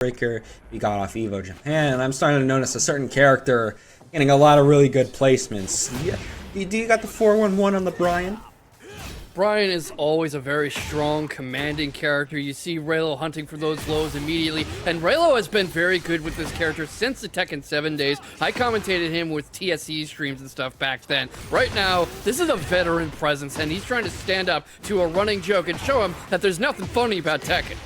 Breaker, we got off Evo Japan, and I'm starting to notice a certain character getting a lot of really good placements. Do you got the 411 on the Bryan? Bryan is always a very strong, commanding character. You see Rheloh hunting for those lows immediately, and Rheloh has been very good with this character since the Tekken 7 days. I commentated him with TSE streams and stuff back then. Right now, this is a veteran presence, and he's trying to stand up to a running joke and show him that there's nothing funny about Tekken.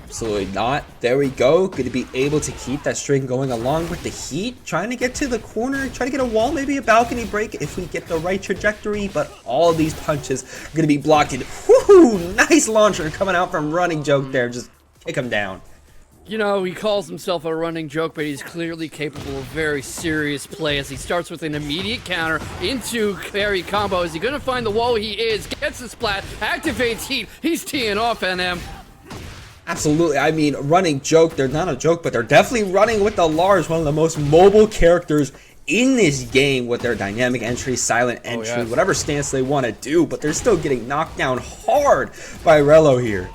Absolutely not. There we go. Going to be able to keep that string going along with the heat. Trying to get to the corner. Try to get a wall, maybe a balcony break if we get the right trajectory. But all of these punches are going to be blocked. Woohoo! Nice launcher coming out from running joke there. Just kick him down. You know, he calls himself a running joke, but he's clearly capable of very serious play as he starts with an immediate counter into carry combo. Is he going to find the wall? He is. Gets the splat. Activates heat. He's teeing off NM. Absolutely. I mean, running joke, they're not a joke, but they're definitely running with the Lars, one of the most mobile characters in this game with their dynamic entry, silent entry, whatever stance they want to do, but they're still getting knocked down hard by Rheloh here.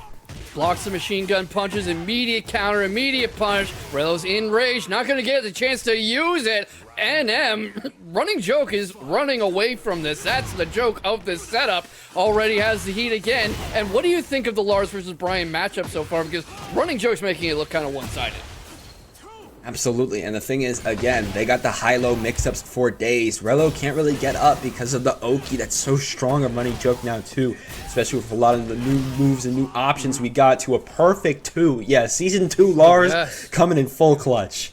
Blocks the machine gun punches, immediate counter, immediate punch. Rheloh's enraged, not going to get the chance to use it. NM, running joke is running away from this. That's the joke of this setup. Already has the heat again. And what do you think of the Lars versus Bryan matchup so far? Because running joke's making it look kind of one-sided. Absolutely, and the thing is, again, they got the high-low mix-ups for days. Rheloh can't really get up because of the Oki that's so strong of running joke now too, especially with a lot of the new moves and new options we got to a perfect 2. Yeah, Season 2 Lars coming in full clutch.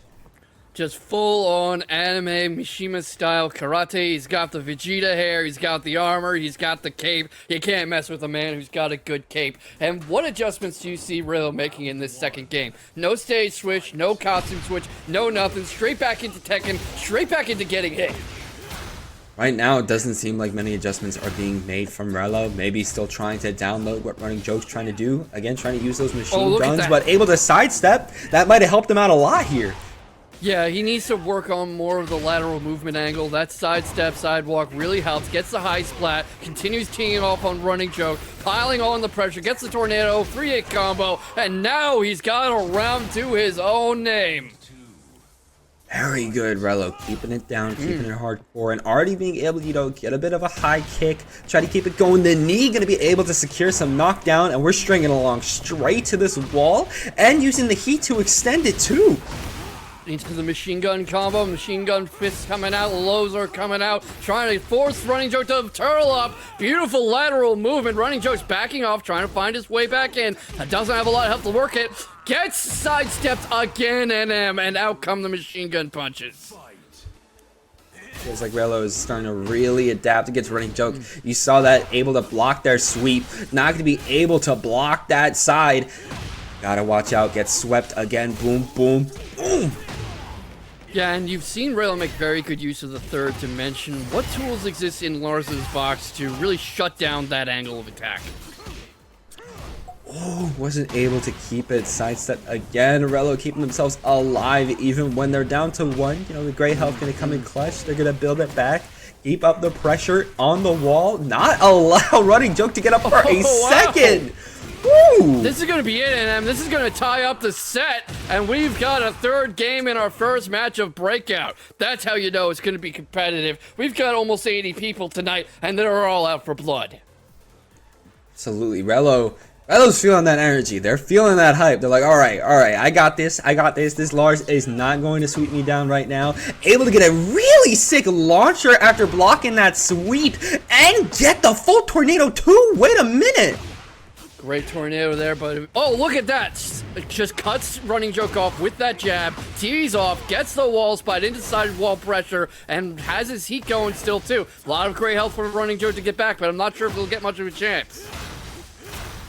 Just full-on anime Mishima-style karate. He's got the Vegeta hair, he's got the armor, he's got the cape. You can't mess with a man who's got a good cape. And what adjustments do you see Rheloh making in this second game? No stage switch, no costume switch, no nothing. Straight back into Tekken, straight back into getting hit. Right now, it doesn't seem like many adjustments are being made from Rheloh. Maybe still trying to download what running joke's trying to do. Again, trying to use those machine guns, but able to sidestep. That might have helped him out a lot here. Yeah, he needs to work on more of the lateral movement angle. That sidestep, sidewalk really helps. Gets the high splat, continues teeing off on running joke, piling on the pressure, gets the tornado, 3-8 combo, and now he's got a round to his own name. Very good, Rheloh, keeping it down, keeping it hardcore, and already being able to, get a bit of a high kick, try to keep it going. The knee gonna be able to secure some knockdown, and we're stringing along straight to this wall, and using the heat to extend it too. Into the machine gun combo, machine gun fists coming out, lows are coming out, trying to force running joke to turtle up. Beautiful lateral movement. Running joke's backing off, trying to find his way back in. Doesn't have a lot of help to work it. Gets sidestepped again, NM, and out come the machine gun punches. Feels like Rheloh is starting to really adapt against running joke. You saw that, able to block their sweep. Not going to be able to block that side. Gotta watch out, get swept again. Boom, boom, boom. Yeah, and you've seen Rheloh make very good use of the third dimension. What tools exist in Lars's box to really shut down that angle of attack? Oh, wasn't able to keep it. Sidestep again. Rheloh keeping themselves alive even when they're down to 1. You know, the great health going to come in clutch. They're going to build it back. Keep up the pressure on the wall. Not allow running joke to get up for a second. Woo. This is going to be it, NM. This is going to tie up the set, and we've got a third game in our first match of Breakout. That's how you know it's going to be competitive. We've got almost 80 people tonight, and they're all out for blood. Absolutely. Rheloh's feeling that energy. They're feeling that hype. They're like, all right, I got this. This Lars is not going to sweep me down right now. Able to get a really sick launcher after blocking that sweep and get the full tornado too. Wait a minute. Great tornado there, but oh, look at that. It just cuts running joke off with that jab, tees off, gets the wall spot into side wall pressure, and has his heat going still too. A lot of great help for running joke to get back, but I'm not sure if he'll get much of a chance.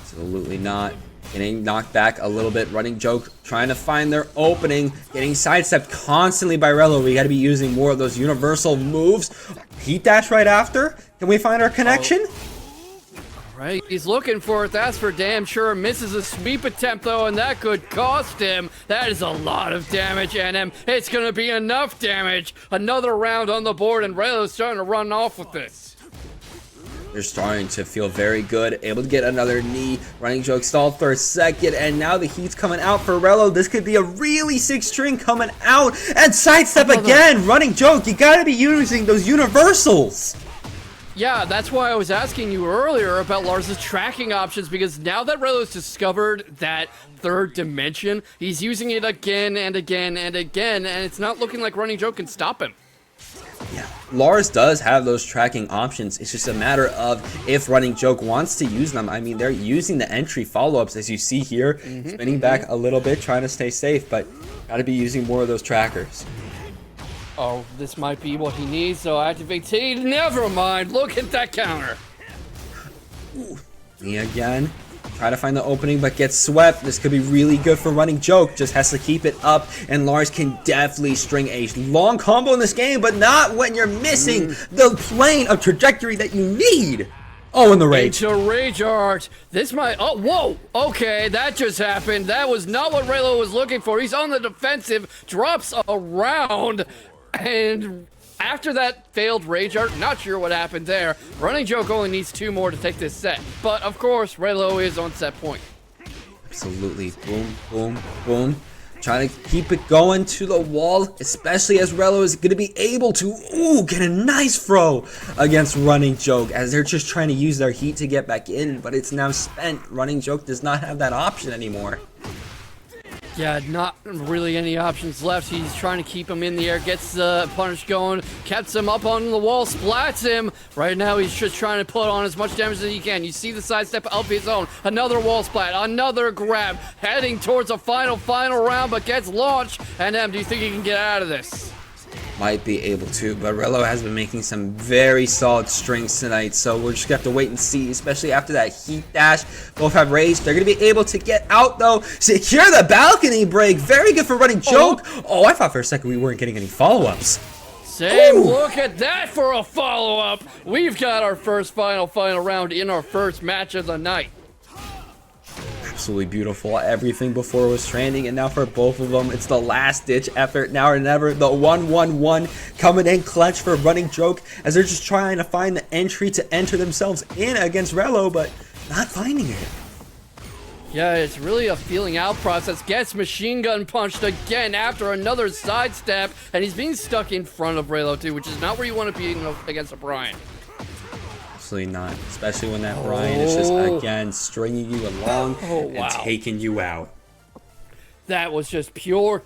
Absolutely not. Getting knocked back a little bit. Running joke trying to find their opening. Getting sidestepped constantly by Rheloh. We got to be using more of those universal moves. Heat dash right after. Can we find our connection? Right, he's looking for it, that's for damn sure. Misses a sweep attempt though, and that could cost him. That is a lot of damage, NM. It's gonna be enough damage. Another round on the board, and Rheloh's starting to run off with this. They're starting to feel very good. Able to get another knee. Running joke stalled for a second, and now the heat's coming out for Rheloh. This could be a really sick string coming out. And sidestep again. Running joke. You gotta be using those universals. Yeah, that's why I was asking you earlier about Lars' tracking options, because now that Rheloh's discovered that third dimension, he's using it again and again and again, and it's not looking like Running Joke can stop him. Yeah, Lars does have those tracking options. It's just a matter of if Running Joke wants to use them. I mean, they're using the entry follow-ups, as you see here, spinning back a little bit, trying to stay safe, but gotta be using more of those trackers. Oh, this might be what he needs, so activate T. Never mind, look at that counter. Ooh. Me again. Try to find the opening, but gets swept. This could be really good for Running Joke. Just has to keep it up, and Lars can definitely string a long combo in this game, but not when you're missing the plane of trajectory that you need. Oh, and the rage. Into rage art. This might. Oh, whoa. Okay, that just happened. That was not what Rheloh was looking for. He's on the defensive, drops around, and after that failed rage art, not sure what happened there. Running Joke only needs 2 more to take this set. But of course, Rheloh is on set point. Absolutely. Boom, boom, boom. Trying to keep it going to the wall, especially as Rheloh is going to be able to, get a nice throw against Running Joke, as they're just trying to use their heat to get back in, but it's now spent. Running Joke does not have that option anymore. Yeah, not really any options left. He's trying to keep him in the air, gets the punish going, keeps him up on the wall, splats him. Right now, he's just trying to put on as much damage as he can. You see the sidestep up his own. Another wall splat, another grab, heading towards a final round, but gets launched. And do you think he can get out of this? Might be able to, but Rheloh has been making some very solid strings tonight, so we're just gonna have to wait and see, especially after that heat dash. Both have rage. They're gonna be able to get out though. Secure the balcony break. Very good for Running Joke. Oh, I thought for a second we weren't getting any follow-ups. Same. Look at that for a follow-up. We've got our first final round in our first match of the night. Absolutely beautiful. Everything before was trending, and now for both of them, it's the last ditch effort. Now or never. The 1-1-1 coming in clutch for Running Joke, as they're just trying to find the entry to enter themselves in against Rheloh, but not finding it. Yeah, it's really a feeling out process. Gets machine gun punched again after another sidestep, and he's being stuck in front of Rheloh too, which is not where you want to be against a Bryan. Absolutely not, especially when that Bryan is just again stringing you along and taking you out. That was just pure.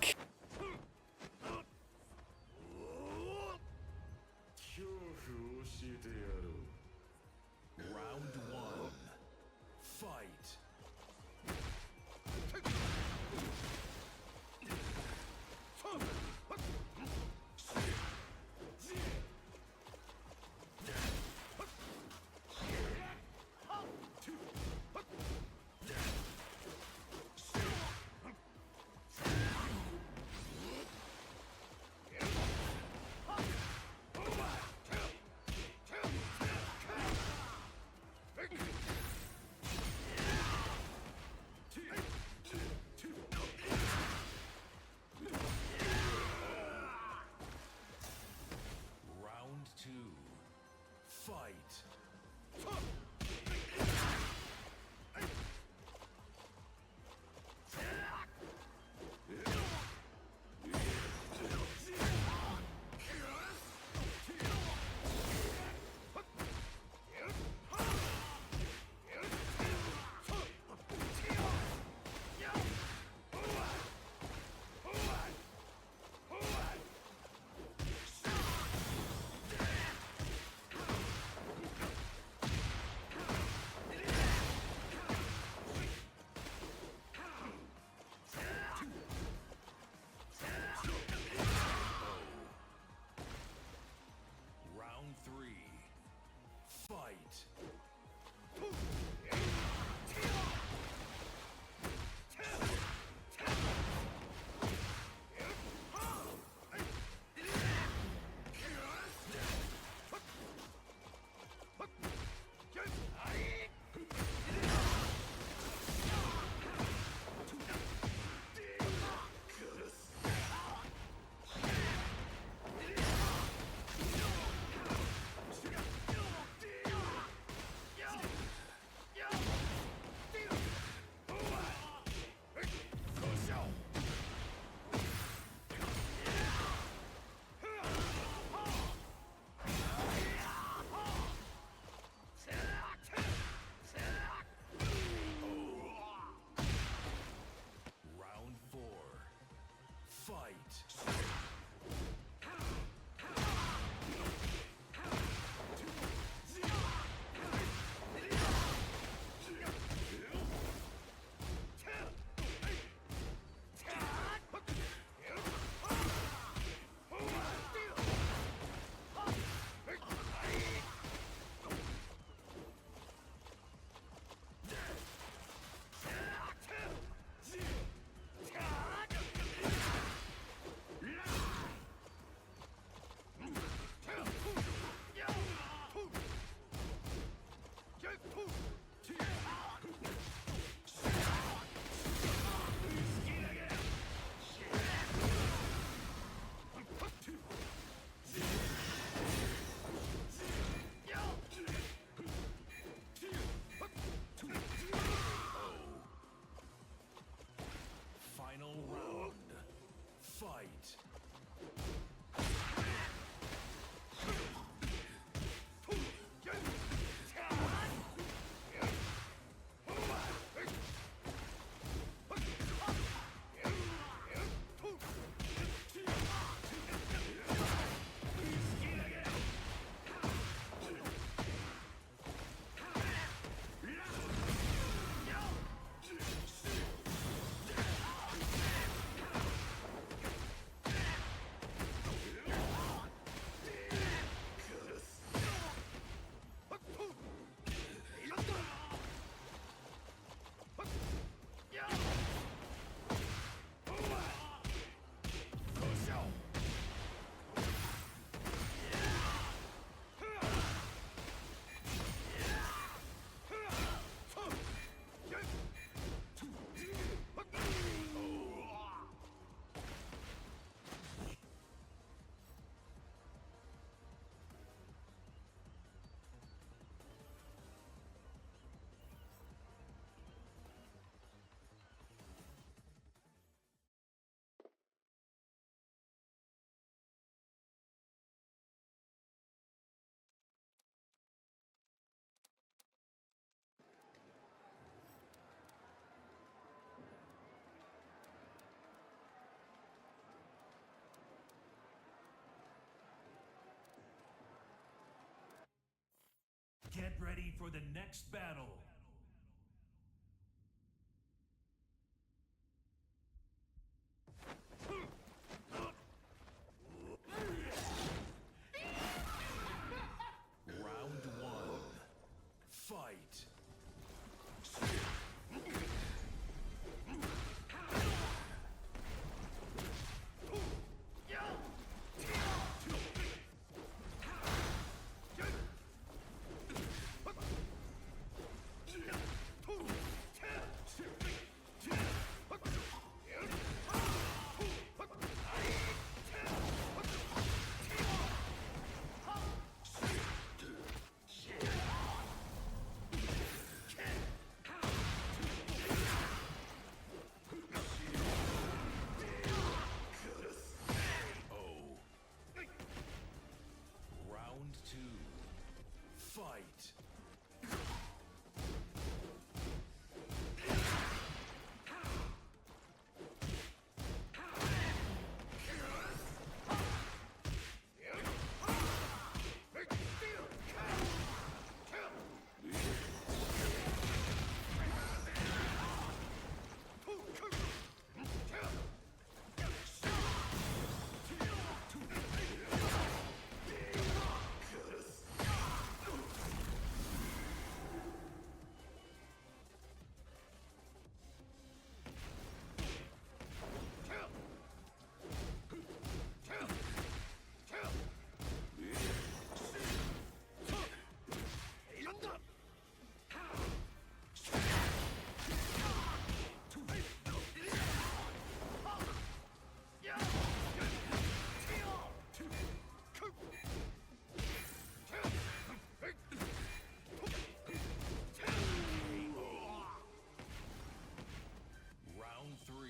ready for the next battle. Round 1. Fight. Round 2. Fight. Round 3.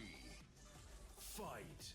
Fight.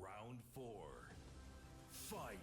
Round 4. Fight.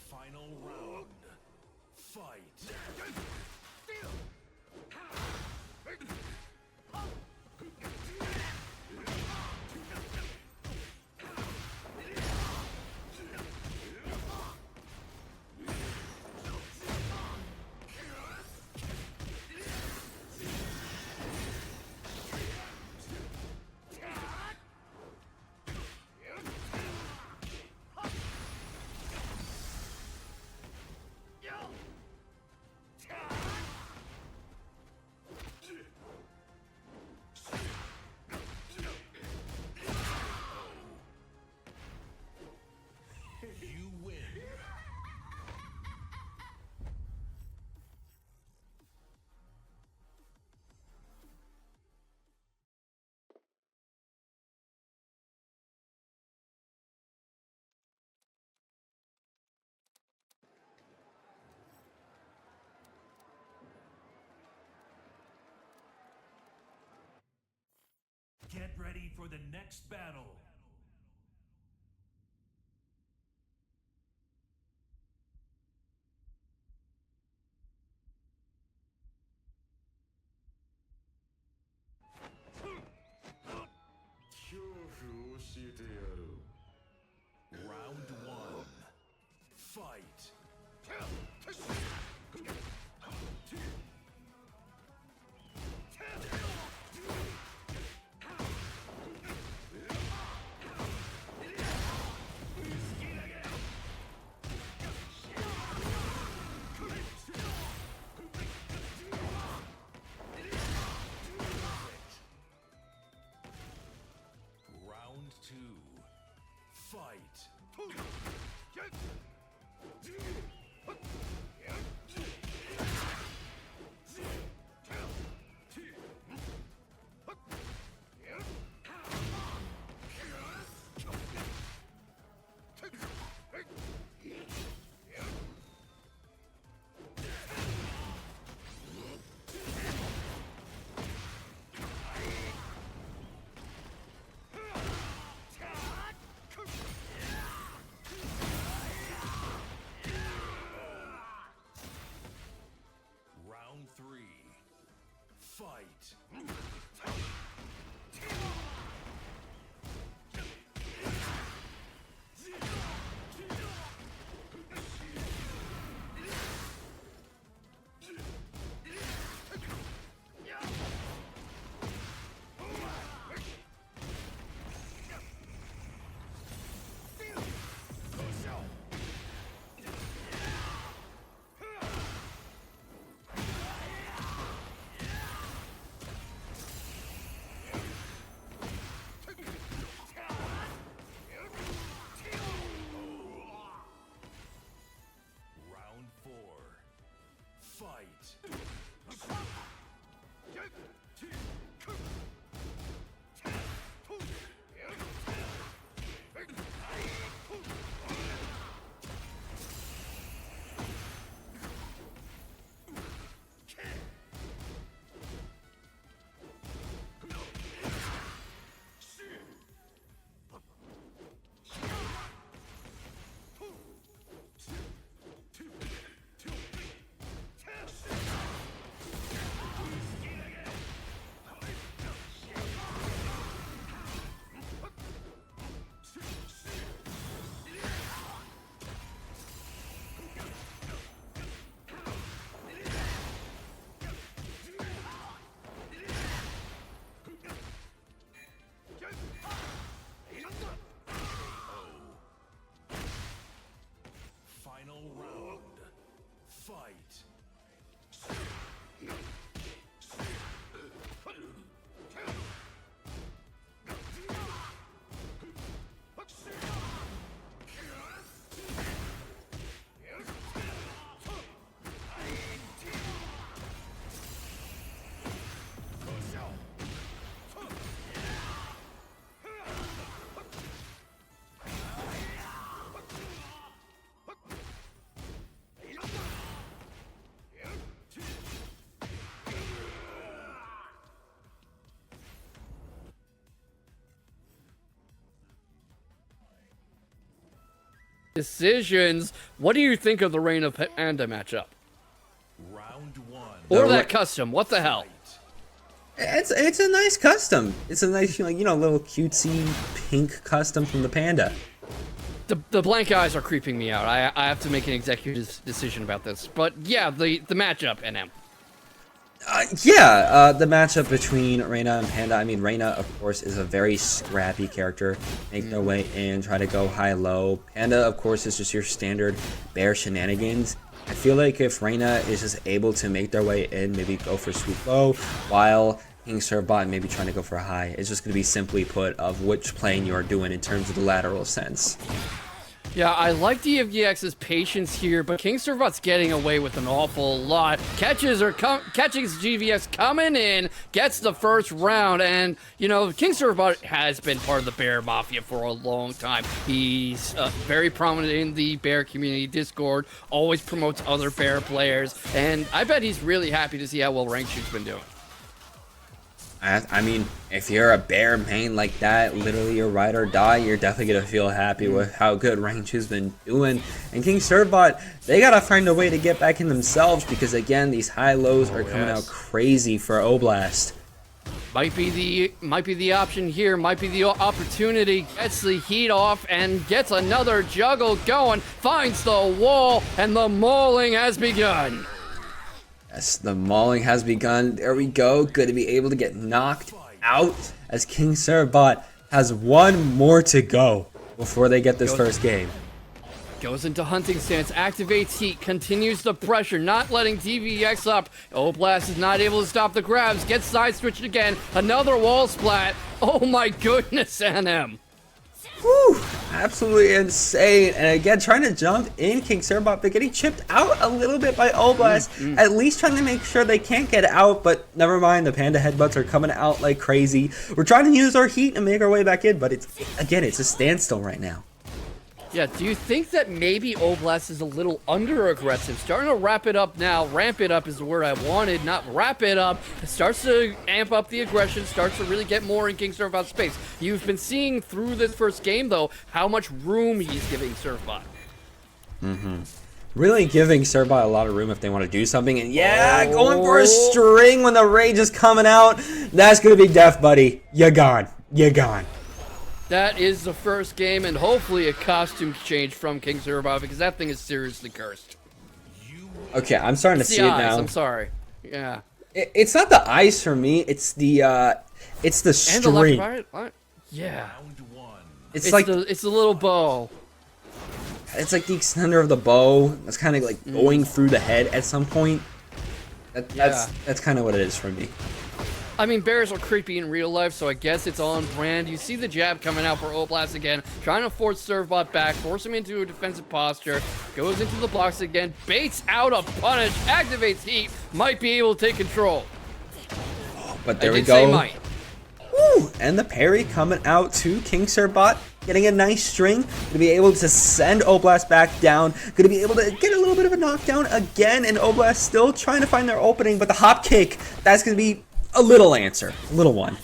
Final round. Fight. You win. Get ready for the next battle. Round 3. Fight. Round 4. Fight. Final round. Fight. Decisions. What do you think of the Reina Panda matchup? Round 1. Or that custom? What the hell? It's a nice custom. It's a nice, like, you know, little cutesy pink custom from the Panda. The blank eyes are creeping me out. I have to make an executive decision about this. But yeah, the matchup, NM. The matchup between Reina and Panda. I mean, Reina, of course, is a very scrappy character. Make their way in, try to go high-low. Panda, of course, is just your standard bear shenanigans. I feel like if Reina is just able to make their way in, maybe go for swoop low, while King Servbot maybe trying to go for a high, it's just going to be simply put of which playing you are doing in terms of the lateral sense. Yeah, I like DFGX's patience here, but King Servbot's getting away with an awful lot. Catching GVX coming in, gets the first round, and, you know, King Servbot has been part of the Bear Mafia for a long time. He's very prominent in the Bear community Discord, always promotes other Bear players, and I bet he's really happy to see how well Rankshoot's been doing. I mean, if you're a bear main like that, literally your ride or die, you're definitely going to feel happy with how good Rankshoot's been doing. And King Servbot, they got to find a way to get back in themselves because, again, these high-lows are coming out crazy for Oblast. Might be the option here, might be the opportunity. Gets the heat off and gets another juggle going, finds the wall, and the mauling has begun. Yes, the mauling has begun. There we go. Good to be able to get knocked out as King Servbot has one more to go before they get this first game. Goes into hunting stance, activates heat, continues the pressure, not letting DVX up. Oblast is not able to stop the grabs, gets side switched again, another wall splat. Oh my goodness, NM. Whew. absolutely insane. And again, trying to jump in King Serbot, but getting chipped out a little bit by Oblast. At least trying to make sure they can't get out, but never mind. The Panda headbutts are coming out like crazy. We're trying to use our heat and make our way back in, but it's a standstill right now. Yeah, do you think that maybe Oblast is a little under-aggressive? Starting to wrap it up now. Ramp it up is the word I wanted, not wrap it up. It starts to amp up the aggression, starts to really get more in King Surfbot's space. You've been seeing through this first game, though, how much room he's giving Surfbot. Really giving Serbot a lot of room if they want to do something. And yeah, going for a string when the rage is coming out. That's going to be death, buddy. You're gone. You're gone. That is the first game, and hopefully a costume change from King Serbot, because that thing is seriously cursed. Okay, I'm starting to see it now. I'm sorry. Yeah. It's not the eyes for me. It's the string. And the left, right? Yeah. It's like it's the little bow. It's like the extender of the bow. It's kind of like going through the head at some point. That's kind of what it is for me. I mean, bears are creepy in real life, so I guess it's on brand. You see the jab coming out for Oblast again, trying to force Surfbot back, force him into a defensive posture, goes into the blocks again, baits out a punish, activates heat, might be able to take control. But there I we did go. Say might. Woo! And the parry coming out to King Serbot, getting a nice string, gonna be able to send Oblast back down, gonna be able to get a little bit of a knockdown again, and Oblast still trying to find their opening, but the hop kick, that's gonna be a little answer, a little one.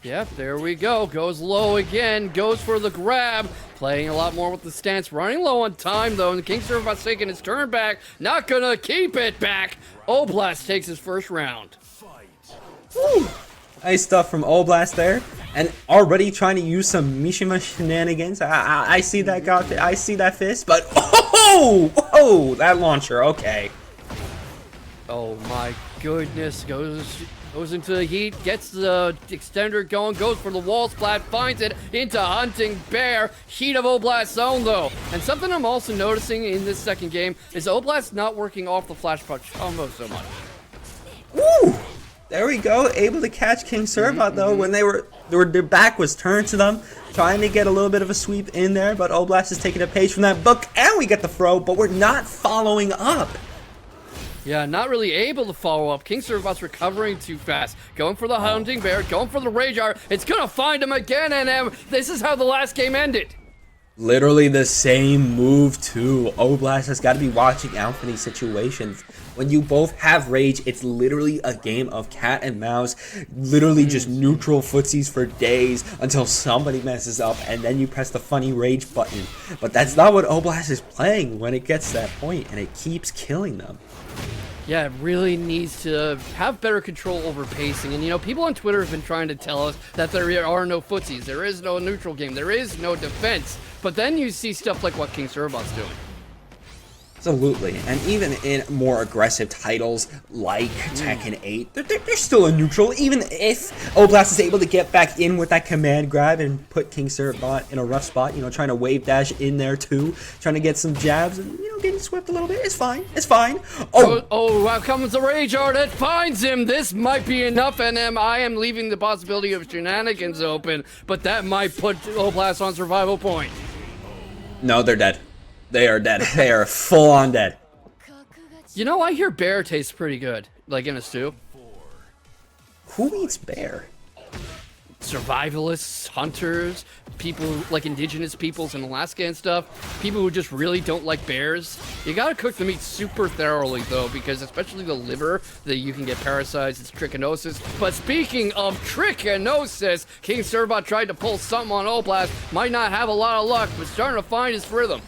Yep, there we go. Goes low again, goes for the grab, playing a lot more with the stance, running low on time though, and King Serbot's taking his turn back, not gonna keep it back. Oblast takes his first round. Woo! Nice stuff from Oblast there, and already trying to use some Mishima shenanigans. I see that, I see that fist, but oh, that launcher, okay. Oh my goodness, goes into the heat, gets the extender going, goes for the wall splat, finds it into Hunting Bear. Heat of Oblast's zone though. And something I'm also noticing in this second game is Oblast not working off the flash punch almost so much. Woo! There we go, able to catch King Serbot though when their back was turned to them, trying to get a little bit of a sweep in there, but Oblast is taking a page from that book, and we get the throw, but we're not following up. Yeah, not really able to follow up. King Serbot's recovering too fast. Going for the Hunting Bear, going for the Rage Art. It's gonna find him again, and this is how the last game ended. Literally the same move too. Oblast has got to be watching out for these situations. When you both have rage, it's literally a game of cat and mouse. Literally just neutral footsies for days until somebody messes up and then you press the funny rage button. But that's not what Oblast is playing when it gets to that point, and it keeps killing them. Yeah, it really needs to have better control over pacing. And, you know, people on Twitter have been trying to tell us that there are no footsies, there is no neutral game, there is no defense. But then you see stuff like what King Serbot's doing. Absolutely, and even in more aggressive titles like Tekken 8, they're still a neutral, even if Oblast is able to get back in with that command grab and put King Serbot in a rough spot, you know, trying to wave dash in there too, trying to get some jabs and, you know, getting swept a little bit. It's fine, it's fine. Oh, out comes the Rage Art, it finds him. This might be enough, and I am leaving the possibility of shenanigans open, but that might put Oblast on survival point. No, they're dead. They are dead. They are full on dead. You know, I hear bear tastes pretty good, like in a stew. Who eats bear? Survivalists, hunters, people like indigenous peoples in Alaska and stuff, people who just really don't like bears. You gotta cook the meat super thoroughly though, because especially the liver, that you can get parasites, it's trichinosis. But speaking of trichinosis, King Serbot tried to pull something on Oblast, might not have a lot of luck, but starting to find his rhythm.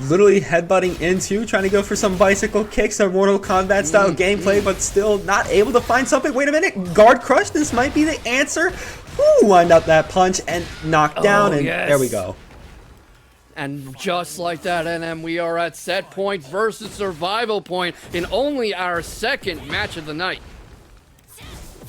Literally headbutting into, trying to go for some bicycle kicks or Mortal Kombat style gameplay, but still not able to find something. Wait a minute, guard crush, this might be the answer. Woo, wind up that punch and knock down, and there we go. And just like that, NM, we are at set point versus survival point in only our second match of the night.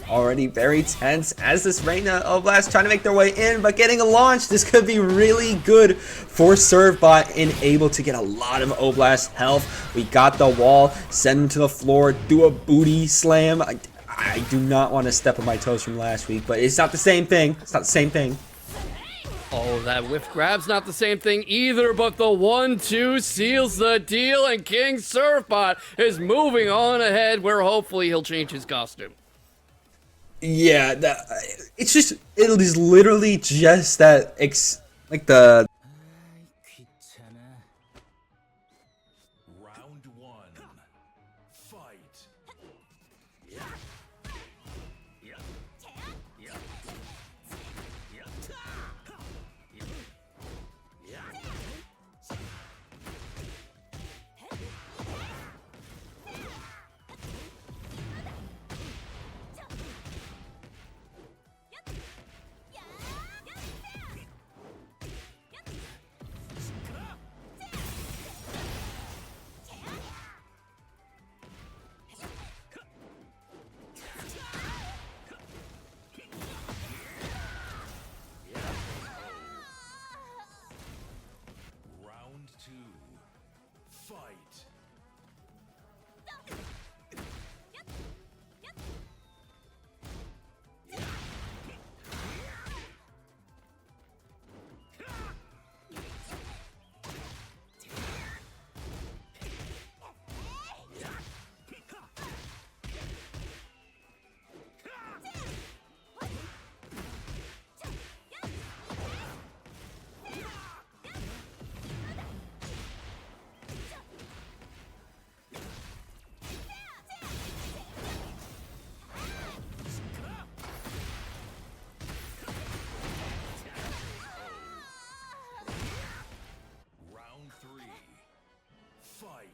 Already very tense as this Reina Oblast trying to make their way in, but getting a launch. This could be really good for Surfbot and able to get a lot of Oblast health. We got the wall, send him to the floor, do a booty slam. I do not want to step on my toes from last week, but it's not the same thing. It's not the same thing. Oh, Oh, that whiff grab's not the same thing either, but the 1-2 seals the deal, and King Surfbot is moving on ahead, where hopefully he'll change his costume. Yeah, it is literally just that, like the... Round one. Fight. Round two. Fight. Round three. Fight.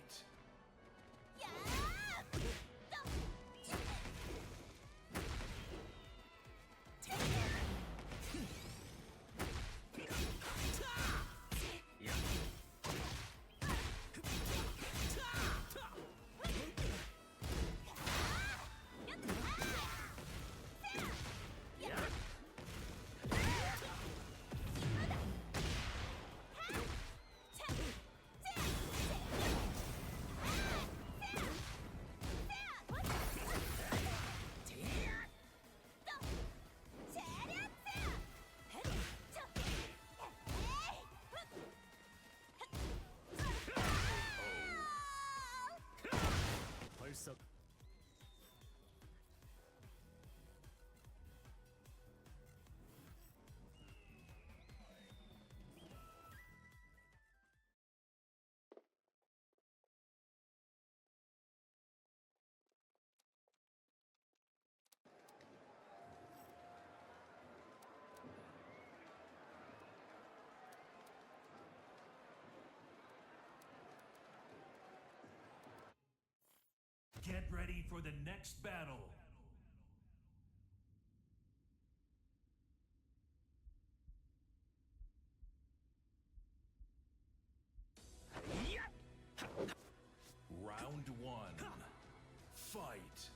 Get ready for the next battle. Round one. Fight.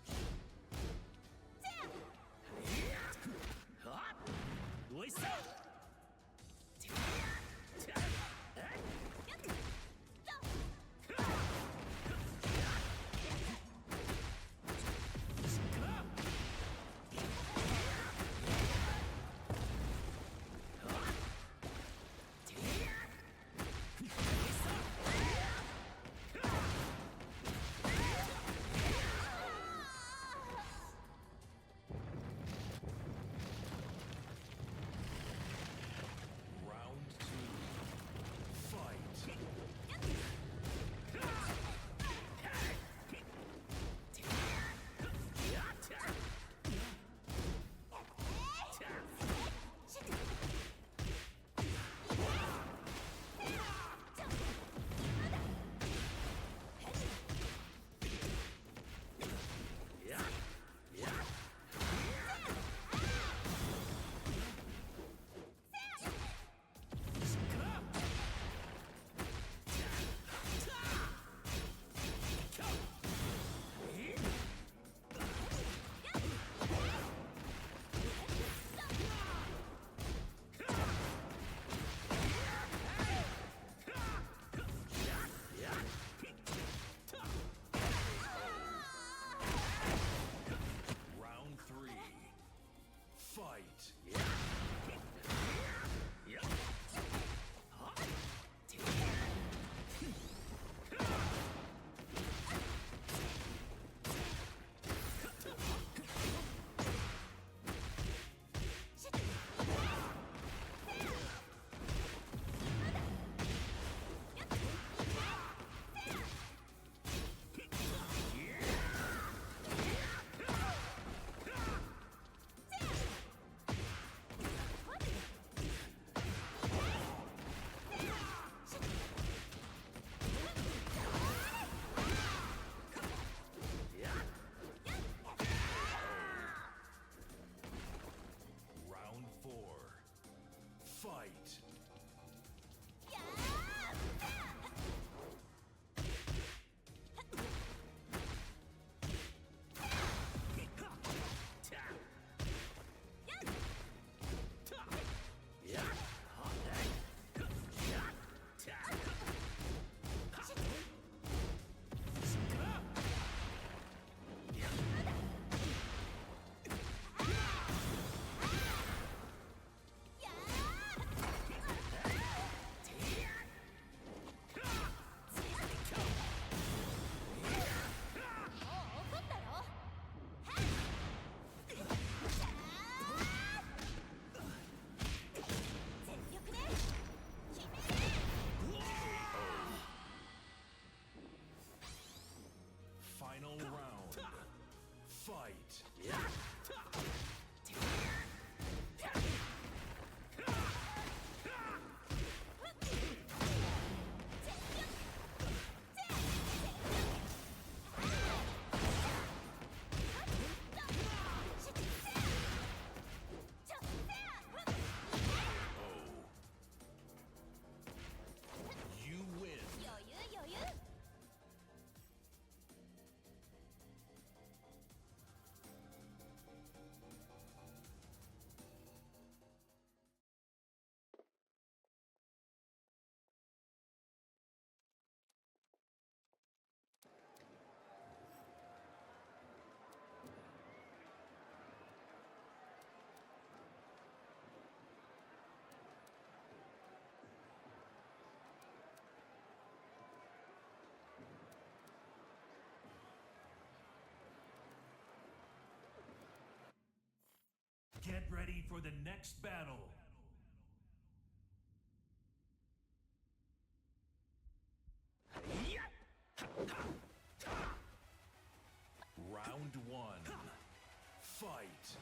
Get ready for the next battle. Round 1. Fight.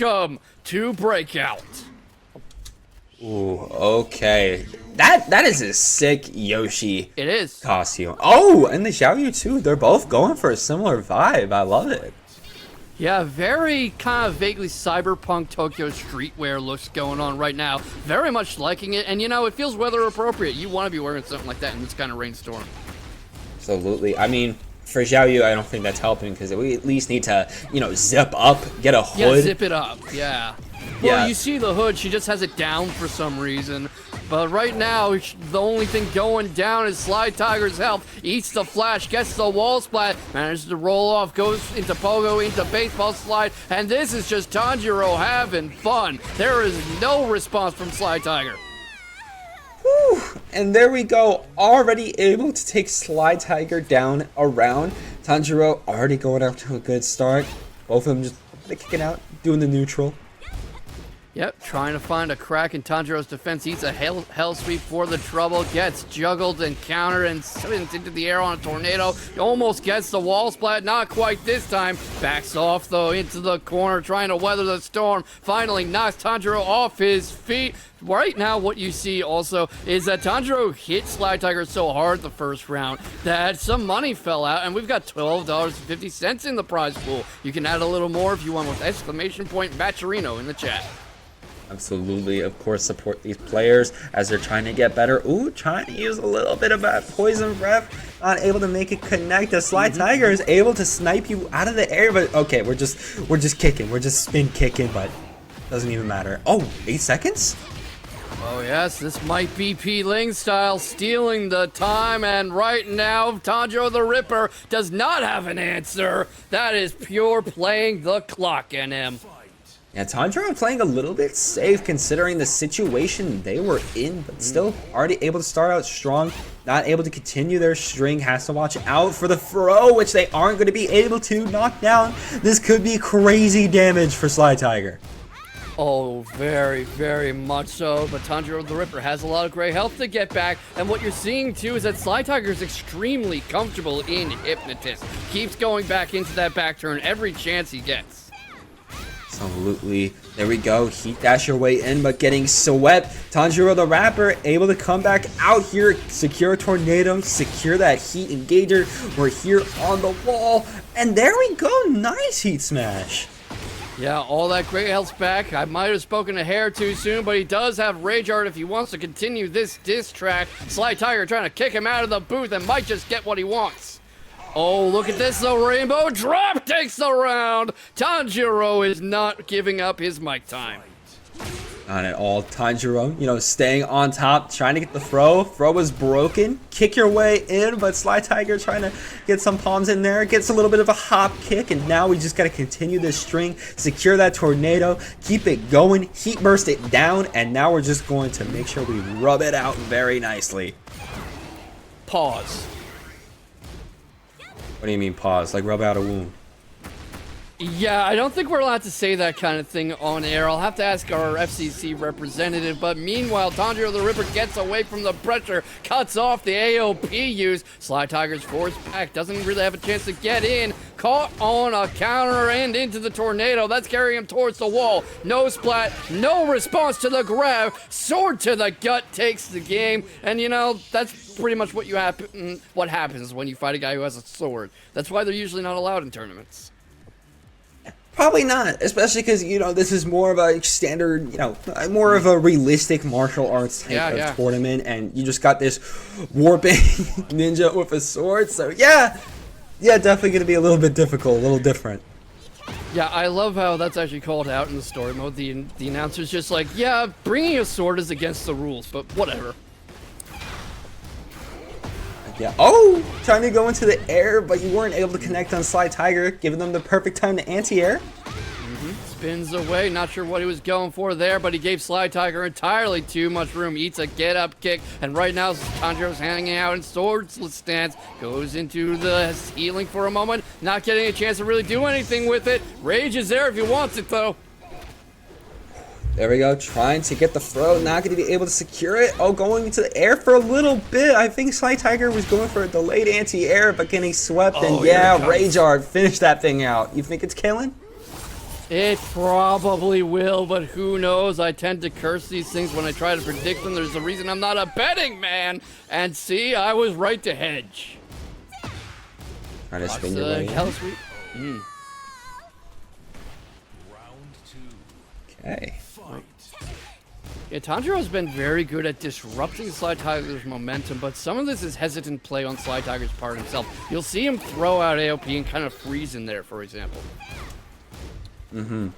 Welcome to Breakout. Ooh, okay. That is a sick Yoshi It is. costume. Oh, and the Xiaoyu too. They're both going for a similar vibe. I love it. Yeah, very kind of vaguely cyberpunk Tokyo streetwear looks going on right now. Very much liking it, and you know, it feels weather appropriate. You want to be wearing something like that in this kind of rainstorm. Absolutely. I mean, for Xiaoyu, I don't think that's helping because we at least need to, you know, zip up, get a hood. Yeah, zip it up. Yeah. Well, Yeah. you see the hood. She just has it down for some reason. But right now, the only thing going down is SlyTiger's health. Eats the flash, gets the wall splat, manages to roll off, goes into pogo, into baseball slide, and this is just Tanjiro having fun. There is no response from SlyTiger. Whew. And there we go, already able to take SlyTiger down around. Tanjiro already going out to a good start. Both of them just kicking out, doing the neutral. Yep, trying to find a crack in Tanjiro's defense. Eats a hell sweep for the trouble. Gets juggled and countered and spins into the air on a tornado. Almost gets the wall splat. Not quite this time. Backs off, though, into the corner, trying to weather the storm. Finally knocks Tanjiro off his feet. Right now, what you see also is that Tanjiro hit SlyTiger so hard the first round that some money fell out, and we've got $12.50 in the prize pool. You can add a little more if you want with exclamation point Matcherino in the chat. Absolutely, of course, support these players as they're trying to get better. Ooh, trying to use a little bit of that poison breath. Not able to make it connect. The SlyTiger is able to snipe you out of the air, but okay, we're just kicking. We're just spin kicking, but doesn't even matter. Oh, 8 seconds? Oh yes, this might be Pling style, stealing the time, and right now, TanjiroTheRipper does not have an answer. That is pure playing the clock in him. Yeah, Tanjiro playing a little bit safe considering the situation they were in, but still already able to start out strong, not able to continue their string, has to watch out for the throw, which they aren't going to be able to knock down. This could be crazy damage for SlyTiger. Oh, very, very much so, but TanjiroTheRipper has a lot of great health to get back, and what you're seeing too is that SlyTiger is extremely comfortable in Hypnotist. Keeps going back into that back turn every chance he gets. Absolutely. There we go. Heat dash your way in, but getting swept. TanjiroTheRapper able to come back out here, secure a tornado, secure that heat engager. We're here on the wall, and there we go. Nice heat smash. Yeah, all that great health back. I might have spoken a hair too soon, but he does have Rage Art if he wants to continue this diss track. SlyTiger trying to kick him out of the booth and might just get what he wants. Oh, look at this, the Rainbow Drop takes the round. Tanjiro is not giving up his mic time. Not at all. Tanjiro, you know, staying on top, trying to get the throw. Throw was broken. Kick your way in, but SlyTiger trying to get some palms in there. Gets a little bit of a hop kick, and now we just got to continue this string, secure that tornado, keep it going, heat burst it down, and now we're just going to make sure we rub it out very nicely. Pause. What do you mean pause? Like rub out a wound? Yeah, I don't think we're allowed to say that kind of thing on air. I'll have to ask our FCC representative. But meanwhile, TanjiroTheRipper gets away from the pressure, cuts off the AOP use. SlyTiger's force back, doesn't really have a chance to get in. Caught on a counter and into the tornado. That's carrying him towards the wall. No splat, no response to the grab. Sword to the gut takes the game. And you know, that's pretty much what happens when you fight a guy who has a sword. That's why they're usually not allowed in tournaments. Probably not, especially because, you know, this is more of a standard, you know, more of a realistic martial arts type of tournament, and you just got this warping ninja with a sword, so yeah, definitely going to be a little bit difficult, a little different. Yeah, I love how that's actually called out in the story mode. The announcer's just like, yeah, bringing a sword is against the rules, but whatever. Yeah. Oh, trying to go into the air, but you weren't able to connect on SlyTiger, giving them the perfect time to anti-air. Spins away, not sure what he was going for there, but he gave SlyTiger entirely too much room. Eats a get-up kick, and right now Tanjiro's hanging out in swordless stance. Goes into the healing for a moment, not getting a chance to really do anything with it. Rage is there if he wants it, though. There we go, trying to get the throw, not going to be able to secure it. Oh, going into the air for a little bit. I think SlyTiger was going for a delayed anti-air, but getting swept, and yeah, Rage Art, finish that thing out. You think it's killing? It probably will, but who knows? I tend to curse these things when I try to predict them. There's a reason I'm not a betting man. And see, I was right to hedge. Trying to spin your way in. Round 2. Okay. Fight. Yeah, Tanjiro's been very good at disrupting SlyTiger's momentum, but some of this is hesitant play on SlyTiger's part himself. You'll see him throw out AOP and kind of freeze in there, for example. There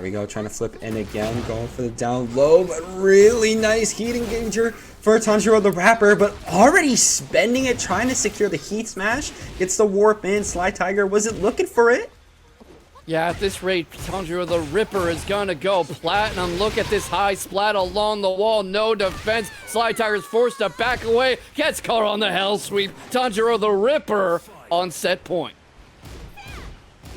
we go, trying to flip in again, going for the down low, but really nice heat engager for TanjiroTheRapper, but already spending it, trying to secure the heat smash. Gets the warp in, SlyTiger wasn't looking for it. Yeah, at this rate, TanjiroTheRipper is gonna go platinum. Look at this high splat along the wall, no defense. SlyTiger's forced to back away, gets caught on the hell sweep. TanjiroTheRipper on set point.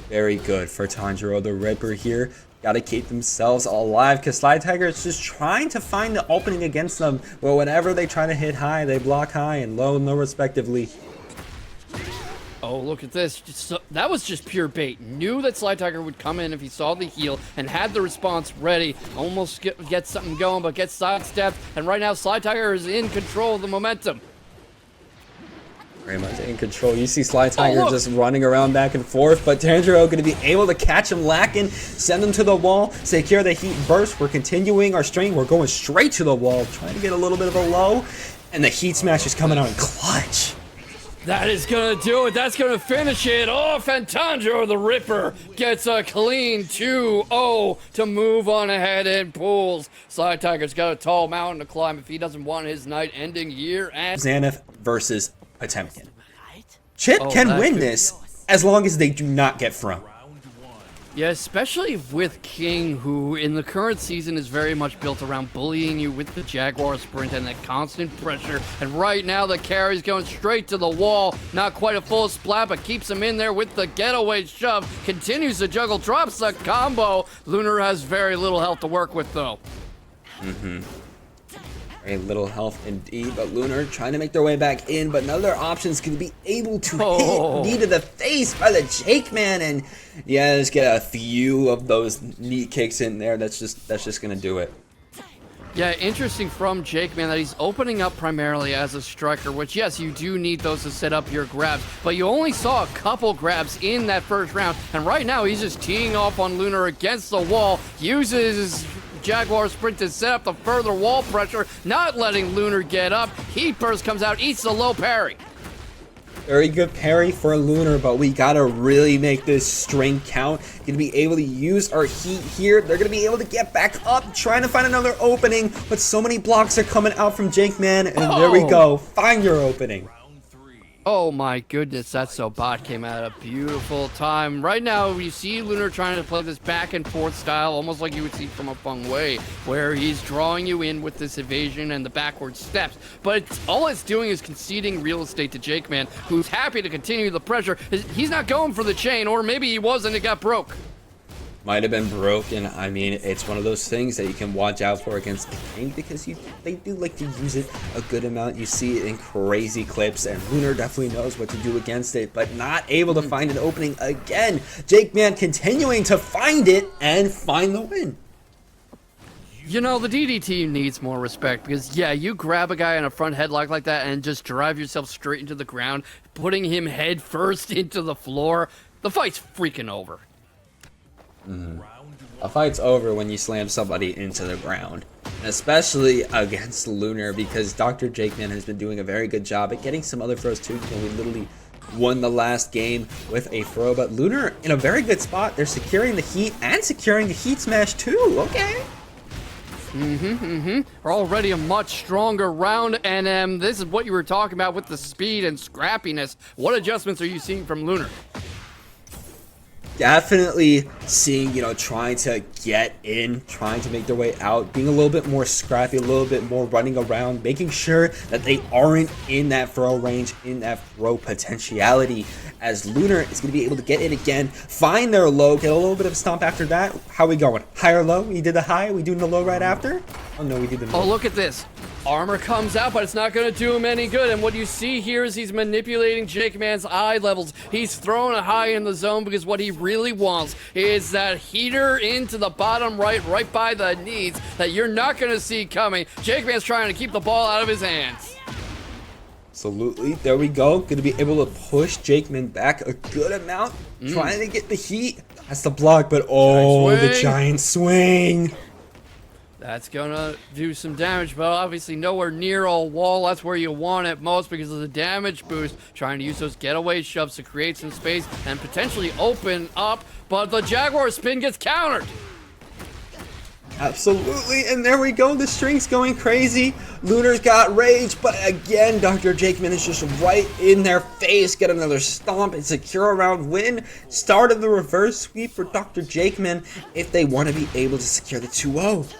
Very good for TanjiroTheRipper here. Gotta keep themselves alive because SlyTiger is just trying to find the opening against them. Well, whenever they try to hit high, they block high and low respectively. Oh, look at this. That was just pure bait. Knew that SlyTiger would come in if he saw the heal and had the response ready. Almost get something going, but gets sidestepped. And right now, SlyTiger is in control of the momentum. Very much in control. You see SlyTiger just running around back and forth, but Tanjiro going to be able to catch him lacking, send him to the wall, secure the heat burst. We're continuing our string. We're going straight to the wall, trying to get a little bit of a low, and the heat smash is coming out in clutch. That is gonna do it. That's gonna finish it off, and TanjiroTheRipper gets a clean 2-0 to move on ahead in pools. SlyTiger's got a tall mountain to climb if he doesn't want his night ending here. And Xanath versus Potemkin. Chip can win this as long as they do not get thrown. Yeah, especially with King, who in the current season is very much built around bullying you with the Jaguar sprint and that constant pressure. And right now the carry's going straight to the wall. Not quite a full splat, but keeps him in there with the getaway shove. Continues to juggle, drops the combo. Lunar has very little health to work with, though. Very little health indeed, but Lunar trying to make their way back in, but none of their options can be able to hit knee to the face by the JAKEMAN, and yeah, just get a few of those knee kicks in there. That's just gonna do it. Yeah, interesting from JAKEMAN that he's opening up primarily as a striker, which yes, you do need those to set up your grabs, but you only saw a couple grabs in that first round, and right now he's just teeing off on Lunar against the wall, uses Jaguar sprint to set up the further wall pressure, not letting Lunar get up. Heat burst comes out, eats the low parry. Very good parry for Lunar, but we gotta really make this string count. Gonna be able to use our heat here. They're gonna be able to get back up, trying to find another opening, but so many blocks are coming out from JAKEMAN, and there we go. Find your opening. Oh my goodness, that Sobat came at a beautiful time. Right now, you see Lunar trying to play this back and forth style, almost like you would see from a Feng Wei, where he's drawing you in with this evasion and the backward steps. But all it's doing is conceding real estate to JAKEMAN, who's happy to continue the pressure. He's not going for the chain, or maybe he was and it got broke. Might have been broken. I mean, it's one of those things that you can watch out for against the King because they do like to use it a good amount. You see it in crazy clips, and Lunar definitely knows what to do against it, but not able to find an opening again. JAKEMAN continuing to find it and find the win. You know, the DDT needs more respect because, yeah, you grab a guy in a front headlock like that and just drive yourself straight into the ground, putting him head first into the floor. The fight's freaking over. A fight's over when you slam somebody into the ground, especially against Lunar, because Dr. JAKEMAN has been doing a very good job at getting some other throws too. You know, we literally won the last game with a throw, but Lunar in a very good spot. They're securing the heat and securing the heat smash too. Okay. We're already a much stronger round, and this is what you were talking about with the speed and scrappiness. What adjustments are you seeing from Lunar? Definitely seeing, you know, trying to get in, trying to make their way out, being a little bit more scrappy, a little bit more running around, making sure that they aren't in that throw range, in that throw potentiality, as Lunar is going to be able to get in again, find their low, get a little bit of a stomp after that. How are we going? High or low? We did the high, we doing the low right after? Oh no, we did the low. Oh, look at this. Armor comes out, but it's not going to do him any good. And what you see here is he's manipulating JAKEMAN's eye levels. He's throwing a high in the zone because what he really wants is that heater into the bottom right by the knees that you're not going to see coming. JAKEMAN's trying to keep the ball out of his hands. Absolutely. There we go. Going to be able to push JAKEMAN back a good amount. Trying to get the heat. That's the block, but oh, the giant swing. That's gonna do some damage, but obviously nowhere near a wall. That's where you want it most because of the damage boost. Trying to use those getaway shoves to create some space and potentially open up, but the Jaguar spin gets countered. Absolutely, and there we go. The string's going crazy. Lunar's got rage, but again, TanjiroTheRipper is just right in their face. Get another stomp and secure a round win. Start of the reverse sweep for TanjiroTheRipper if they want to be able to secure the 2-0.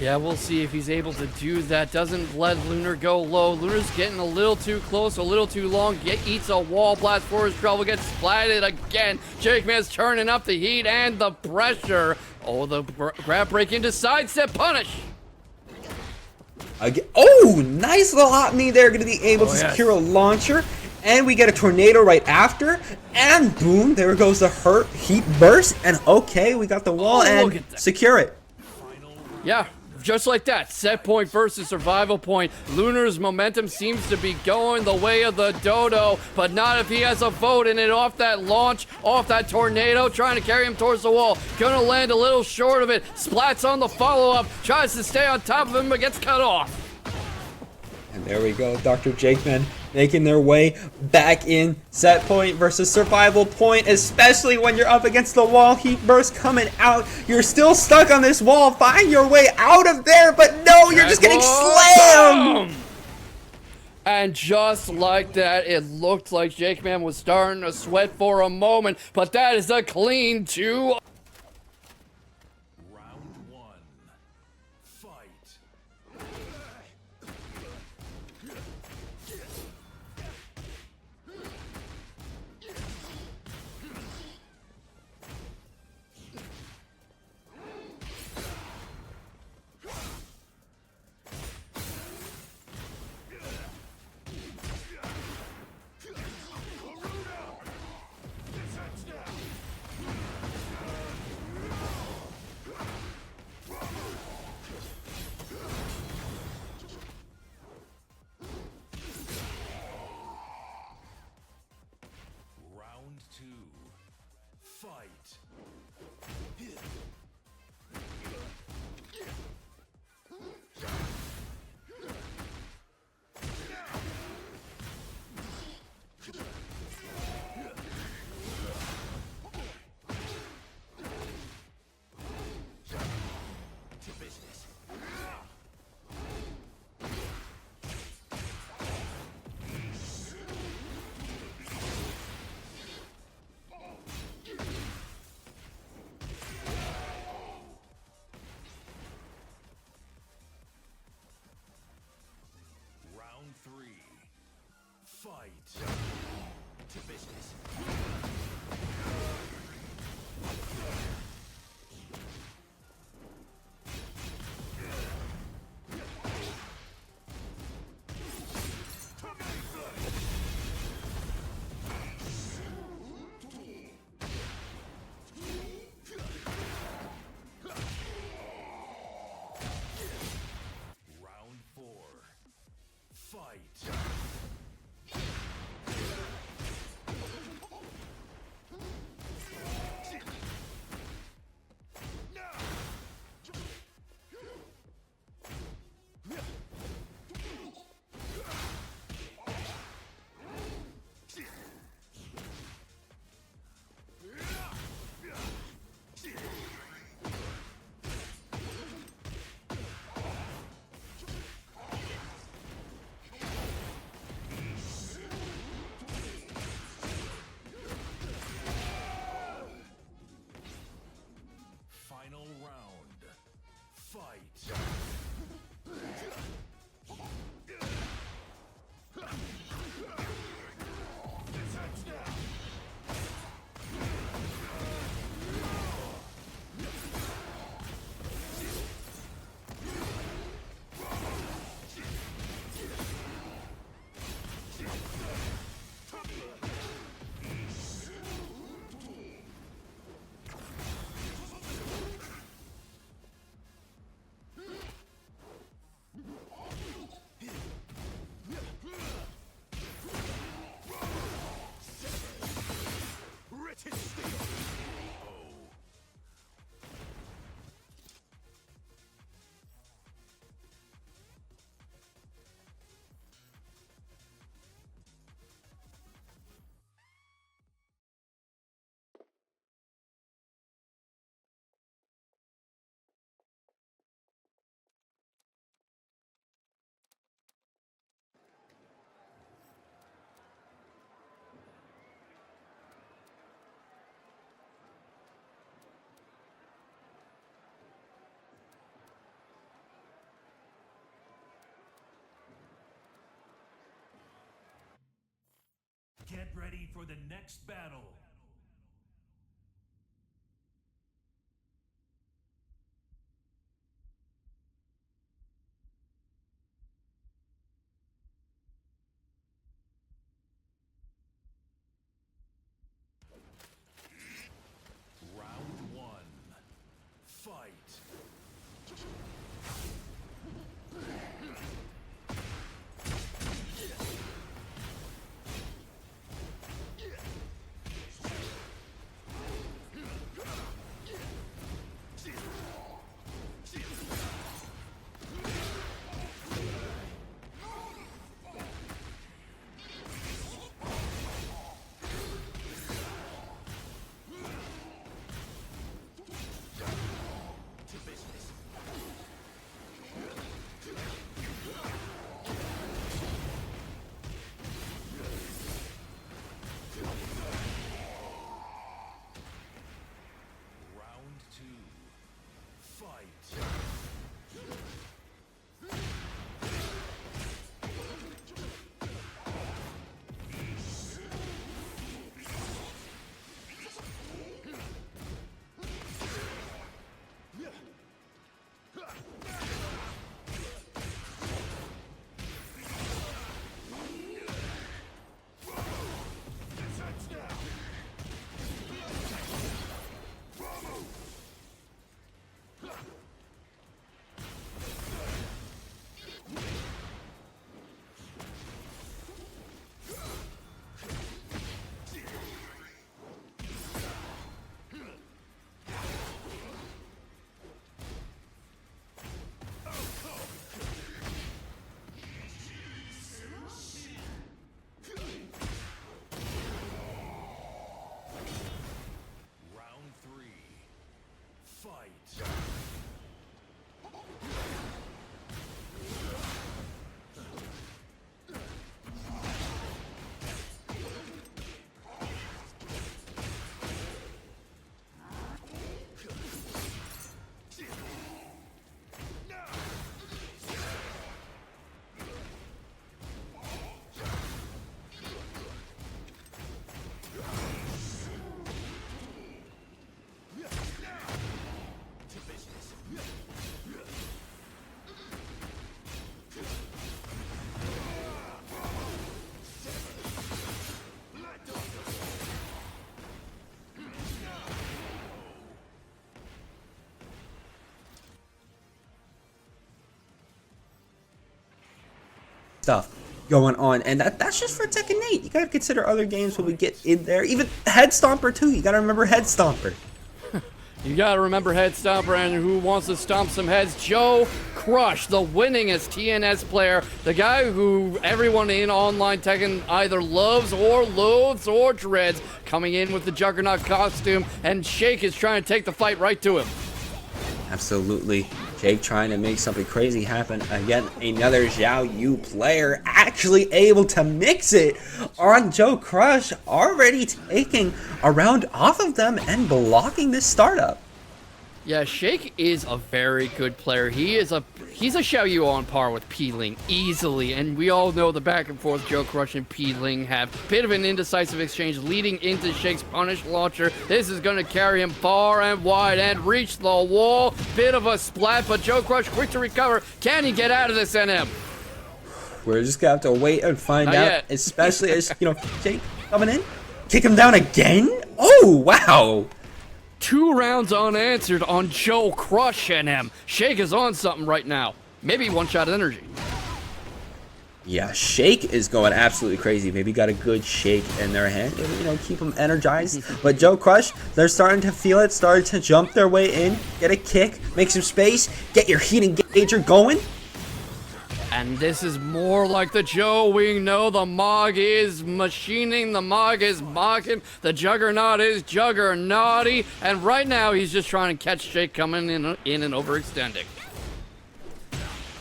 Yeah, we'll see if he's able to do that. Doesn't let Lunar go low. Lunar's getting a little too close, a little too long. Eats a wall blast for his trouble. Gets splatted again. JAKEMAN's turning up the heat and the pressure. Oh, the grab break into sidestep punish. Again. Oh, nice little hot knee there. Going to be able to secure a launcher. And we get a tornado right after. And boom, there goes the heat burst. And okay, we got the wall and secure it. Yeah. Just like that, set point versus survival point. Lunar's momentum seems to be going the way of the dodo, but not if he has a vote in it off that launch, off that tornado, trying to carry him towards the wall. Gonna land a little short of it. Splats on the follow-up, tries to stay on top of him, but gets cut off. And there we go, TanjiroTheRipper making their way back in set point versus survival point, especially when you're up against the wall. Heat burst coming out. You're still stuck on this wall. Find your way out of there, but no, you're just getting slammed. And just like that, it looked like JAKEMAN was starting to sweat for a moment, but that is a clean 2. ready for the next battle. Round 1. Fight. Stuff going on, and that's just for Tekken 8. You gotta consider other games when we get in there. Even Head Stomper too. You gotta remember Head Stomper. You gotta remember Head Stomper, and who wants to stomp some heads? JoeCrush, the winningest TNS player, the guy who everyone in online Tekken either loves or loathes or dreads, coming in with the Juggernaut costume, and Shake is trying to take the fight right to him. Absolutely. Jake trying to make something crazy happen. Again, another Xiaoyu player actually able to mix it on JoeCrush, already taking a round off of them and blocking this startup. Yeah, Shake is a very good player. He's a Xiaoyu on par with Pling easily, and we all know the back and forth JoeCrush and Pling have. Bit of an indecisive exchange leading into Shake's punish launcher. This is going to carry him far and wide and reach the wall. Bit of a splat, but JoeCrush quick to recover. Can he get out of this NM? We're just gonna have to wait and find out, yet. especially as, you know, Jake coming in. Kick him down again? Oh, wow. 2 rounds unanswered on JoeCrush NM. Shake is on something right now. Maybe one-shot energy. Yeah, Shake is going absolutely crazy. Maybe got a good shake in their hand, you know, keep them energized. But JoeCrush, they're starting to feel it, starting to jump their way in, get a kick, make some space, get your heat engager going. And this is more like the Joe we know. The Mog is machining, the Mog is mocking, the Juggernaut is juggernauty, and right now he's just trying to catch Shake coming in and overextending.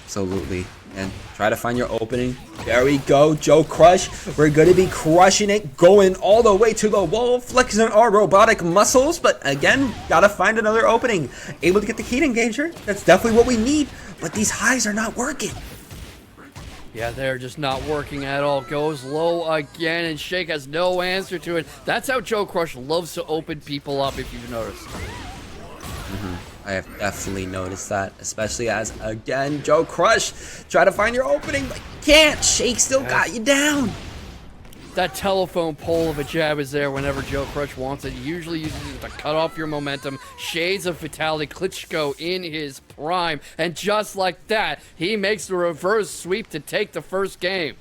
Absolutely. And try to find your opening. There we go, JoeCrush. We're going to be crushing it, going all the way to the wall, flexing our robotic muscles. But again, gotta find another opening. Able to get the heat engager. That's definitely what we need. But these highs are not working. Yeah, they're just not working at all. Goes low again, and Shake has no answer to it. That's how JoeCrush loves to open people up, if you've noticed. I have definitely noticed that, especially as, again, JoeCrush, try to find your opening, but you can't. Shake still got you down. That telephone pole of a jab is there whenever JoeCrush wants it. He usually uses it to cut off your momentum. Shades of Fatality, Klitschko in his prime. And just like that, he makes the reverse sweep to take the first game.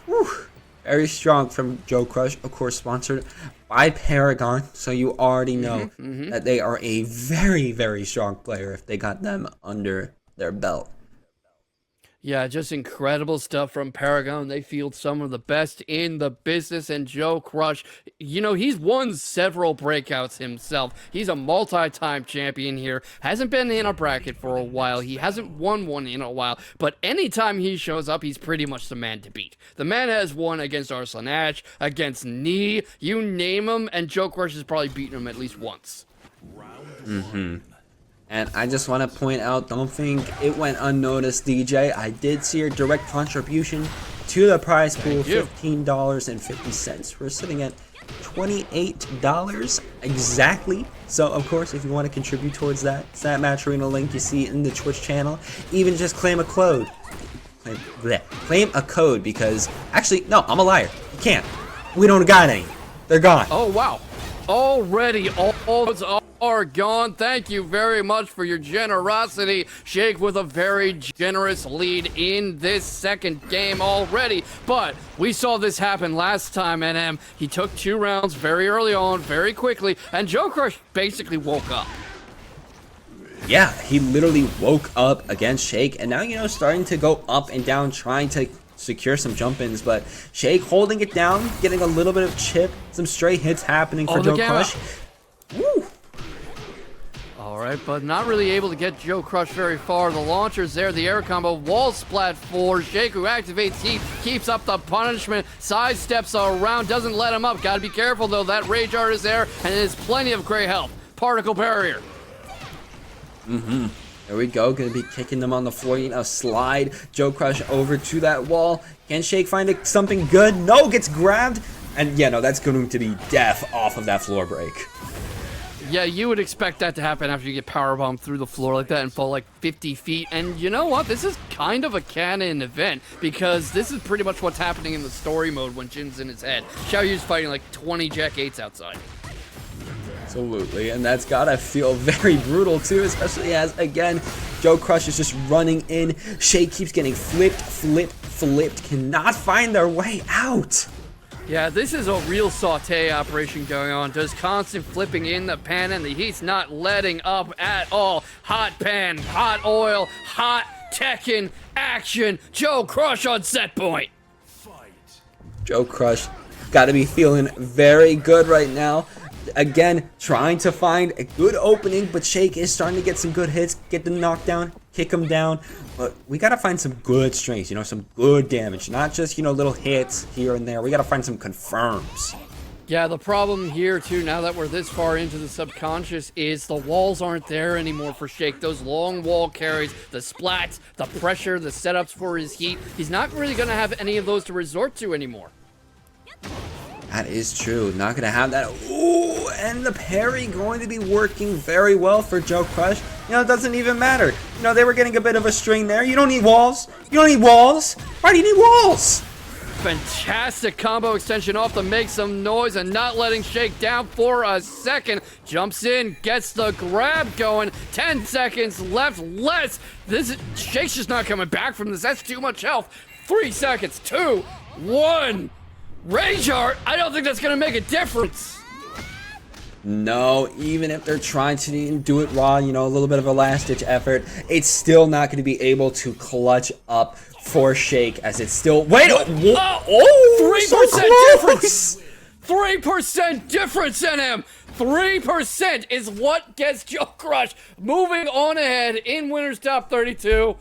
Whew. Very strong from JoeCrush, of course sponsored by Paragon. So you already know that they are a very, very strong player if they got them under their belt. Yeah, just incredible stuff from Paragon. They field some of the best in the business, and JoeCrush, you know, he's won several breakouts himself. He's a multi-time champion here. Hasn't been in a bracket for a while. He hasn't won one in a while, but anytime he shows up, he's pretty much the man to beat. The man has won against Arslan Ash, against Knee, you name him, and JoeCrush has probably beaten him at least once. And I just want to point out, don't think it went unnoticed, DJ. I did see your direct contribution to the prize pool, $15.50. We're sitting at $28 exactly. So, of course, if you want to contribute towards that, it's that Match Arena link you see in the Twitch channel. Even just claim a code. Claim a code because, actually, no, I'm a liar. You can't. We don't got any. They're gone. Oh, wow. Already, all codes are gone. Thank you very much for your generosity. Shake with a very generous lead in this second game already. But we saw this happen last time, NM. He took 2 rounds very early on, very quickly, and JoeCrush basically woke up. Yeah, he literally woke up against Shake, and now, you know, starting to go up and down, trying to secure some jump-ins, but Shake holding it down, getting a little bit of chip, some stray hits happening for JoeCrush. Woo! Alright, but not really able to get JoeCrush very far. The launcher's there, the air combo, wall splat for Shake, who activates heat, keeps up the punishment, side steps around, doesn't let him up. Gotta be careful though, that rage art is there, and there's plenty of gray health. Particle barrier. There we go, gonna be kicking them on the floor, you know, slide JoeCrush over to that wall. Can Shake find something good? No, gets grabbed, and yeah, no, that's going to be death off of that floor break. Yeah, you would expect that to happen after you get powerbombed through the floor like that and fall like 50 feet. And you know what? This is kind of a canon event because this is pretty much what's happening in the story mode when Jin's in his head. Xiaoyu's fighting like 20 Jack 8s outside. Absolutely, and that's gotta feel very brutal too, especially as, again, JoeCrush is just running in. Shake keeps getting flipped, cannot find their way out. Yeah, this is a real saute operation going on. Just constant flipping in the pan, and the heat's not letting up at all. Hot pan, hot oil, hot Tekken action. JoeCrush on set point. JoeCrush gotta be feeling very good right now. Again, trying to find a good opening, but Shake is starting to get some good hits, get the knockdown, kick him down. But we gotta find some good strings, you know, some good damage, not just, you know, little hits here and there. We gotta find some confirms. Yeah, the problem here, too, now that we're this far into the subconscious, is the walls aren't there anymore for Shake. Those long wall carries, the splats, the pressure, the setups for his heat. He's not really going to have any of those to resort to anymore. That is true. Not going to have that. Ooh, and the parry going to be working very well for JoeCrush. You know, it doesn't even matter. You know, they were getting a bit of a string there. You don't need walls. You don't need walls. Why do you need walls? Fantastic combo extension off to make some noise and not letting Shake down for a second. Jumps in, gets the grab going. 10 seconds left, less. Shake's just not coming back from this. That's too much health. 3 seconds, 2, 1. Rage art? I don't think that's gonna make a difference. No, even if they're trying to do it raw, you know, a little bit of a last-ditch effort, it's still not going to be able to clutch up for Shake as it's still... Wait! Oh! 3% difference! 3% difference in him! 3% is what gets JoeCrush moving on ahead in winner's top 32.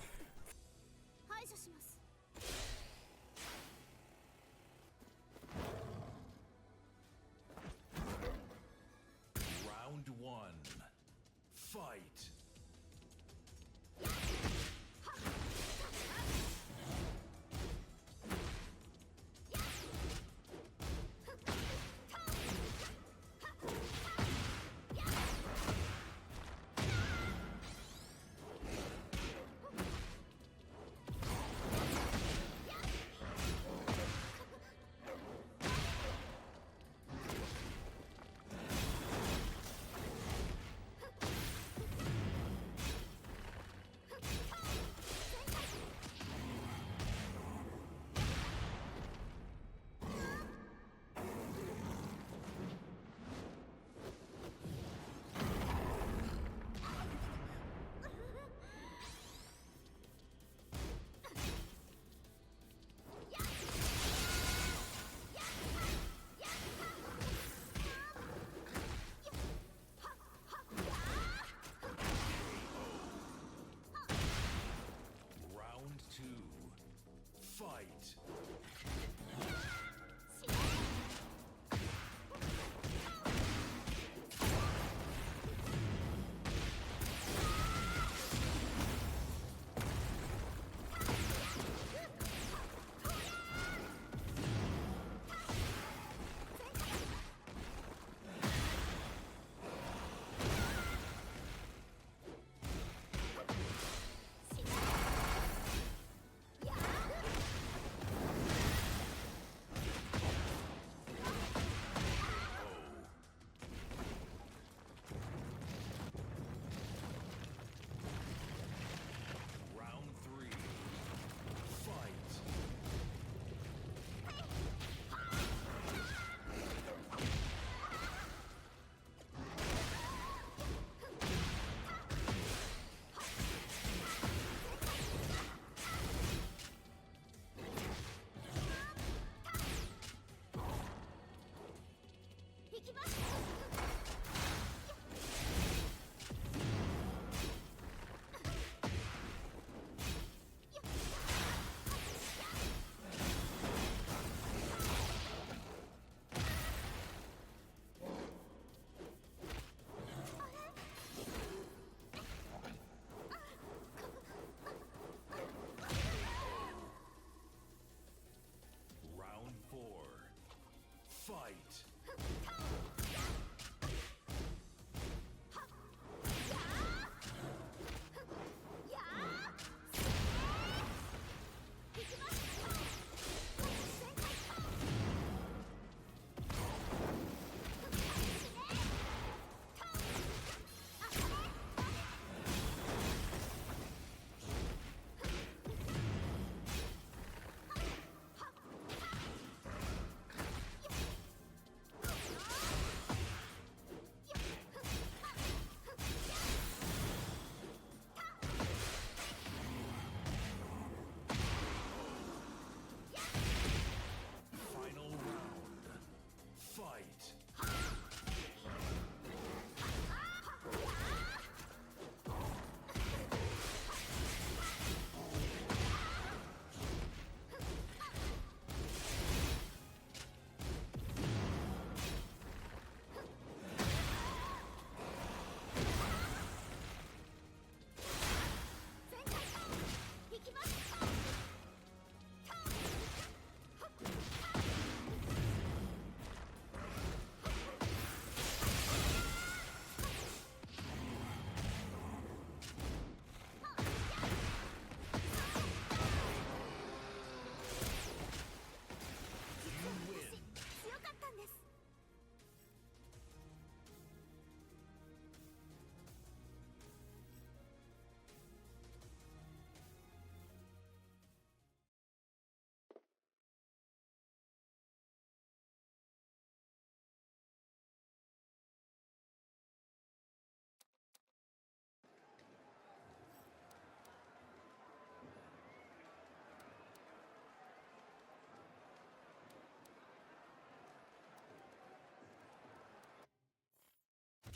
Fight! Final round. Fight!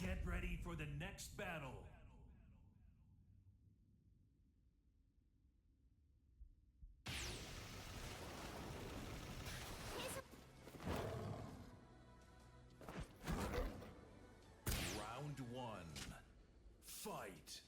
Get ready for the next battle. Round one. Fight!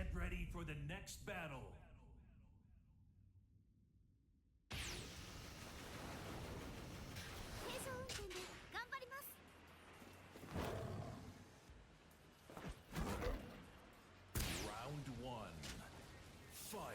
Get ready for the next battle. Round one. Fight.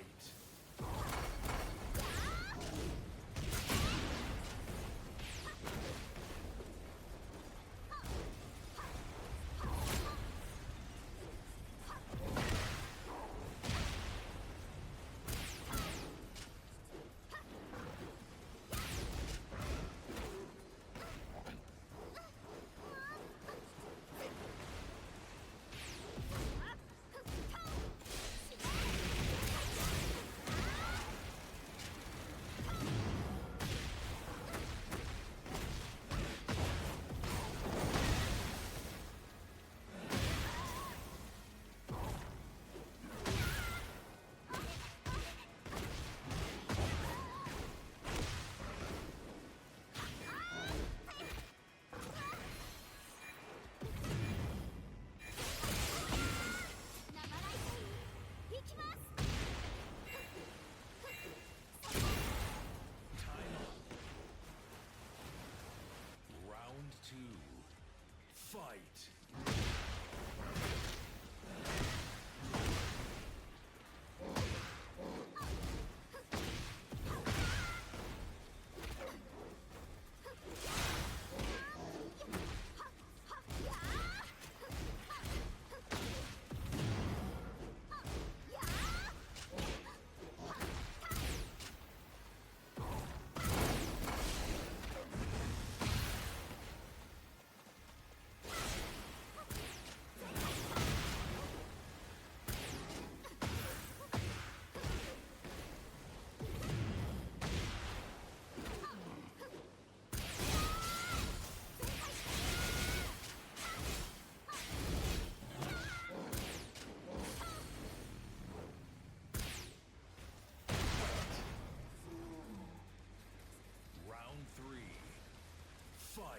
Round two. Fight. Round three. Fight.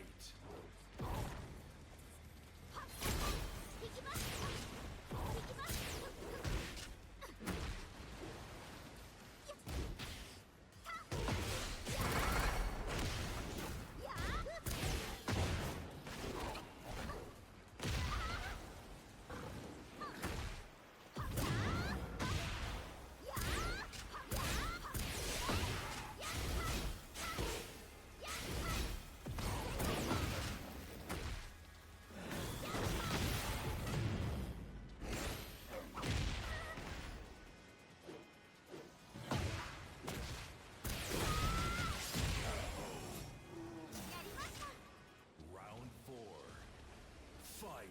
Round four. Fight.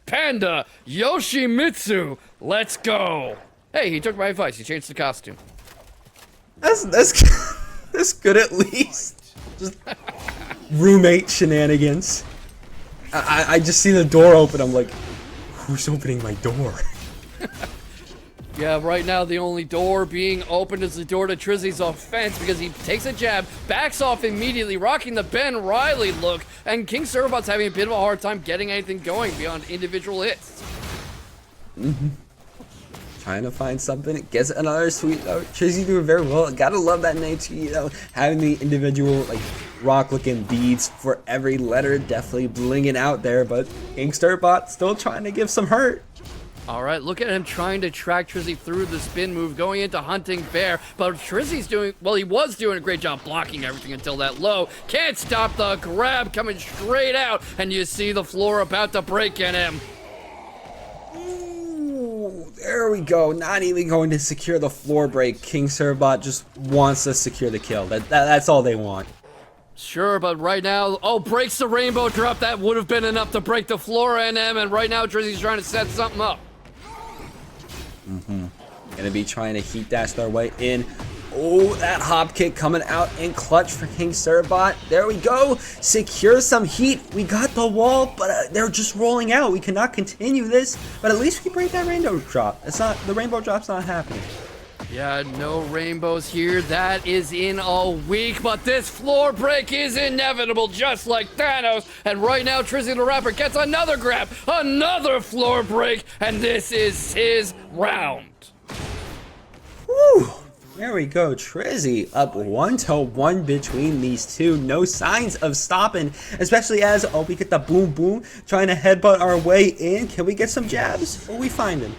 Panda, Yoshimitsu, let's go. Hey, he took my advice. He changed the costume. That's that's good at least. Just roommate shenanigans. I just see the door open. I'm like, who's opening my door? Yeah, right now the only door being opened is the door to Trizzy's offense because he takes a jab, backs off immediately, rocking the Ben Riley look, and King Cerebot's having a bit of a hard time getting anything going beyond individual hits. Trying to find something. Gets another sweet. Trizzy doing very well. Gotta love that Naisu, having the individual like rock-looking beads for every letter, definitely blinging out there. But King Cerebot still trying to give some hurt. All right, look at him trying to track Trizzy through the spin move, going into hunting bear. But Trizzy's doing, well, he was doing a great job blocking everything until that low. Can't stop the grab coming straight out. And you see the floor about to break in him. Ooh, there we go. Not even going to secure the floor break. King Servbot just wants to secure the kill. That's all they want. Sure, but right now, oh, breaks the rainbow drop. That would have been enough to break the floor NM. And right now, Trizzy's trying to set something up. Gonna be trying to heat dash their way in. Oh, that hop kick coming out in clutch for King Servbot. There we go. Secure some heat. We got the wall, but they're just rolling out. We cannot continue this, but at least we break that rainbow drop. It's not, the rainbow drop's not happening. Yeah, no rainbows here. That is in a week, but this floor break is inevitable, just like Thanos. And right now, TrizzyTheRapper gets another grab, another floor break, and this is his round. Whew. There we go. Trizzy up 1-1 between these two. No signs of stopping, especially as, oh, we get the boom boom, trying to headbutt our way in. Can we get some jabs? Will we find him?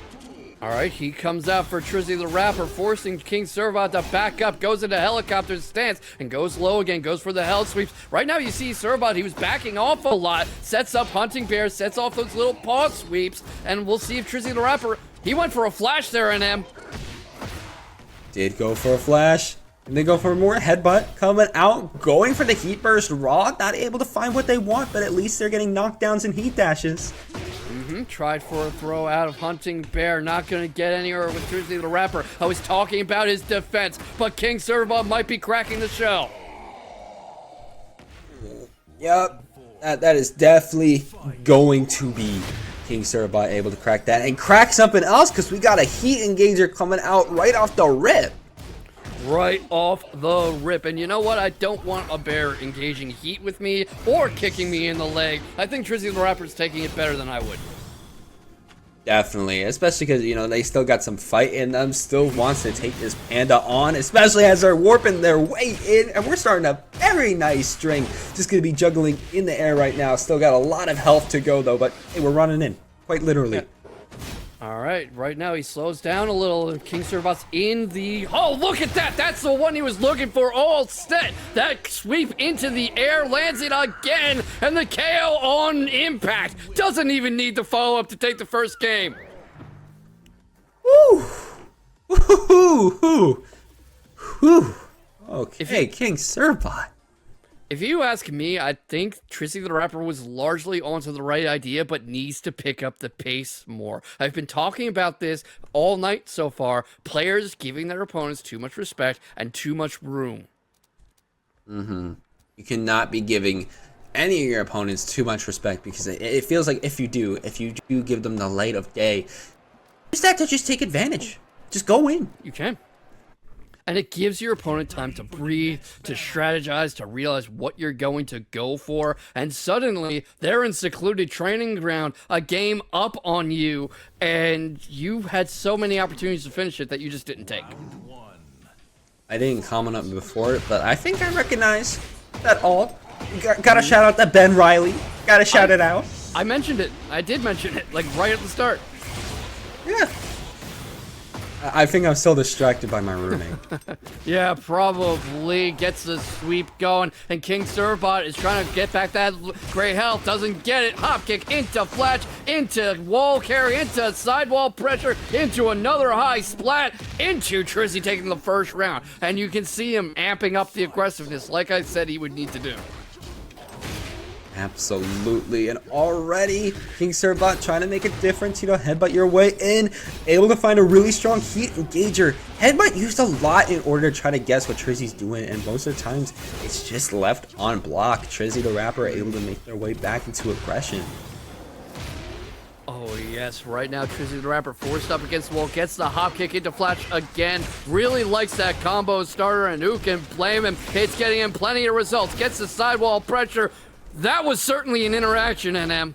All right, he comes out for TrizzyTheRapper, forcing King Servbot to back up, goes into helicopter stance, and goes low again, goes for the hell sweeps. Right now you see Servbot, he was backing off a lot, sets up Hunting Bear, sets off those little paw sweeps, and we'll see if TrizzyTheRapper, he went for a flash there in him. Did go for a flash. And they go for more headbutt, coming out, going for the heat burst raw, not able to find what they want, but at least they're getting knockdowns and heat dashes. Tried for a throw out of Hunting Bear, not gonna get anywhere with TrizzyTheRapper. I was talking about his defense, but King Servbot might be cracking the shell. Yep, that is definitely going to be King Servbot able to crack that and crack something else, because we got a heat engager coming out right off the rip. Right off the rip. And you know what? I don't want a bear engaging heat with me or kicking me in the leg. I think TrizzyTheRapper's taking it better than I would. Definitely, especially because, you know, they still got some fight in them, still wants to take this Panda on, especially as they're warping their way in, and we're starting a very nice string. Just going to be juggling in the air right now. Still got a lot of health to go, though, but hey, we're running in, quite literally. Yeah. All right, right now he slows down a little. King Servbot's in the... Oh, look at that! That's the one he was looking for, all set! That sweep into the air, lands it again, and the KO on impact! Doesn't even need the follow-up to take the first game. Woo! Woo! Woo! Okay, King Servbot. If you ask me, I think TrizzyTheRapper was largely onto the right idea, but needs to pick up the pace more. I've been talking about this all night so far. Players giving their opponents too much respect and too much room. You cannot be giving any of your opponents too much respect, because it feels like if you do give them the light of day, use that to just take advantage. Just go in. You can. And it gives your opponent time to breathe, to strategize, to realize what you're going to go for. And suddenly, they're in secluded training ground, a game up on you, and you had so many opportunities to finish it that you just didn't take. I didn't comment on it before, but I think I recognize that ult. Gotta shout out that Ben Riley. Gotta shout it out. I mentioned it. I did mention it, like right at the start. Yeah. I think I'm still distracted by my roommate. Yeah, probably. Gets the sweep going, and King Servbot is trying to get back that gray health. Doesn't get it. Hop kick into flash, into wall carry, into sidewall pressure, into another high splat, into Trizzy taking the first round. And you can see him amping up the aggressiveness like I said he would need to do. Absolutely, and already King Servbot trying to make a difference, you know, headbutt your way in, able to find a really strong heat engager. Headbutt used a lot in order to try to guess what Trizzy's doing, and most of the times it's just left on block. TrizzyTheRapper able to make their way back into aggression. Oh yes, right now TrizzyTheRapper forced up against the wall, gets the hop kick into flash again, really likes that combo starter, and who can blame him? It's getting him plenty of results, gets the sidewall pressure. That was certainly an interaction, NM.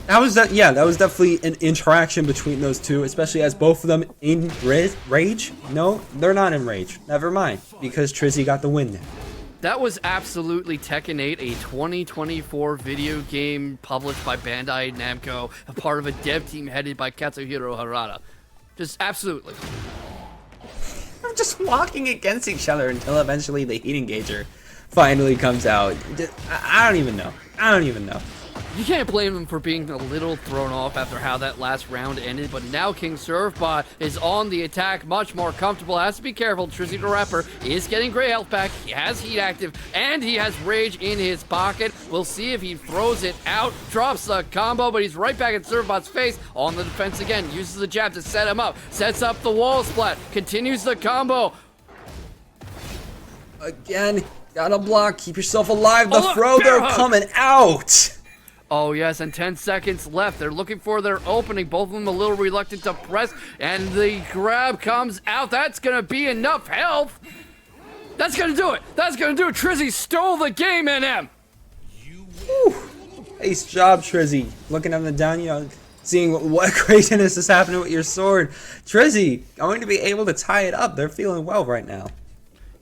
That was definitely an interaction between those two, especially as both of them in rage. No, they're not in rage. Never mind, because Trizzy got the win there. That was absolutely Tekken 8, a 2024 video game published by Bandai Namco, a part of a dev team headed by Katsuhiro Harada. Just absolutely. We're just walking against each other until eventually the heat engager finally comes out. I don't even know. I don't even know. You can't blame him for being a little thrown off after how that last round ended, but now King Surfbot is on the attack, much more comfortable. Has to be careful. TrizzyTheRapper is getting gray health back. He has heat active, and he has rage in his pocket. We'll see if he throws it out, drops the combo, but he's right back in Surfbot's face on the defense again. Uses the jab to set him up, sets up the wall splat, continues the combo. Again, gotta block. Keep yourself alive. The look, throw, they're hug. coming out. Oh yes, and 10 seconds left. They're looking for their opening. Both of them a little reluctant to press, and the grab comes out. That's gonna be enough health. That's gonna do it. That's gonna do it. Trizzy stole the game, NM. Whew. Nice job, Trizzy. Looking at the down, seeing what craziness is happening with your sword. Trizzy going to be able to tie it up. They're feeling well right now.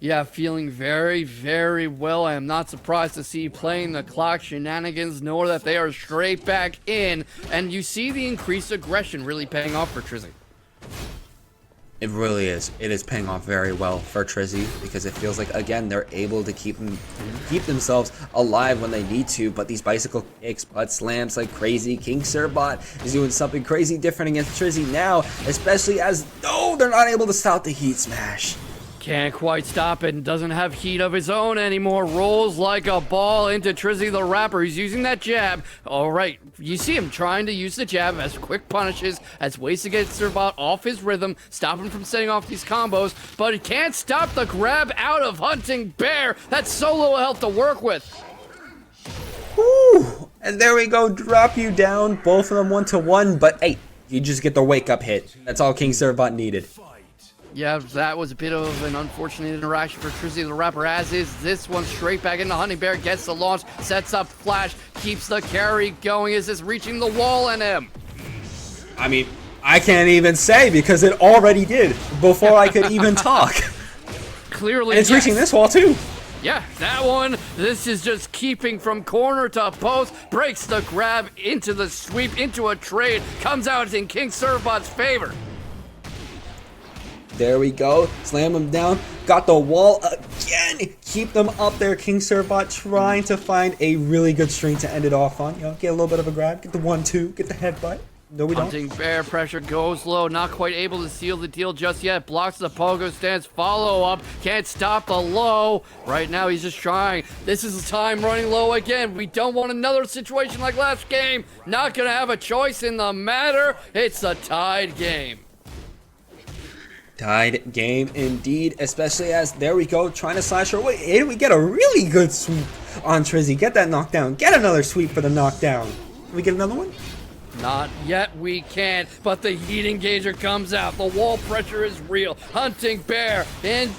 Yeah, feeling very, very well. I am not surprised to see playing the clock shenanigans, nor that they are straight back in. And you see the increased aggression really paying off for Trizzy. It really is. It is paying off very well for Trizzy because it feels like, again, they're able to keep themselves alive when they need to. But these bicycle kicks, butt slams like crazy. King Surbot is doing something crazy different against Trizzy now, especially as, no, they're not able to stop the heat smash. Can't quite stop it and doesn't have heat of his own anymore. Rolls like a ball into TrizzyTheRapper. He's using that jab. All right, you see him trying to use the jab as quick punishes, as ways to get Surbot off his rhythm, stop him from setting off these combos, but he can't stop the grab out of Hunting Bear. That's so little health to work with. Whew. And there we go, drop you down, both of them 1-1, but hey, you just get the wake-up hit. That's all King Surbot needed. Yeah, that was a bit of an unfortunate interaction for TrizzyTheRapper, as is this one. Straight back into Hunting Bear, gets the launch, sets up flash, keeps the carry going. Is this reaching the wall, NM? I mean, I can't even say because it already did before I could even talk. Clearly, and it's reaching this wall too. Yeah, that one. This is just keeping from corner to post. Breaks the grab into the sweep, into a trade. Comes out in King Surbot's favor. There we go. Slam him down. Got the wall again. Keep them up there. King Surbot trying to find a really good string to end it off on. You know, get a little bit of a grab. Get the 1-2. Get the headbutt. No, we don't. Hunting Bear pressure goes low. Not quite able to seal the deal just yet. Blocks the pogo stance. Follow up. Can't stop the low. Right now he's just trying. This is time running low again. We don't want another situation like last game. Not going to have a choice in the matter. It's a tied game. Tied game indeed, especially as, there we go, trying to slash our way in. We get a really good sweep on Trizzy. Get that knockdown. Get another sweep for the knockdown. Can we get another one? Not yet, we can't, but the heat engager comes out. The wall pressure is real. Hunting Bear and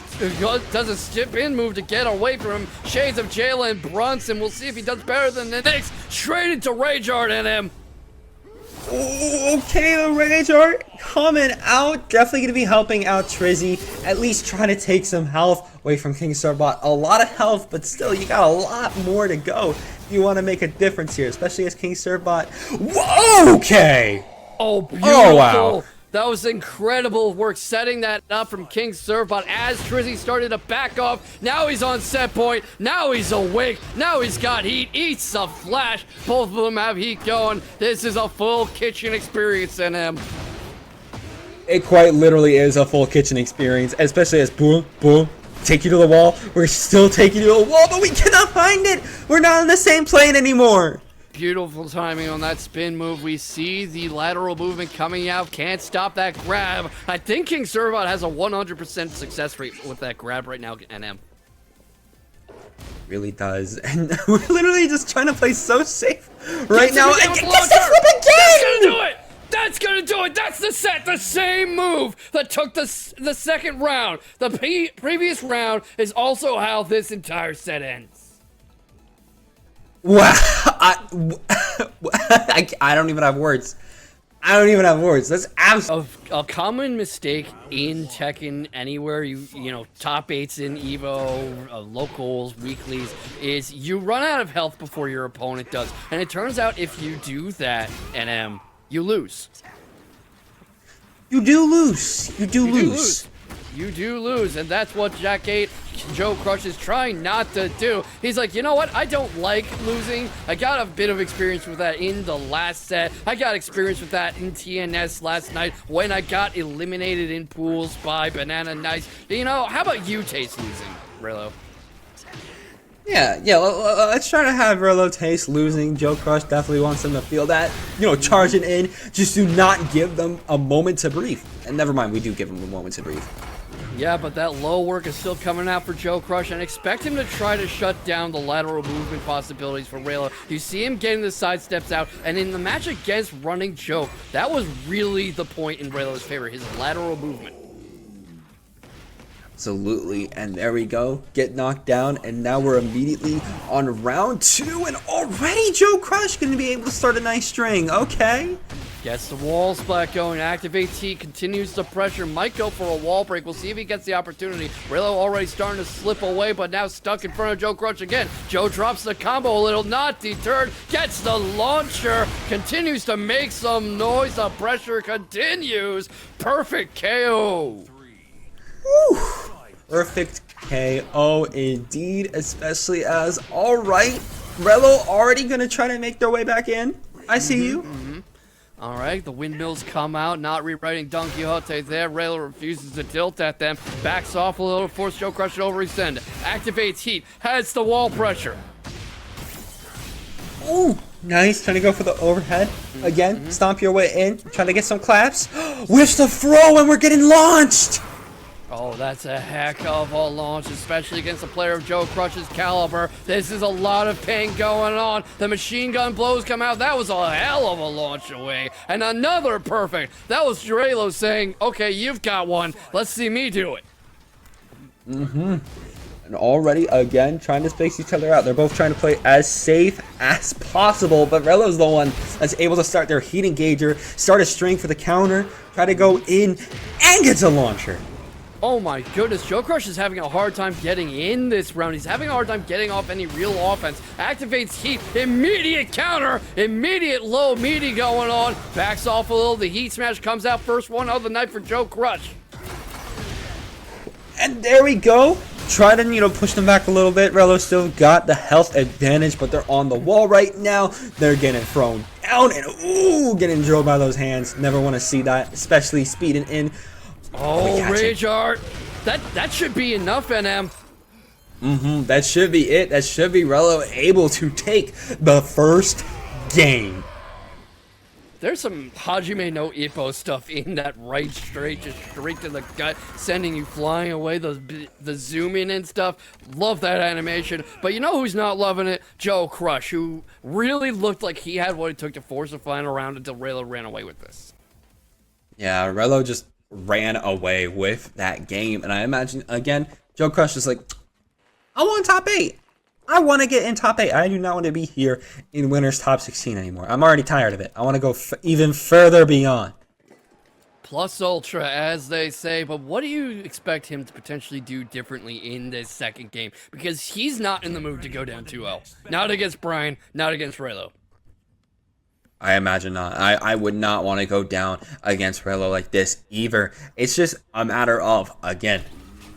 does a step-in move to get away from him. Shades of Jalen Brunson. We'll see if he does better than the Knicks. Straight into Rage Art NM. Okay, the Rage Art coming out. Definitely going to be helping out Trizzy. At least trying to take some health away from King Surbot. A lot of health, but still, you got a lot more to go if you want to make a difference here, especially as King Surbot. Whoa, okay. Oh, beautiful. Oh, wow. That was incredible work setting that up from King Surbot as Trizzy started to back off. Now he's on set point. Now he's awake. Now he's got heat. Eats a flash. Both of them have heat going. This is a full kitchen experience in him. It quite literally is a full kitchen experience, especially as boom, boom, take you to the wall. We're still taking you to the wall, but we cannot find it. We're not on the same plane anymore. Beautiful timing on that spin move. We see the lateral movement coming out. Can't stop that grab. I think King Surbot has a 100% success rate with that grab right now, NM. Really does. And we're literally just trying to play so safe right now. And gets the flip again! That's gonna do it! That's gonna do it! That's the set! The same move that took the second round. The previous round is also how this entire set ends. Wow, I don't even have words. I don't even have words. That's absolutely. A common mistake in Tekken anywhere, you know, top 8s in Evo, locals, weeklies, is you run out of health before your opponent does. And it turns out if you do that, NM, you lose. You do lose. You do lose. You do lose, and that's what JoeCrush is trying not to do. He's like, you know what? I don't like losing. I got a bit of experience with that in the last set. I got experience with that in TNS last night when I got eliminated in pools by Banana Nice. You know, how about you taste losing, Rheloh? Yeah, let's try to have Rheloh taste losing. JoeCrush definitely wants them to feel that. You know, charging in. Just do not give them a moment to breathe. And never mind, we do give them a moment to breathe. Yeah, but that low work is still coming out for JoeCrush, and expect him to try to shut down the lateral movement possibilities for Rheloh. You see him getting the side steps out, and in the match against Running Joe, that was really the point in Rheloh's favor, his lateral movement. Absolutely, and there we go. Get knocked down, and now we're immediately on round 2, and already JoeCrush going to be able to start a nice string. Okay. Gets the wall splat going. Activate T, continues the pressure. Might go for a wall break. We'll see if he gets the opportunity. Rheloh already starting to slip away, but now stuck in front of JoeCrush again. Joe drops the combo a little, not deterred. Gets the launcher. Continues to make some noise. The pressure continues. Perfect KO. Woo. Perfect KO indeed, especially as, alright, Rheloh already going to try to make their way back in. I see you. All right, the windmills come out, not rewriting Don Quixote there. Rheloh refuses to tilt at them. Backs off a little, force JoeCrush to overextend. Activates heat, has the wall pressure. Ooh, nice. Trying to go for the overhead. Again, stomp your way in. Trying to get some claps. Whiffs the throw and we're getting launched. Oh, that's a heck of a launch, especially against a player of JoeCrush's caliber. This is a lot of pain going on. The machine gun blows come out. That was a hell of a launch away. And another perfect. That was Rheloh saying, okay, you've got one. Let's see me do it. And already, again, trying to space each other out. They're both trying to play as safe as possible, but Rheloh's the one that's able to start their heat engager, start a string for the counter, try to go in, and gets a launcher. Oh my goodness, JoeCrush is having a hard time getting in this round. He's having a hard time getting off any real offense. Activates heat, immediate counter, immediate low meaty going on. Backs off a little, the heat smash comes out, first one of the night for JoeCrush. And there we go. Try to, push them back a little bit. Rheloh still got the health advantage, but they're on the wall right now. They're getting thrown down and, ooh, getting drilled by those hands. Never want to see that, especially speeding in. Oh, Rage Art. That should be enough, NM. That should be it. That should be Rheloh able to take the first game. There's some Hajime no Ippo stuff in that right straight, just straight to the gut, sending you flying away, the zoom in and stuff. Love that animation. But you know who's not loving it? JoeCrush, who really looked like he had what it took to force the final round until Rheloh ran away with this. Yeah, Rheloh just ran away with that game, and I imagine again JoeCrush is like, I want top 8. I want to get in top 8. I do not want to be here in winners top 16 anymore. I'm already tired of it. I want to go even further beyond. Plus ultra, as they say, but what do you expect him to potentially do differently in this second game? Because he's not in the mood to go down 2-0. Not against Bryan, not against Rheloh. I imagine not. I would not want to go down against Rheloh like this either. It's just a matter of, again,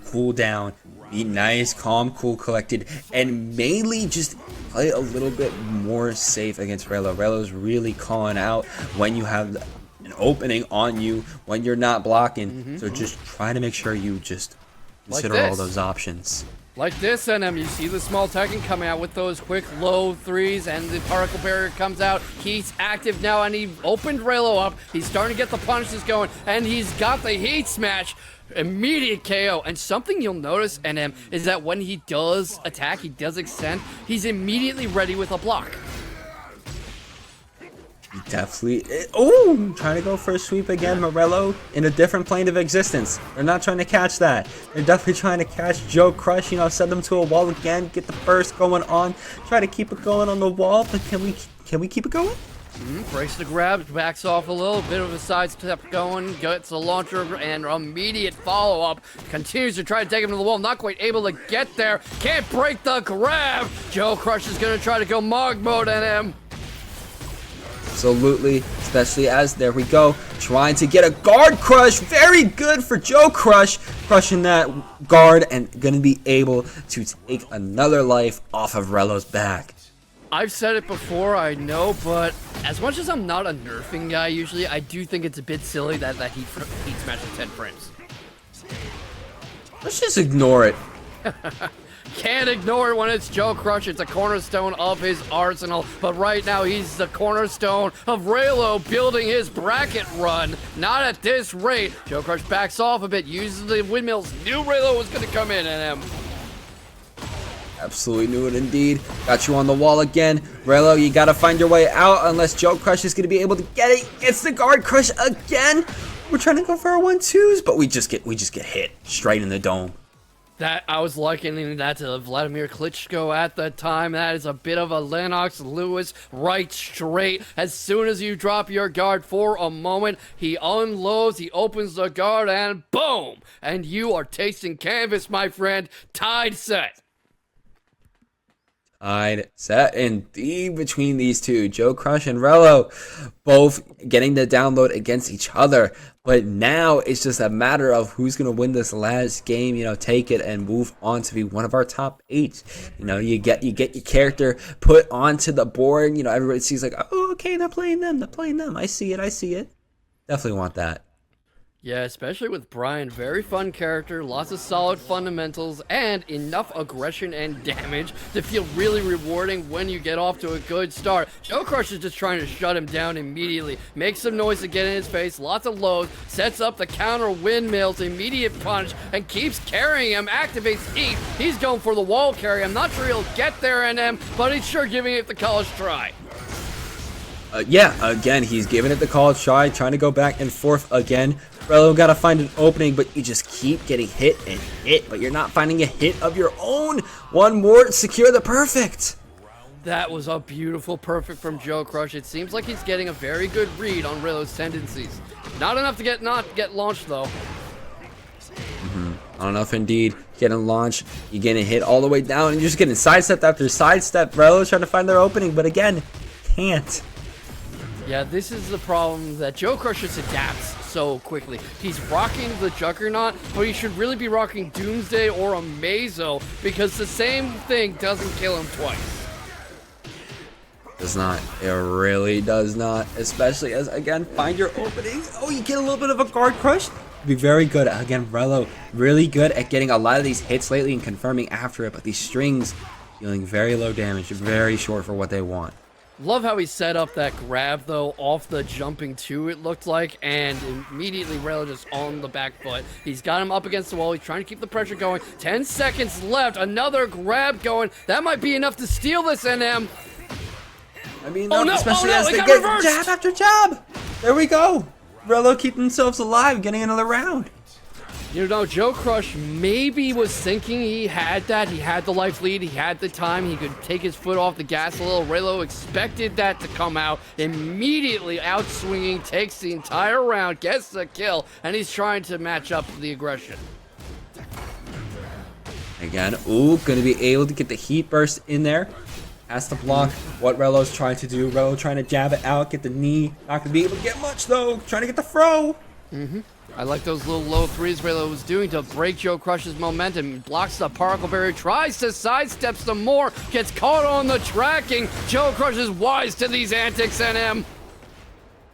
cool down, be nice, calm, cool, collected, and mainly just play a little bit more safe against Rheloh. Rheloh's really calling out when you have an opening on you, when you're not blocking. So just try to make sure you just consider all those options. Like this, NM, you see the small Tekken coming out with those quick low threes, and the particle barrier comes out. He's active now, and he opened Rheloh up. He's starting to get the punishes going, and he's got the heat smash. Immediate KO. And something you'll notice, NM, is that when he does attack, he does extend, he's immediately ready with a block. Definitely. Oh, trying to go for a sweep again. Rheloh in a different plane of existence. They're not trying to catch that. They're definitely trying to catch JoeCrush. Send them to a wall again. Get the burst going on. Try to keep it going on the wall. But can we keep it going? Breaks the grab, backs off a little, bit of a sidestep going, gets a launcher and immediate follow-up. Continues to try to take him to the wall, not quite able to get there. Can't break the grab. JoeCrush is going to try to go Mog mode at him. Absolutely, especially as, there we go, trying to get a guard crush. Very good for JoeCrush, crushing that guard and going to be able to take another life off of Rheloh's back. I've said it before, I know, but as much as I'm not a nerfing guy usually, I do think it's a bit silly that heat smash at 10 frames. Let's just ignore it. Can't ignore it when it's JoeCrush. It's a cornerstone of his arsenal. But right now, he's the cornerstone of Rheloh building his bracket run. Not at this rate. JoeCrush backs off a bit, uses the windmills. Knew Rheloh was going to come in at him. Absolutely knew it indeed. Got you on the wall again. Rheloh, you got to find your way out unless JoeCrush is going to be able to get it. Gets the guard crush again. We're trying to go for our 1-2s, but we just get hit straight in the dome. That I was likening that to Vladimir Klitschko at the time. That is a bit of a Lennox Lewis right straight. As soon as you drop your guard for a moment, he unloads, he opens the guard, and boom! And you are tasting canvas, my friend. Tied set. Tied set indeed between these two. JoeCrush and Rheloh both getting the download against each other. But now it's just a matter of who's going to win this last game, take it and move on to be one of our top 8. You get your character put onto the board. Everybody sees like, oh, okay, they're playing them. I see it. Definitely want that. Yeah, especially with Bryan. Very fun character, lots of solid fundamentals, and enough aggression and damage to feel really rewarding when you get off to a good start. JoeCrush is just trying to shut him down immediately. Makes some noise to get in his face, lots of lows, sets up the counter windmills, immediate punch, and keeps carrying him, activates heat. He's going for the wall carry. I'm not sure he'll get there, NM, but he's sure giving it the college try. Yeah, again, he's giving it the college try, trying to go back and forth again. Rheloh got to find an opening, but you just keep getting hit and hit, but you're not finding a hit of your own. One more, secure the perfect. That was a beautiful perfect from JoeCrush. It seems like he's getting a very good read on Rheloh's tendencies. Not enough to not get launched, though. Not enough indeed. Getting launched, you're getting hit all the way down, and you're just getting sidestep after sidestep. Rheloh's trying to find their opening, but again, can't. Yeah, this is the problem that JoeCrush just adapts so quickly. He's rocking the Juggernaut, but he should really be rocking Doomsday or a Mazo, because the same thing doesn't kill him twice. Does not. It really does not. Especially as, again, find your opening. Oh, you get a little bit of a guard crush. Be very good. Again, Rheloh really good at getting a lot of these hits lately and confirming after it, but these strings dealing very low damage, very short for what they want. Love how he set up that grab, though, off the jumping 2, it looked like, and immediately Rheloh just on the back foot. He's got him up against the wall. He's trying to keep the pressure going. 10 seconds left. Another grab going. That might be enough to steal this, NM. I mean, oh, no. especially Oh, no. as they It got get reversed. jab after jab. There we go. Rheloh keeping themselves alive, getting another round. JoeCrush maybe was thinking he had that. He had the life lead. He had the time. He could take his foot off the gas a little. Rheloh expected that to come out. Immediately out swinging, takes the entire round, gets the kill, and he's trying to match up the aggression. Again, ooh, going to be able to get the heat burst in there. Has to block what Rheloh's trying to do. Rheloh trying to jab it out, get the knee. Not going to be able to get much, though. Trying to get the throw. I like those little low threes Rheloh was doing to break JoeCrush's momentum. Blocks the particle barrier, tries to sidestep some more, gets caught on the tracking. JoeCrush is wise to these antics, NM.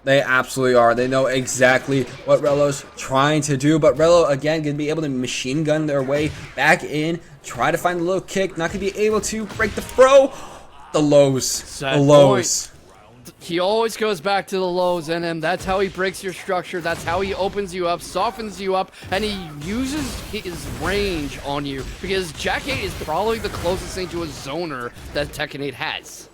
They absolutely are. They know exactly what Rheloh's trying to do, but Rheloh, again, going to be able to machine gun their way back in, try to find the low kick, not going to be able to break the throw. The lows. The lows. He always goes back to the lows, NM. That's how he breaks your structure. That's how he opens you up, softens you up, and he uses his range on you, because Jack 8 is probably the closest thing to a zoner that Tekken 8 has.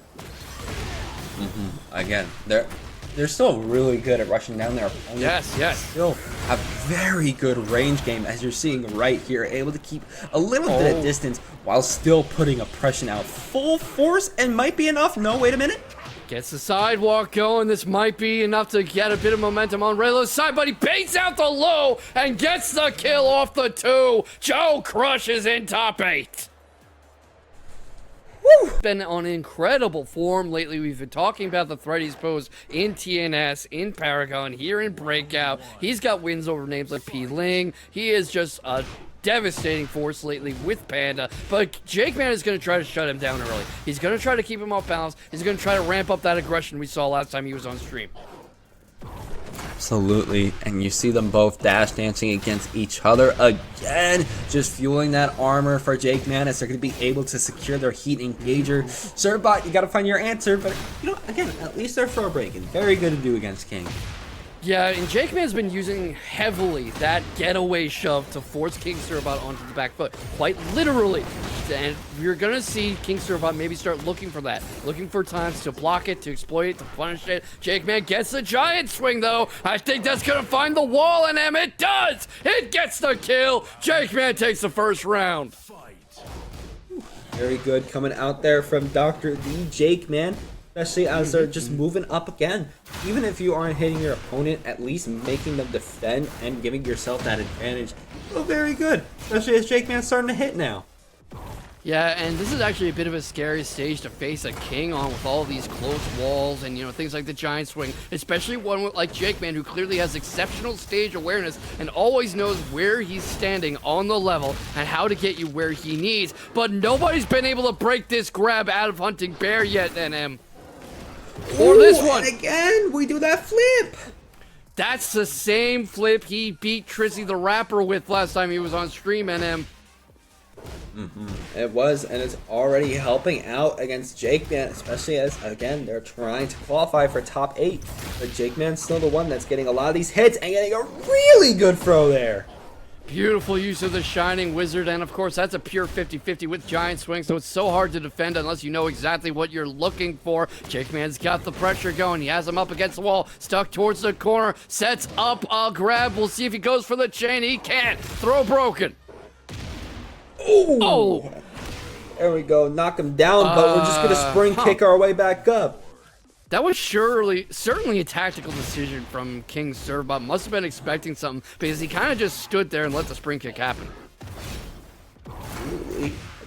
Again, they're still really good at rushing down their opponent. Yes. Still have very good range game, as you're seeing right here, able to keep a little bit of distance while still putting oppression out full force, and might be enough. No, wait a minute. Gets the sidewalk going. This might be enough to get a bit of momentum on Rheloh's side, but he baits out the low and gets the kill off the 2. JoeCrush is in top 8. Woo! Been on incredible form lately. We've been talking about the threat he's posed in TNS, in Paragon, here in Breakout. He's got wins over names like Pling. He is just a devastating force lately with Panda, but JAKEMAN is going to try to shut him down early. He's going to try to keep him off balance. He's going to try to ramp up that aggression we saw last time he was on stream. Absolutely, and you see them both dash dancing against each other again, just fueling that armor for JAKEMAN as they're going to be able to secure their heat engager. Servbot, you got to find your answer, but you know, again, at least they're throw breaking. Very good to do against King. Yeah, and JAKEMAN's been using heavily that getaway shove to force King Servbot onto the back foot, quite literally. And you're gonna see King Servbot maybe start looking for that, looking for times to block it, to exploit it, to punish it. JAKEMAN gets the giant swing though. I think that's gonna find the wall, and it does! It gets the kill! JAKEMAN takes the first round. Very good coming out there from Dr.theJAKEMAN. Especially as they're just moving up again. Even if you aren't hitting your opponent, at least making them defend and giving yourself that advantage. Oh, very good. Especially as JAKEMAN's starting to hit now. Yeah, and this is actually a bit of a scary stage to face a King on with all these close walls and, you know, things like the giant swing. Especially one like JAKEMAN, who clearly has exceptional stage awareness and always knows where he's standing on the level and how to get you where he needs. But nobody's been able to break this grab out of Hunting Bear yet, NM. Or this one. And again, we do that flip. That's the same flip he beat TrizzyTheRapper with last time he was on stream, NM. It was, and it's already helping out against JAKEMAN, especially as, again, they're trying to qualify for top 8. But JAKEMAN's still the one that's getting a lot of these hits and getting a really good throw there. Beautiful use of the Shining Wizard, and of course that's a pure 50-50 with giant swing, so it's so hard to defend unless you know exactly what you're looking for. JAKEMAN's got the pressure going. He has him up against the wall, stuck towards the corner, sets up a grab. We'll see if he goes for the chain. He can't. Throw broken. Ooh. Oh! There we go. Knock him down, but we're just going to spring kick our way back up. That was certainly a tactical decision from King Servbot. Must have been expecting something because he kind of just stood there and let the spring kick happen.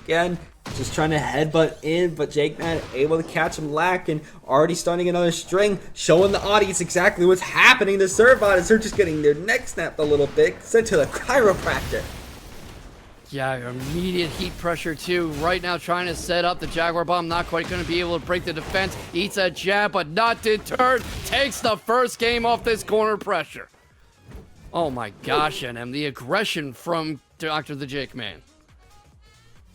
Again, just trying to headbutt in, but JAKEMAN able to catch him lacking. Already starting another string, showing the audience exactly what's happening to Servbot as they're just getting their neck snapped a little bit, sent to the chiropractor. Yeah, immediate heat pressure too. Right now trying to set up the Jaguar Bomb. Not quite going to be able to break the defense. Eats a jab, but not deterred. Takes the first game off this corner pressure. Oh my gosh, NM. The aggression from Dr.theJAKEMAN.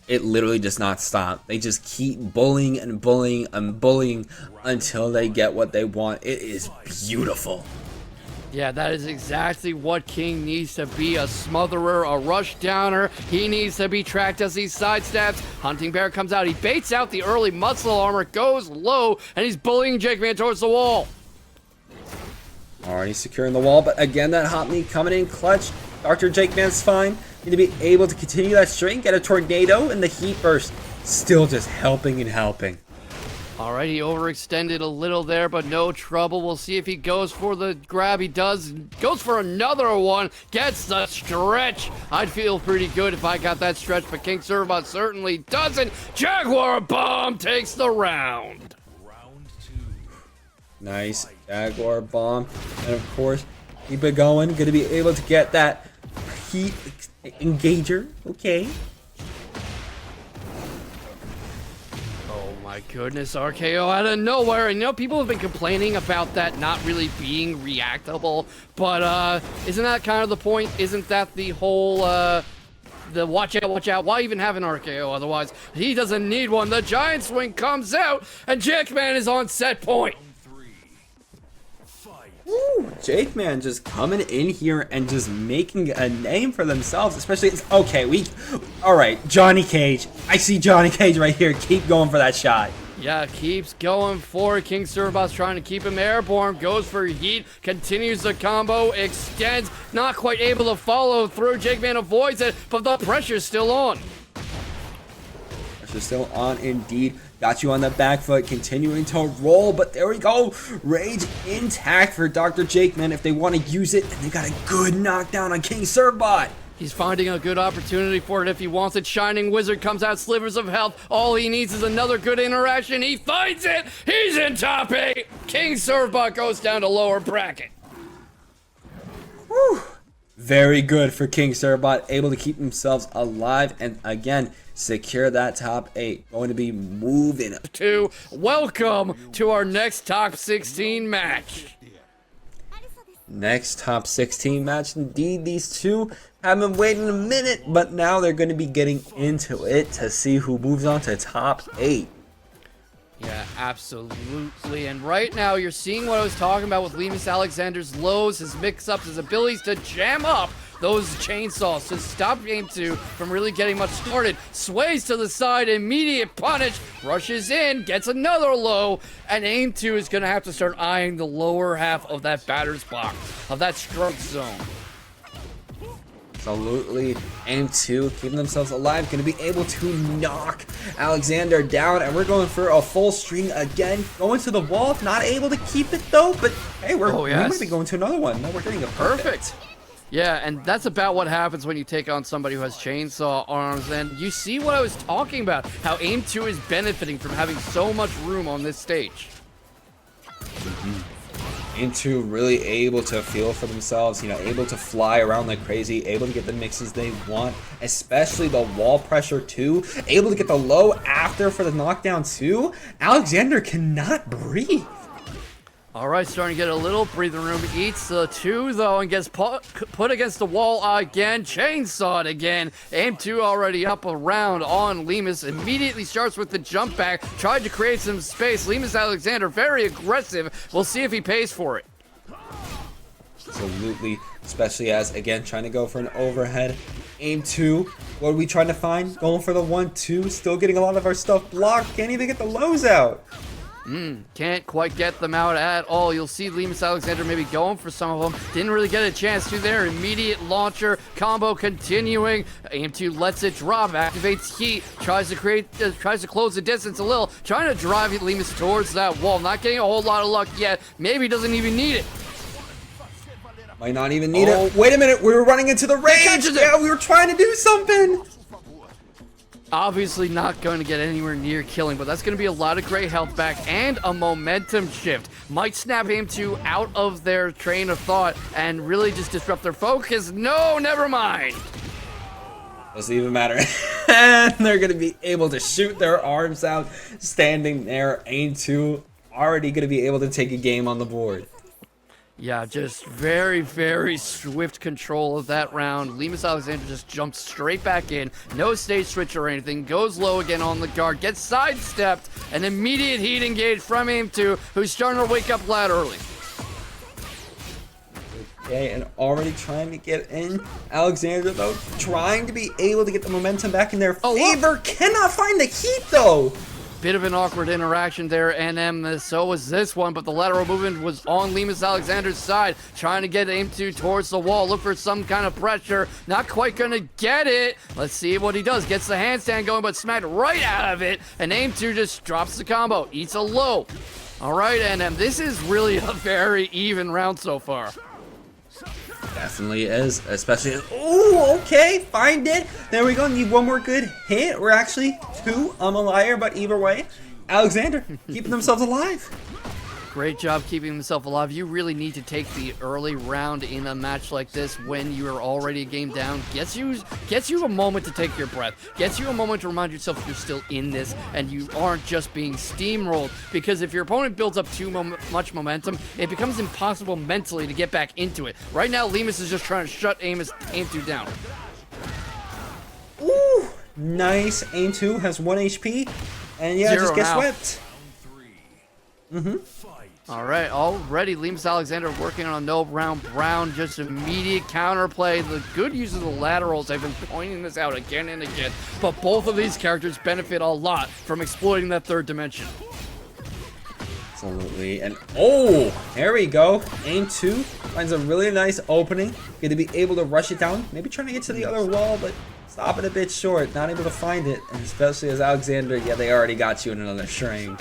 It literally does not stop. They just keep bullying and bullying and bullying until they get what they want. It is beautiful. Yeah, that is exactly what King needs to be, a smotherer, a rush downer. He needs to be tracked as he sidesteps. Hunting Bear comes out. He baits out the early muscle armor, goes low, and he's bullying JAKEMAN towards the wall. Already securing the wall, but again, that hot meat coming in clutch. Dr.theJAKEMAN's fine. Need to be able to continue that string, get a tornado, and the heat burst. Still just helping and helping. Alright, he overextended a little there, but no trouble. We'll see if he goes for the grab. He does. Goes for another one. Gets the stretch. I'd feel pretty good if I got that stretch, but King Servbot certainly doesn't. Jaguar Bomb takes the round. Nice Jaguar Bomb. And of course, keep it going. Going to be able to get that heat engager. Okay. My goodness, RKO out of nowhere. And you know, people have been complaining about that not really being reactable, but isn't that kind of the point? Isn't that the whole the watch out, why even have an RKO otherwise? He doesn't need one. The giant swing comes out and JAKEMAN is on set point. Woo, JAKEMAN just coming in here and just making a name for themselves, especially, okay, alright, Johnny Cage. I see Johnny Cage right here. Keep going for that shot. Yeah, keeps going for it. King Servbot's trying to keep him airborne. Goes for heat. Continues the combo. Extends. Not quite able to follow through. JAKEMAN avoids it, but the pressure's still on. Pressure's still on indeed. Got you on the back foot, continuing to roll, but there we go. Rage intact for Dr.TheJAKEMAN if they want to use it, and they got a good knockdown on King Servbot. He's finding a good opportunity for it if he wants it. Shining Wizard comes out, slivers of health. All he needs is another good interaction. He finds it. He's in top 8. King Servbot goes down to lower bracket. Whew. Very good for King Servbot, able to keep themselves alive and again secure that top 8. Going to be moving to welcome to our next top 16 match. Next top 16 match. Indeed, these two have been waiting a minute, but now they're going to be getting into it to see who moves on to top 8. Yeah, absolutely. And right now, you're seeing what I was talking about with LemusAlexander's lows, his mix-ups, his abilities to jam up those chainsaws to stop AimedTwo from really getting much started. Sways to the side, immediate punish, rushes in, gets another low, and AimedTwo is going to have to start eyeing the lower half of that batter's box, of that strike zone. Absolutely. AimedTwo keeping themselves alive, going to be able to knock Alexander down, and we're going for a full string again. Going to the wall, not able to keep it though, but hey, we might be going to another one. No, we're getting a perfect. Yeah, and that's about what happens when you take on somebody who has chainsaw arms, and you see what I was talking about, how AimedTwo is benefiting from having so much room on this stage. AimedTwo really able to feel for themselves, you know, able to fly around like crazy, able to get the mixes they want, especially the wall pressure too, able to get the low after for the knockdown too. Alexander cannot breathe. All right, starting to get a little breathing room. Eats the 2 though and gets put against the wall again. Chainsawed again. AimedTwo already up around on Lemus. Immediately starts with the jump back. Tried to create some space. LemusAlexander very aggressive. We'll see if he pays for it. Absolutely, especially as again trying to go for an overhead. AimedTwo, what are we trying to find? Going for the 1-2. Still getting a lot of our stuff blocked. Can't even get the lows out. Can't quite get them out at all. You'll see LemusAlexander maybe going for some of them. Didn't really get a chance to there. Immediate launcher combo continuing. AimedTwo lets it drop, activates heat, tries to close the distance a little, trying to drive Lemus towards that wall. Not getting a whole lot of luck yet. Maybe doesn't even need it. Might not even need it. Wait a minute, we were running into the rage. Yeah, we were trying to do something. Obviously not going to get anywhere near killing, but that's going to be a lot of great health back and a momentum shift. Might snap AimedTwo out of their train of thought and really just disrupt their focus. No, never mind. Doesn't even matter. And they're going to be able to shoot their arms out, standing there. AimedTwo already going to be able to take a game on the board. Yeah, just very, very swift control of that round. LemusAlexander just jumps straight back in. No stage switch or anything. Goes low again on the guard. Gets sidestepped. An immediate heat engage from AimedTwo, who's starting to wake up laterally. Okay, and already trying to get in. Alexander, though, trying to be able to get the momentum back in their favor. Cannot find the heat, though. Bit of an awkward interaction there, and so was this one, but the lateral movement was on LemusAlexander's side, trying to get AimedTwo towards the wall, look for some kind of pressure, not quite gonna get it. Let's see what he does. Gets the handstand going, but smacked right out of it, and AimedTwo just drops the combo, eats a low. All right, and this is really a very even round so far. Definitely is, especially. Oh, okay, find it. There we go. Need one more good hit. We're actually 2. I'm a liar, but either way, Alexander keeping themselves alive. Great job keeping himself alive. You really need to take the early round in a match like this when you are already a game down. Gets you a moment to take your breath. Gets you a moment to remind yourself you're still in this and you aren't just being steamrolled. Because if your opponent builds up too much momentum, it becomes impossible mentally to get back into it. Right now, Lemus is just trying to shut AimedTwo down. Ooh, nice. AimedTwo has 1 HP, and yeah, just get swept. All right, already LemusAlexander working on a no round brown, just immediate counterplay. The good use of the laterals, I've been pointing this out again and again, but both of these characters benefit a lot from exploiting that third dimension. Absolutely. And oh, there we go. AimedTwo finds a really nice opening. Going to be able to rush it down. Maybe trying to get to the other wall, but stopping a bit short. Not able to find it. And especially as Alexander, yeah, they already got you in another string.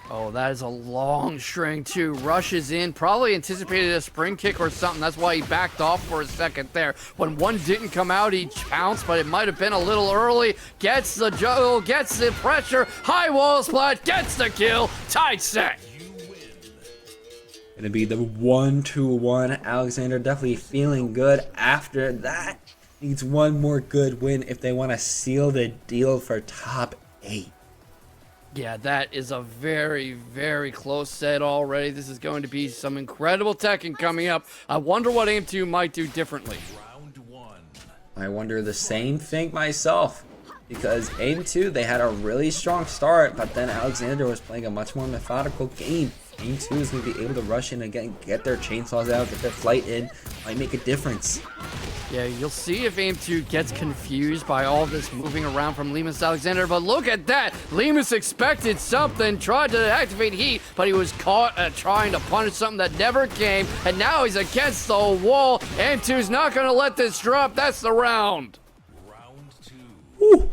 Oh, that is a long string too. Rushes in, probably anticipated a spring kick or something. That's why he backed off for a second there. When one didn't come out, he pounced, but it might have been a little early. Gets the juggle, gets the pressure, high wall splat, gets the kill, tight set. Gonna be the 1-2-1. Alexander definitely feeling good after that. Needs one more good win if they want to seal the deal for top 8. Yeah, that is a very, very close set already. This is going to be some incredible Tekken coming up. I wonder what AimedTwo might do differently. Round 1. I wonder the same thing myself. Because AimedTwo, they had a really strong start, but then Alexander was playing a much more methodical game. AimedTwo is going to be able to rush in again, get their chainsaws out, get their flight in, might make a difference. Yeah, you'll see if AimedTwo gets confused by all this moving around from LemusAlexander, but look at that! Lemus expected something, tried to activate heat, but he was caught trying to punish something that never came, and now he's against the wall. AimedTwo's not going to let this drop. That's the round. Round 2. Woo.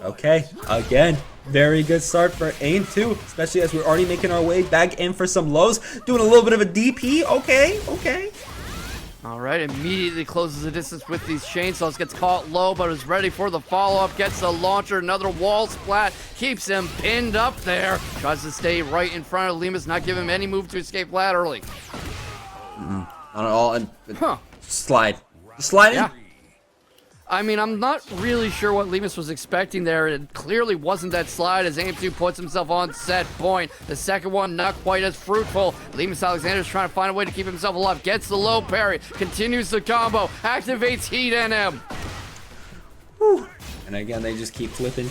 Okay, again, very good start for AimedTwo, especially as we're already making our way back in for some lows, doing a little bit of a DP. Okay. All right, immediately closes the distance with these chainsaws, gets caught low, but is ready for the follow-up, gets the launcher, another wall splat, keeps him pinned up there, tries to stay right in front of Lemus, not give him any move to escape laterally. Not at all, and slide. Sliding? Yeah. I mean, I'm not really sure what Lemus was expecting there. It clearly wasn't that slide as AimedTwo puts himself on set point. The second one not quite as fruitful. LemusAlexander's trying to find a way to keep himself alive. Gets the low parry, continues the combo, activates heat NM. Whew. And again, they just keep flipping.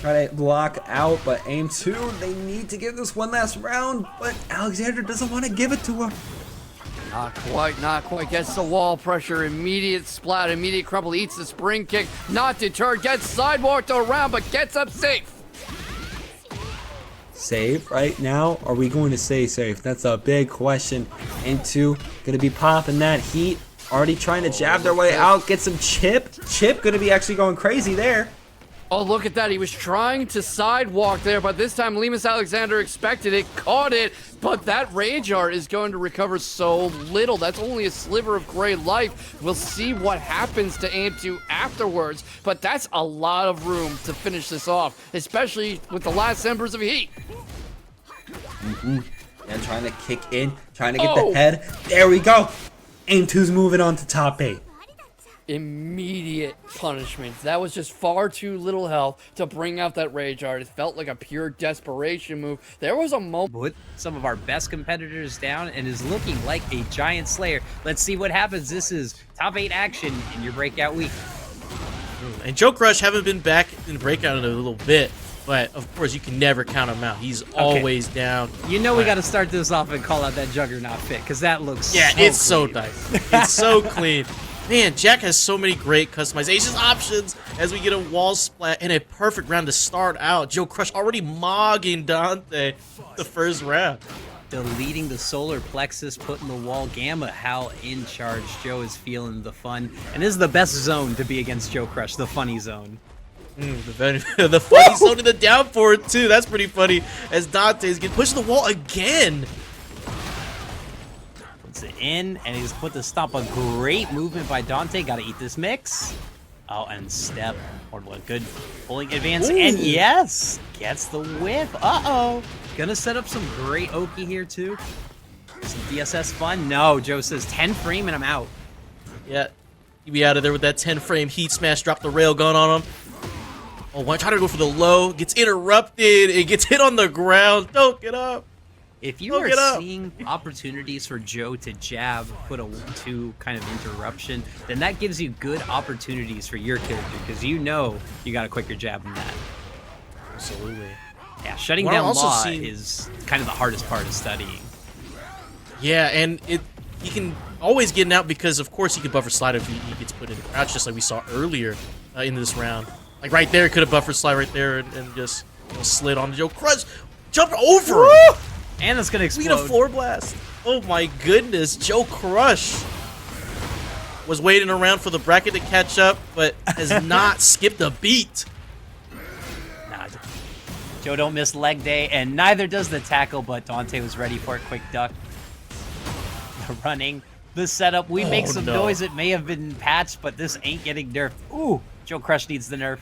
Try to block out, but AimedTwo, they need to give this one last round, but Alexander doesn't want to give it to her. Not quite. Gets the wall pressure, immediate splat, immediate crumple, eats the spring kick, not deterred, gets sidewalked around, but gets up safe. Save right now? Are we going to stay safe? That's a big question. AimedTwo gonna be popping that heat. Already trying to jab their way out, get some chip. Chip gonna be actually going crazy there. Oh, look at that. He was trying to sidewalk there, but this time LemusAlexander expected it, caught it, but that rage art is going to recover so little. That's only a sliver of gray life. We'll see what happens to AimedTwo afterwards, but that's a lot of room to finish this off, especially with the last embers of heat. And trying to kick in, trying to get the head. There we go. AimedTwo's moving on to top 8. Immediate punishment. That was just far too little health to bring out that rage art. It felt like a pure desperation move. There was a moment. Put some of our best competitors down and is looking like a giant slayer. Let's see what happens. This is top 8 action in your breakout week. And JoeCrush haven't been back in Breakout in a little bit, but of course you can never count him out. He's always down. You know we got to start this off and call out that Juggernaut fit because that looks it's so clean. nice. It's so clean. Man, Jack has so many great customization options as we get a wall splat and a perfect round to start out. JoeCrush already mogging Donte the first round. Deleting the solar plexus, putting the wall gamma. How in charge Joe is feeling the fun. And this is the best zone to be against JoeCrush, the funny zone. The funny zone in the down forward too. That's pretty funny as Dante's getting pushed to the wall again. Puts it in, and he's put the stop. A great movement by Donte. Got to eat this mix. Oh, and step. Or what good pulling advance. Ooh. And yes, gets the whip. Uh-oh. Gonna set up some great Oki here too. Some DSS fun. No, Joe says 10 frame and I'm out. Yeah, you be out of there with that 10 frame heat smash. Drop the rail gun on him. Oh, one try to go for the low. Gets interrupted. It gets hit on the ground. Don't get up. If you are seeing opportunities for Joe to jab, put a 1-2 kind of interruption, then that gives you good opportunities for your character because you know you got to quicker jab than that. Absolutely. Yeah, shutting down Law is kind of the hardest part of studying. Yeah, and he can always get out because, of course, he can buffer slide if he gets put into crouch, just like we saw earlier in this round. Like right there, could have buffer slide right there and just slid on JoeCrush. Jump over him. Woo! And it's gonna We explode. get a floor blast. Oh my goodness, JoeCrush was waiting around for the bracket to catch up, but has not skipped a beat. Nah, Joe don't miss leg day, and neither does the tackle, but Donte was ready for a quick duck. The running, the setup, we make some noise. It may have been patched, but this ain't getting nerfed. Ooh, JoeCrush needs the nerf.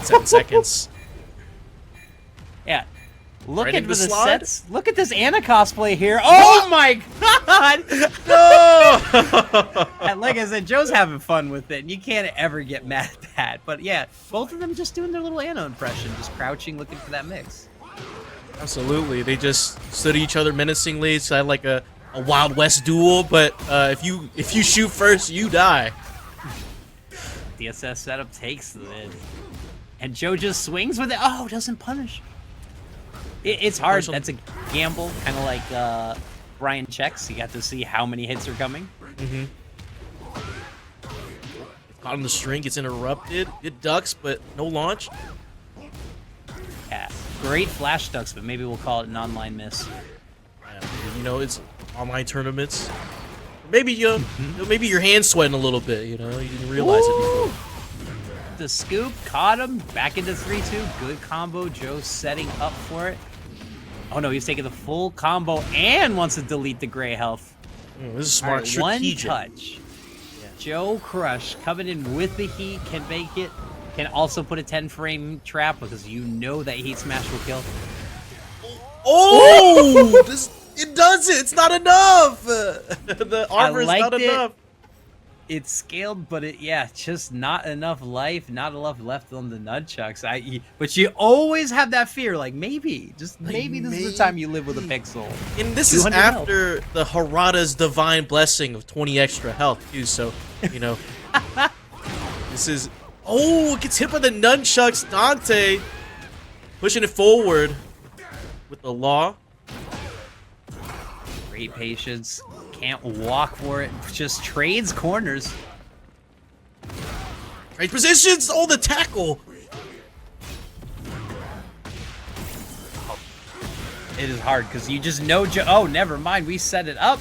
7 seconds. Yeah. Look Ready at to the slide? sets. Look at this Anna cosplay here. Oh my god! No! And like I said, Joe's having fun with it, and you can't ever get mad at that. But yeah, both of them just doing their little Anna impression, just crouching, looking for that mix. Absolutely. They just stood at each other menacingly. It's like a Wild West duel, but if you shoot first, you die. DSS setup takes the win. And Joe just swings with it. Oh, doesn't punish. It's hard. That's a gamble, kind of like Bryan checks. You got to see how many hits are coming. Mm-hmm. Caught on the string, gets interrupted. It ducks, but no launch. Yeah, great flash ducks, but maybe we'll call it an online miss. Yeah, you know, it's online tournaments. Maybe maybe your hand's sweating a little bit. You know, you didn't realize it before. The scoop caught him back into 3-2. Good combo. Joe setting up for it. Oh no, he's taking the full combo and wants to delete the gray health. This is smart. Right, Strategic. one touch. Yeah. JoeCrush coming in with the heat, can make it. Can also put a 10-frame trap because you know that heat smash will kill. Oh! It does it. It's not enough. The armor is not enough. It's scaled, but just not enough life, not enough left on the nunchucks. But you always have that fear, like maybe, just maybe this is the time you live with a pixel. And this is after the Harada's divine blessing of 20 extra health too. So, you know, this is. Oh, it gets hit by the nunchucks. Donte pushing it forward with the law. Great patience. Can't walk for it. Just trades corners. Trade positions. Oh, the tackle. It is hard because you just know oh, never mind. We set it up.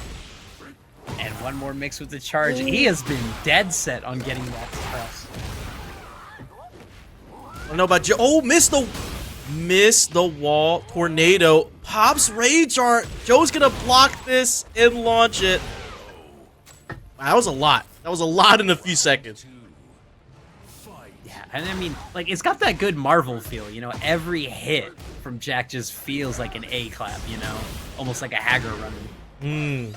And one more mix with the charge. He has been dead set on getting that to press. I don't know about Joe. Oh, missed the wall. Tornado. Pops Rage Art. Joe's gonna block this and launch it. Wow, that was a lot. That was a lot in a few seconds. Yeah, and I mean, like, it's got that good Marvel feel, you know? Every hit from Jack just feels like an A clap, you know? Almost like a Hagger running.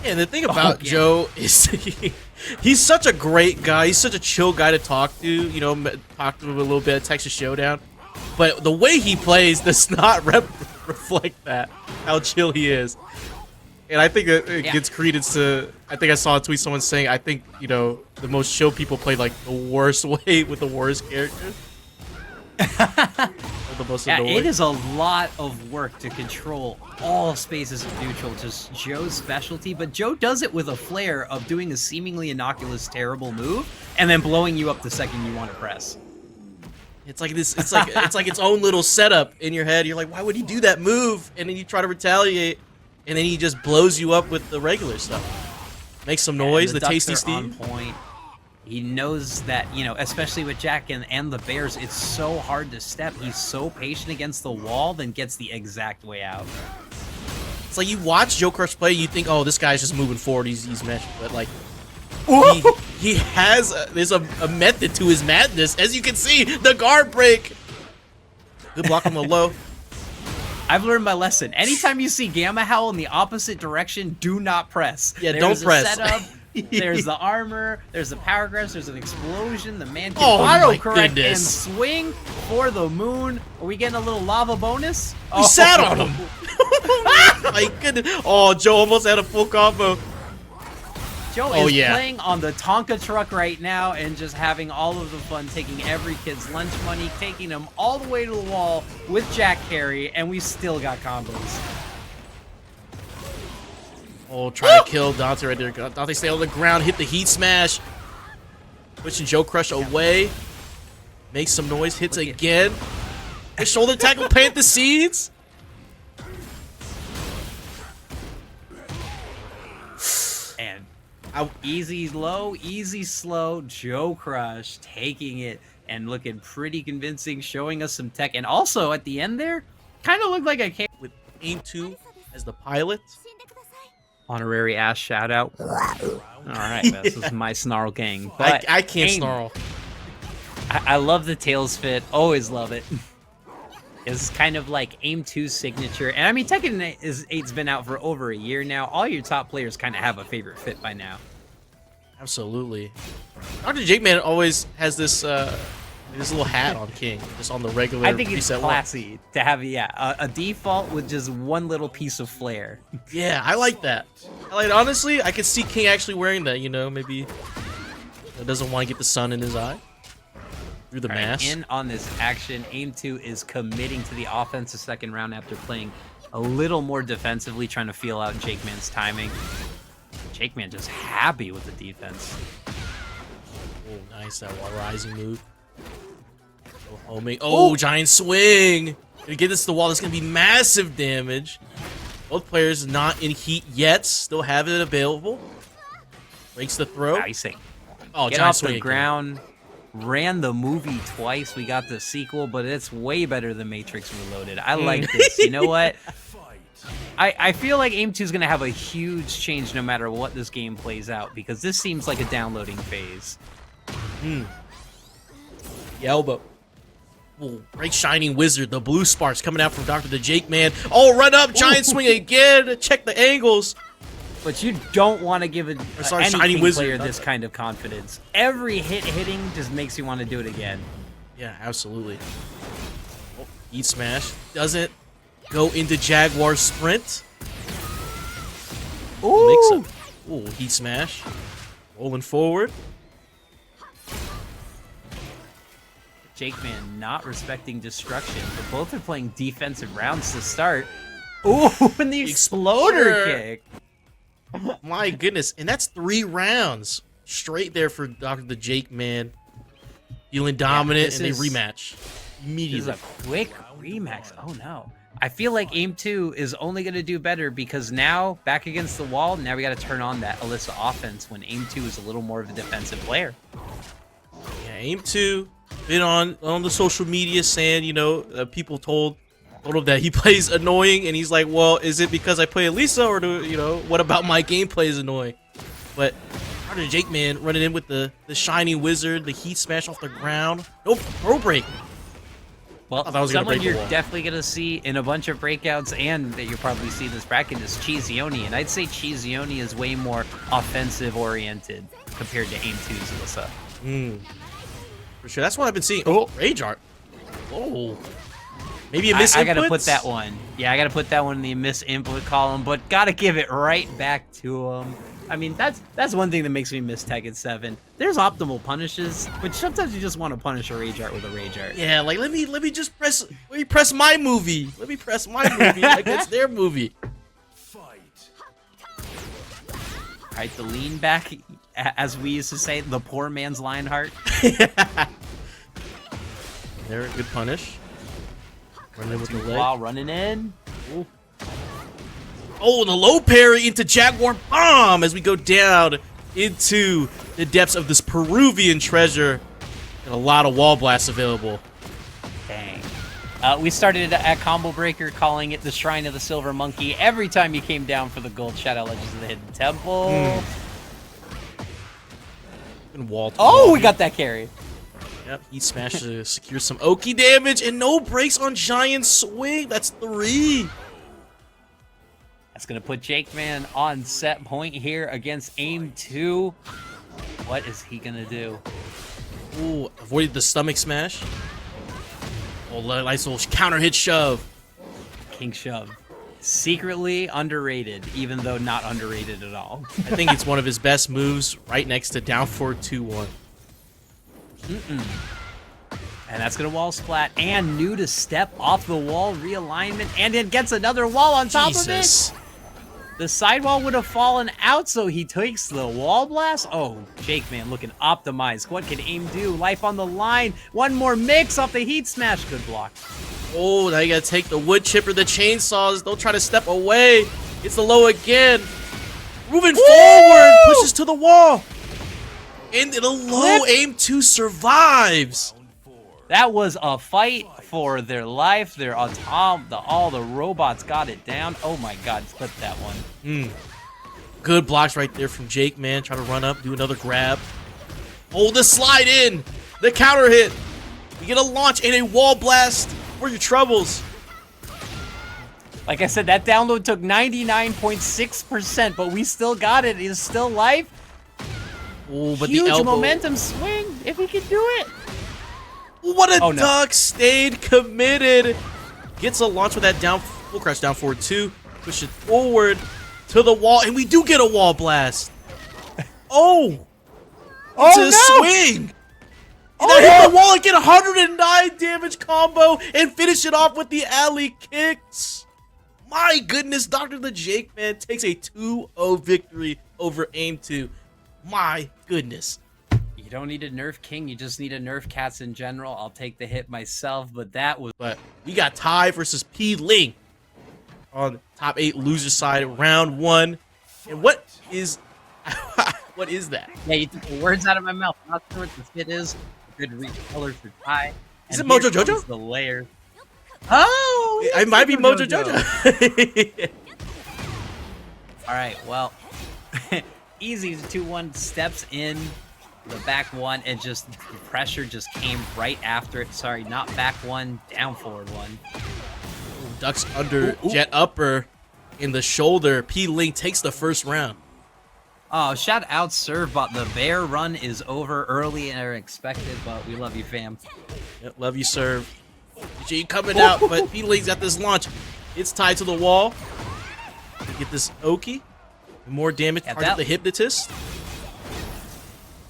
And the thing about Joe is he's such a great guy. He's such a chill guy to talk to. You know, talk to him a little bit at Texas Showdown. But the way he plays does not reflect that, how chill he is. And I think it gets credence to, I think I saw a tweet someone saying, I think, you know, the most chill people play like the worst way with the worst characters. The most annoying. It is a lot of work to control all spaces of neutral, just Joe's specialty, but Joe does it with a flair of doing a seemingly innocuous, terrible move, and then blowing you up the second you want to press. It's like this. It's like its own little setup in your head. You're like, why would he do that move? And then you try to retaliate, and then he just blows you up with the regular stuff. Makes some noise. The tasty Steve. On point. He knows that, you know, especially with Jack and the Bears, it's so hard to step. He's so patient against the wall, then gets the exact way out. It's like you watch JoeCrush play, you think, oh, this guy's just moving forward. He's meshed, but like. He has there's a method to his madness. As you can see, the guard break. Good block on the low. I've learned my lesson. Anytime you see Gamma Howl in the opposite direction, do not press. Yeah, don't press. Setup, there's the armor, there's the power grabs, there's an explosion, the man can auto-correct and swing for the moon. Are we getting a little lava bonus? He sat on him. My goodness. Oh, Joe almost had a full combo. Joe is playing on the Tonka truck right now and just having all of the fun, taking every kid's lunch money, taking them all the way to the wall with Jack carry, and we still got combos. Oh, trying to kill Donte right there. Donte stay on the ground, hit the heat smash. Pushing JoeCrush away. Makes some noise, hits again. The shoulder tackle plant the seeds. And easy low, easy slow. JoeCrush taking it and looking pretty convincing, showing us some tech. And also at the end there, kind of looked like a With AimedTwo as the pilot. honorary ass shout out. All right, this is my snarl gang. But I can't snarl. I love the tails fit. Always love it. It's kind of like AimedTwo's signature. And I mean, Tekken 8's been out for over a year now. All your top players kind of have a favorite fit by now. Absolutely. Dr.TheJAKEMAN always has this this little hat on King, just on the regular. I think it's preset classy to have a default with just one little piece of flair. Yeah, I like that. Honestly, I could see King actually wearing that. You know, maybe he doesn't want to get the sun in his eye through the mask. In on this action, AimedTwo is committing to the offensive second round after playing a little more defensively, trying to feel out JAKEMAN's timing. JAKEMAN just happy with the defense. Oh, nice, that wall rising move. Homing. Oh, giant swing. Gonna get this to the wall. That's gonna be massive damage. Both players not in heat yet. Still have it available. Breaks the throw. Icing. Oh, Get giant off swing the again. ground. Ran the movie twice. We got the sequel, but it's way better than Matrix Reloaded. I like this. You know what? I feel like AimedTwo is going to have a huge change no matter what this game plays out, because this seems like a downloading phase. The elbow. Oh, great shining wizard. The blue sparks coming out from Dr.TheJAKEMAN. Oh, run up. Giant swing again. Check the angles. But you don't want to give any Shining Wizard, player this kind of confidence. Every hitting just makes you want to do it again. Yeah, absolutely. Oh, heat smash. Doesn't go into Jaguar sprint. Ooh! Ooh, heat smash. Rolling forward. JAKEMAN not respecting destruction, but both are playing defensive rounds to start. Ooh, and the exploder kick. My goodness. And that's 3 rounds straight there for Dr.TheJAKEMAN. Feeling dominant, and they rematch immediately. This is a quick rematch. Oh no. I feel like AimedTwo is only going to do better because now, back against the wall, now we got to turn on that Alisa offense when AimedTwo is a little more of a defensive player. Yeah, AimedTwo been on the social media saying, you know, people told him that he plays annoying, and he's like, well, is it because I play Alisa, or do, you know, what about my gameplay is annoying? But Dr.TheJAKEMAN running in with the shiny wizard, the heat smash off the ground. Nope, throw break. Well, I thought I was gonna someone break the you're wall. definitely going to see in a bunch of breakouts and that you'll probably see in this bracket is CheeseYoni. And I'd say CheeseYoni is way more offensive-oriented compared to AimedTwo's Alisa. For sure, that's what I've been seeing. Oh, Rage Art. Oh. Maybe a misinput? I gotta put that one. Yeah, I gotta put that one in the misinput column, but gotta give it right back to him. I mean, that's one thing that makes me miss Tekken 7. There's optimal punishes, but sometimes you just want to punish a Rage Art with a Rage Art. Yeah, like let me just press. Let me press my movie. Let me press my movie like it's their movie. Alright, the lean back, as we used to say, the poor man's Lionheart. There, good punish. Running in with the leg. While running in. Ooh. Oh, the low parry into Jaguar Bomb as we go down into the depths of this Peruvian treasure. And a lot of wall blasts available. Dang. We started at Combo Breaker calling it the Shrine of the Silver Monkey. Every time you came down for the gold, shout out Legends of the Hidden Temple. And wall to Oh, wall. we got that carry. Yep, he smashed to secure some Oki damage and no breaks on Giant Swing. That's 3. That's going to put JAKEMAN on set point here against AimedTwo. What is he going to do? Ooh, avoided the stomach smash. Oh, nice little counter hit shove. King Shove. Secretly underrated, even though not underrated at all. I think it's one of his best moves right next to down forward 2-1. And that's going to wall splat. And new to step off the wall realignment. And it gets another wall on top of it. The sidewall would have fallen out, so he takes the wall blast. Oh, JAKEMAN looking optimized. What can Aim do? Life on the line. One more mix off the heat smash. Good block. Oh, now you gotta take the wood chipper, the chainsaws. Don't try to step away. It's the low again. Moving forward, pushes to the wall. And the low AimedTwo survives. That was a fight for their life. They're on top. All the robots got it down. Oh my god, clip that one. Good blocks right there from JAKEMAN. Try to run up, do another grab. Oh, the slide in. The counter hit. You get a launch and a wall blast for your troubles. Like I said, that download took 99.6%, but we still got it. It's still life. Oh, but Huge the elbow. momentum swing if he can do it. What a Oh, no. duck, stayed committed. Gets a launch with that down, full crash down forward 2. Push it forward to the wall, and we do get a wall blast. Oh! It's a swing! And I hit the wall and get 109 damage combo and finish it off with the alley kicks. My goodness, Dr.theJAKEMAN takes a 2-0 victory over AimedTwo. My goodness. You don't need a nerf king, you just need a nerf cats in general. I'll take the hit myself, but that was... But we got Ty versus Pling on top 8 loser side, round 1. And what is what is that? Yeah, you took the words out of my mouth. I'm not sure what the fit is. Good recolor for Ty. Is And it here Mojo comes Jojo? The layer. Oh! It might be Mojo Jojo. Alright, well... Easy 2-1 steps in the back one and just the pressure just came right after it. Sorry, not back one, down forward one. Ducks under jet upper in the shoulder. Pling takes the first round. Oh, shout out serve, but the bear run is over early and expected, but we love you, fam. Yep, love you, serve. G coming out, but Pling's got this launch. It's tied to the wall. Get this Oki. More damage, target the hypnotist.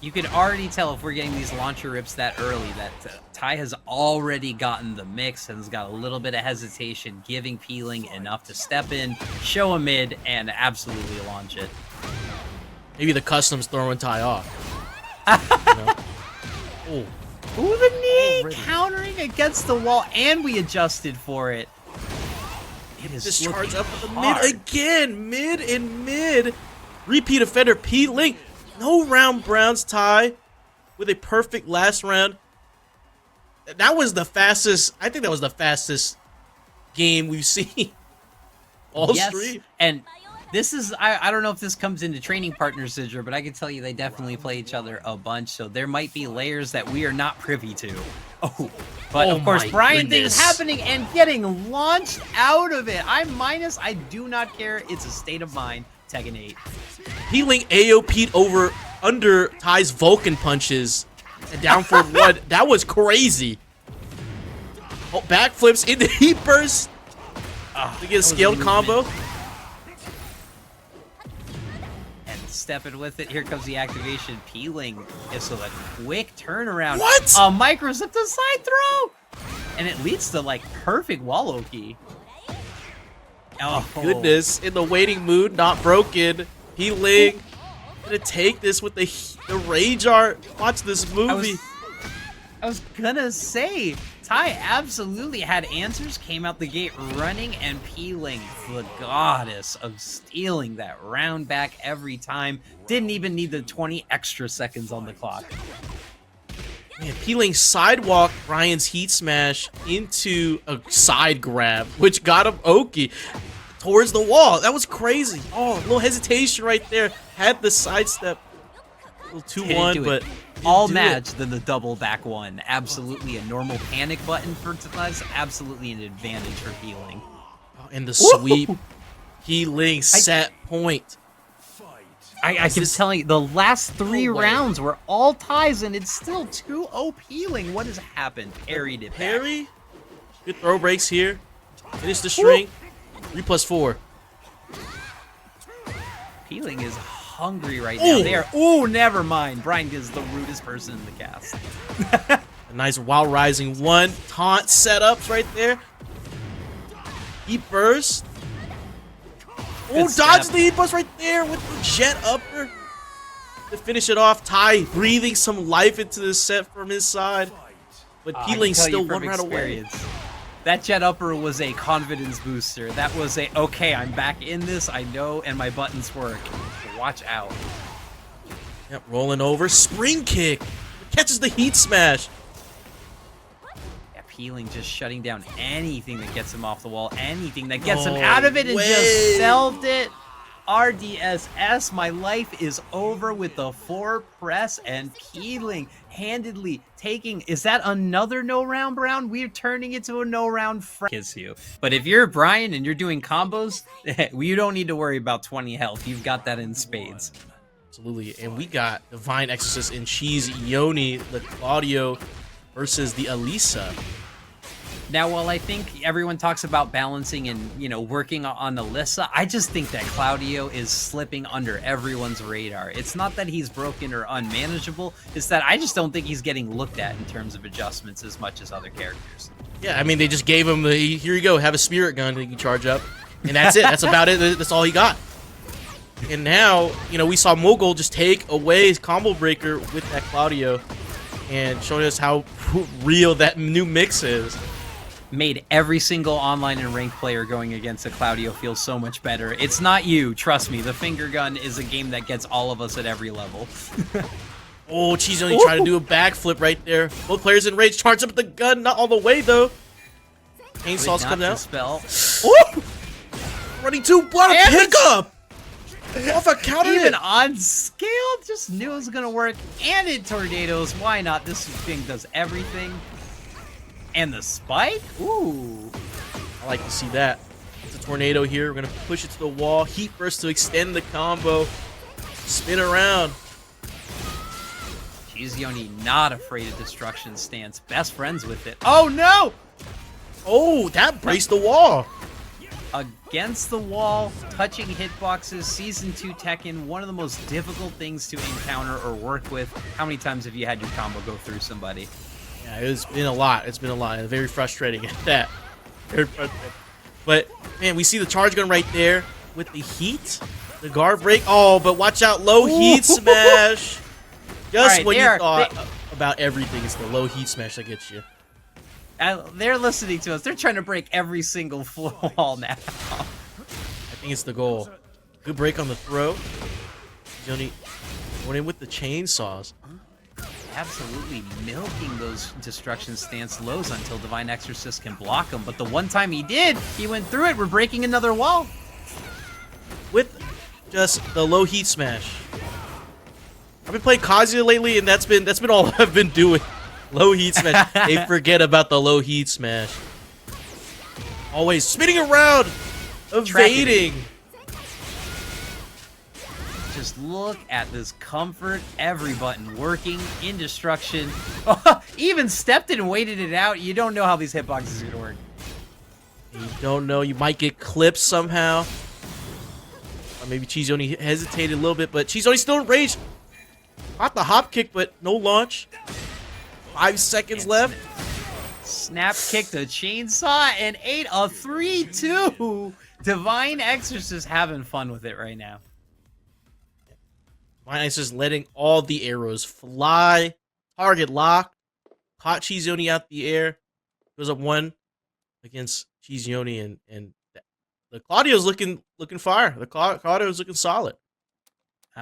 You can already tell if we're getting these launcher rips that early that Ty has already gotten the mix and has got a little bit of hesitation, giving Pling enough to step in, show a mid, and absolutely launch it. Maybe the customs throwing Ty off. You know? Oh. Ooh, the knee countering against the wall, and we adjusted for it. It is Just charge up with the hard. mid again. Mid and mid. Repeat offender Pling. No round Browns tie with a perfect last round. That was the fastest. I think that was the fastest game we've seen all stream. And this is, I don't know if this comes into training partners, Sidger, but I can tell you they definitely play each other a bunch, so there might be layers that we are not privy to. Oh, but of course, my Bryan goodness. things happening and getting launched out of it. I'm minus, I do not care. It's a state of mind. Tekken 8. Pling AOP'd over under Ty's Vulcan punches. And down for one. That was crazy. Oh, backflips into heat burst. To get a scaled combo. And stepping with it, here comes the activation. Pling is so a quick turnaround. What? A micro zip to side throw! And it leads to like perfect wall Oki. Oh Goodness, in the waiting mood, not broken. Pling gonna take this with the rage art. Watch this movie. I was gonna say, Ty absolutely had answers, came out the gate running, and Pling, the goddess of stealing that round back every time, didn't even need the 20 extra seconds on the clock. Man, Pling sidewalk Bryan's heat smash into a side grab, which got him Oki towards the wall. That was crazy. Oh, a little hesitation right there. Had the sidestep. A little 2-1, but all match than the double back one. Absolutely a normal panic button for us. Absolutely an advantage for Pling. Oh, and the sweep. Pling set point. I keep telling you, the last 3 rounds were all ties, and it's still 2-0 Pling. What has happened? Parried it back. Parry. Good throw breaks here. Finish the string. 3+4. Pling is hungry right now. They are. Oh, never mind. Bryan is the rudest person in the cast. A nice wild rising one. Taunt setups right there. He burst. Oh, Good dodge step. the heat bus right there with the jet upper to finish it off. Tai breathing some life into this set from his side, but I can Peeling's tell you still from one round away. experience, that jet upper was a confidence booster. That was a, okay, I'm back in this, I know, and my buttons work. Watch out. Yep, rolling over, spring kick, catches the heat smash. Yeah, Peeling just shutting down anything that gets him off the wall, anything that gets him No out of it, and way. just selved it. RDSS, my life is over with the 4 press, and Peeling handedly taking, is that another no round, Brown? We're turning it to a no round kiss you. But if you're Bryan and you're doing combos, you don't need to worry about 20 health. You've got that in spades. Absolutely, and we got Divine Exorcist and CheeseYoni, the Claudio versus the Alisa. Now, while I think everyone talks about balancing and, you know, working on Alisa, I just think that Claudio is slipping under everyone's radar. It's not that he's broken or unmanageable, it's that I just don't think he's getting looked at in terms of adjustments as much as other characters. Yeah, I mean, they just gave him the, here you go, have a spirit gun that you can charge up, and that's it. That's about it. That's all he got. And now, you know, we saw Mogul just take away his combo breaker with that Claudio and showing us how real that new mix is. Made every single online and ranked player going against a Claudio feel so much better. It's not you, trust me. The finger gun is a game that gets all of us at every level. Oh, CheeseYoni trying to do a backflip right there. Both players in rage, charge up with the gun, not all the way though. Chainsaw's coming out. Spell. Oh! Running 2, what a And pickup! Off a counter Even hit. on scale, just knew it was gonna work. And it tornadoes. Why not? This thing does everything. And the spike? Ooh. I like to see that. It's a tornado here. We're gonna push it to the wall. Heat burst to extend the combo. Spin around. CheeseYoni not afraid of destruction stance. Best friends with it. Oh no! Oh, that braced the wall. Against the wall, touching hitboxes, Season 2 Tekken, one of the most difficult things to encounter or work with. How many times have you had your combo go through somebody? Yeah, it's been a lot. It's been a lot. Very frustrating at that. Very frustrating. But, man, we see the charge gun right there with the heat. The guard break. Oh, but watch out. Low heat smash. Just right, when you thought about everything, it's the low heat smash that gets you. They're listening to us. They're trying to break every single floor wall now. I think it's the goal. Good break on the throw. Yoni going in with the chainsaws. Absolutely milking those destruction stance lows until Divine Exorcist can block him. But the one time he did, he went through it. We're breaking another wall. With just the low heat smash. I've been playing Kazuya lately, and that's been all I've been doing. Low heat smash. They forget about the low heat smash. Always spinning around, evading. Just look at this comfort. Every button working in destruction. Even stepped it and waited it out. You don't know how these hitboxes are going to work. You don't know. You might get clipped somehow. Or maybe CheeseYoni hesitated a little bit, but CheeseYoni's still in range. Caught the hop kick, but no launch. 5 seconds left. Snap kick the chainsaw and ate a 3-2. Divine Exorcist having fun with it right now. Mine is just letting all the arrows fly. Target lock. Caught CheeseYoni out the air. Goes up 1 against CheeseYoni, and the Claudio's looking fire. The Claudio's looking solid.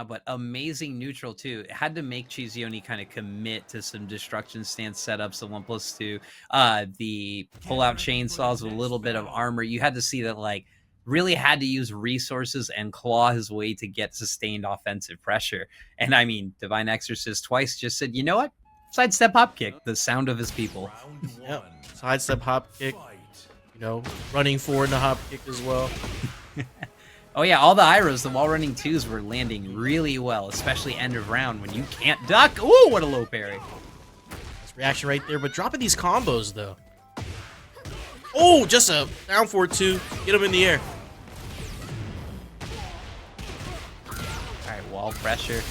But amazing neutral too. It had to make CheeseYoni kind of commit to some destruction stance setups, the 1+2, the pull-out chainsaws with a little bit of armor. You had to see that, like, really had to use resources and claw his way to get sustained offensive pressure. And I mean, Divine Exorcist twice just said, you know what? Sidestep hop kick, the sound of his people. Yep. Sidestep hop kick. You know, running forward in the hop kick as well. Oh yeah, all the Iros, the wall running 2s were landing really well, especially end of round when you can't duck. Ooh, what a low parry. Nice reaction right there, but dropping these combos though. Oh, just a down forward 2. Get him in the air. Alright, wall pressure.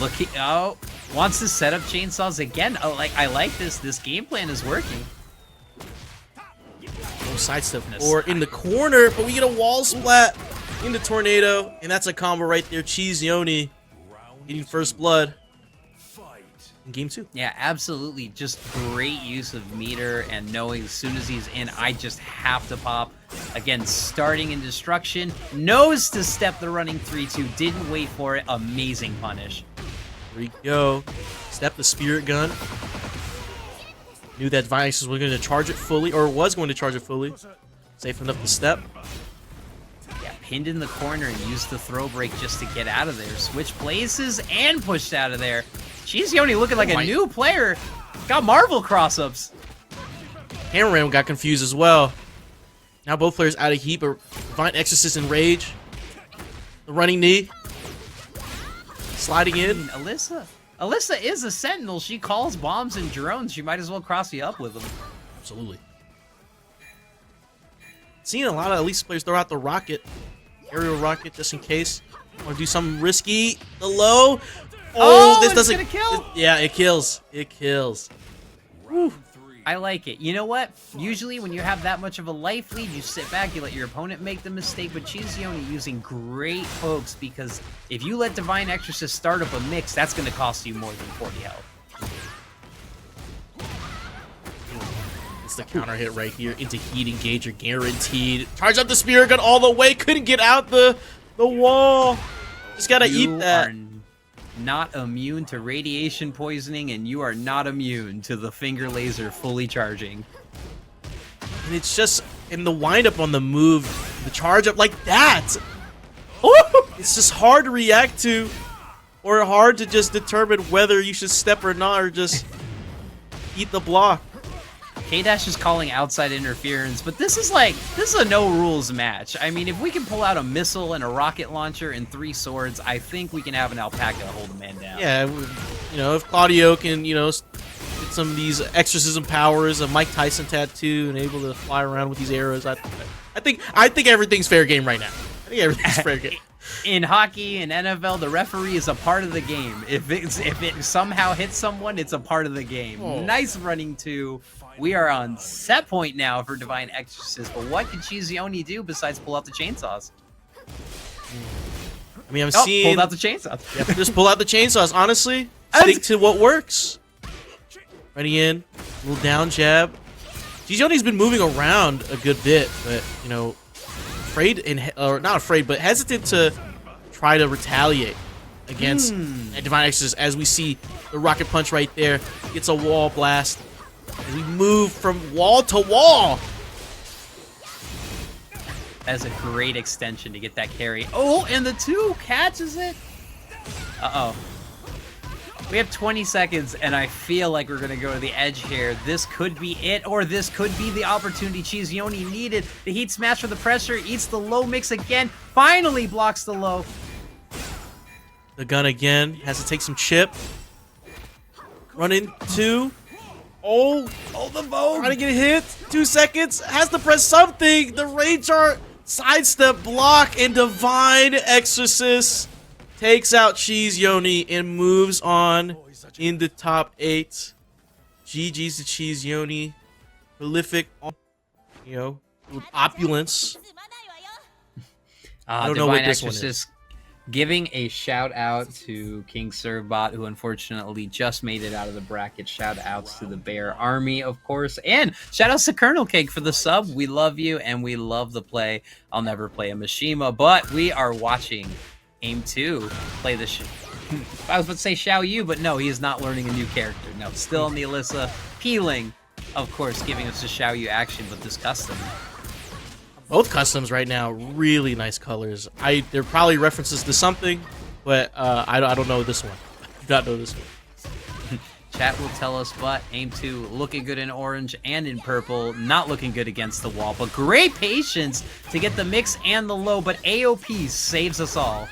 Looking, oh, wants to set up chainsaws again. Oh, like, I like this. This game plan is working. No sidestep or in the corner, but we get a wall splat. into Tornado, and that's a combo right there. CheeseYoni getting first blood in game 2. Yeah, absolutely. Just great use of meter and knowing as soon as he's in, I just have to pop. Again, starting in destruction, knows to step the running 3-2, didn't wait for it. Amazing punish. There we go. Step the spirit gun. Knew that Vice was going to charge it fully, or was going to charge it fully. Safe enough to step. Yeah, pinned in the corner and used the throw break just to get out of there. Switch places and pushed out of there. CheeseYoni looking like a new player. Got Marvel cross-ups. Hwoarang got confused as well. Now both players out of heat, but Divine Exorcist in rage. The running knee. Sliding in. Alisa is a sentinel. She calls bombs and drones. She might as well cross you up with them. Absolutely. Seeing a lot of Alisa players throw out the rocket. Aerial rocket just in case. Want to do something risky. The low. Oh, this doesn't gonna kill. Yeah, it kills. It kills. Woo. I like it. You know what? Usually when you have that much of a life lead, you sit back, you let your opponent make the mistake, but CheeseYoni using great pokes, because if you let Divine Exorcist start up a mix, that's going to cost you more than 40 health. It's the counter hit right here into heat engager, guaranteed. Charge up the spirit gun all the way, couldn't get out the wall. Just gotta eat that. Not immune to radiation poisoning, and you are not immune to the finger laser fully charging. And it's just in the windup on the move, the charge up like that. Oh, it's just hard to react to, or hard to just determine whether you should step or not, or just eat the block. K-Dash is calling outside interference, but this is a no-rules match. I mean, if we can pull out a missile and a rocket launcher and 3 swords, I think we can have an alpaca hold a man down. Yeah, you know, if Claudio can, you know, get some of these exorcism powers, a Mike Tyson tattoo, and able to fly around with these arrows, I think everything's fair game right now. I think everything's fair game. In hockey and NFL, the referee is a part of the game. If it somehow hits someone, it's a part of the game. Oh. Nice running 2. We are on set point now for Divine Exorcist, but what can CheeseYoni do besides pull out the chainsaws? I mean, I'm seeing... pulled out the chainsaws. Yep, just pull out the chainsaws. Honestly, stick to what works. Ready in, little down jab. CheeseYoni's been moving around a good bit, but, you know, not afraid, but hesitant to try to retaliate against Divine Exorcist, as we see the rocket punch right there. Gets a wall blast. As we move from wall to wall. That's a great extension to get that carry. Oh, and the 2 catches it. Uh-oh. We have 20 seconds, and I feel like we're going to go to the edge here. This could be it, or this could be the opportunity CheeseYoni needed. The heat smash for the pressure, eats the low mix again, finally blocks the low. The gun again, has to take some chip. Run in 2. Oh, the bow. Trying to get hit. 2 seconds. Has to press something. The range art, sidestep block, and Divine Exorcist takes out CheeseYoni and moves on in the top 8. GG's to CheeseYoni. Prolific, you know, with opulence. I don't know what this one is. Giving a shout out to King Servbot, who unfortunately just made it out of the bracket. Shout outs to the Bear Army, of course. And shout outs to Colonel Cake for the sub. We love you and we love the play. I'll never play a Mishima, but we are watching AimedTwo play the I was about to say Xiaoyu, but no, he is not learning a new character. No, still on the Alisa. Peeling, of course, giving us the Xiaoyu action, but this custom. Both customs right now, really nice colors. They're probably references to something, but I don't know this one. I do not know this one. Chat will tell us, but AimedTwo looking good in orange and in purple, not looking good against the wall, but great patience to get the mix and the low, but AOP saves us all.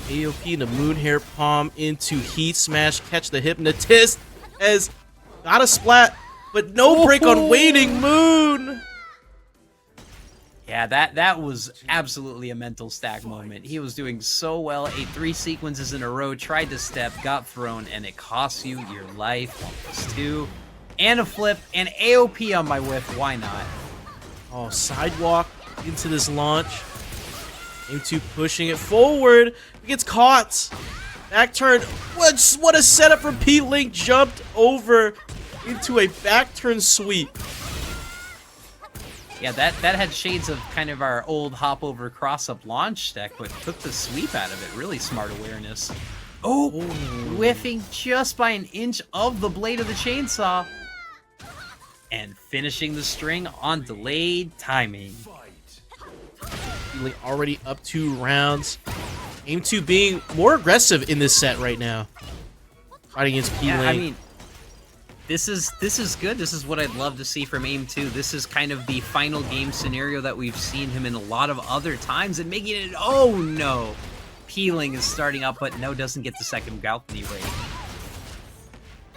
AOP, the Moonhair Palm into Heat Smash, catch the Hypnotist, as got a splat, but no break on Waning Moon. Yeah, that was absolutely a mental stack moment. He was doing so well, ate 3 sequences in a row, tried to step, got thrown, and it costs you your life. 1+2, and a flip, and AOP on my whiff. Why not? Oh, sidewalk into this launch. AimedTwo pushing it forward. He gets caught. Back turn. What a setup from Pling. Jumped over into a back turn sweep. Yeah, that had shades of kind of our old hop over cross up launch deck, but took the sweep out of it. Really smart awareness. Oh, whiffing just by an inch of the blade of the chainsaw. And finishing the string on delayed timing. Pling already up 2 rounds. AimedTwo being more aggressive in this set right now. Fighting against Pling. Yeah, I mean, this is good. This is what I'd love to see from AimedTwo. This is kind of the final game scenario that we've seen him in a lot of other times, and making it, oh no. Pling is starting up, but no, doesn't get the second balcony rate.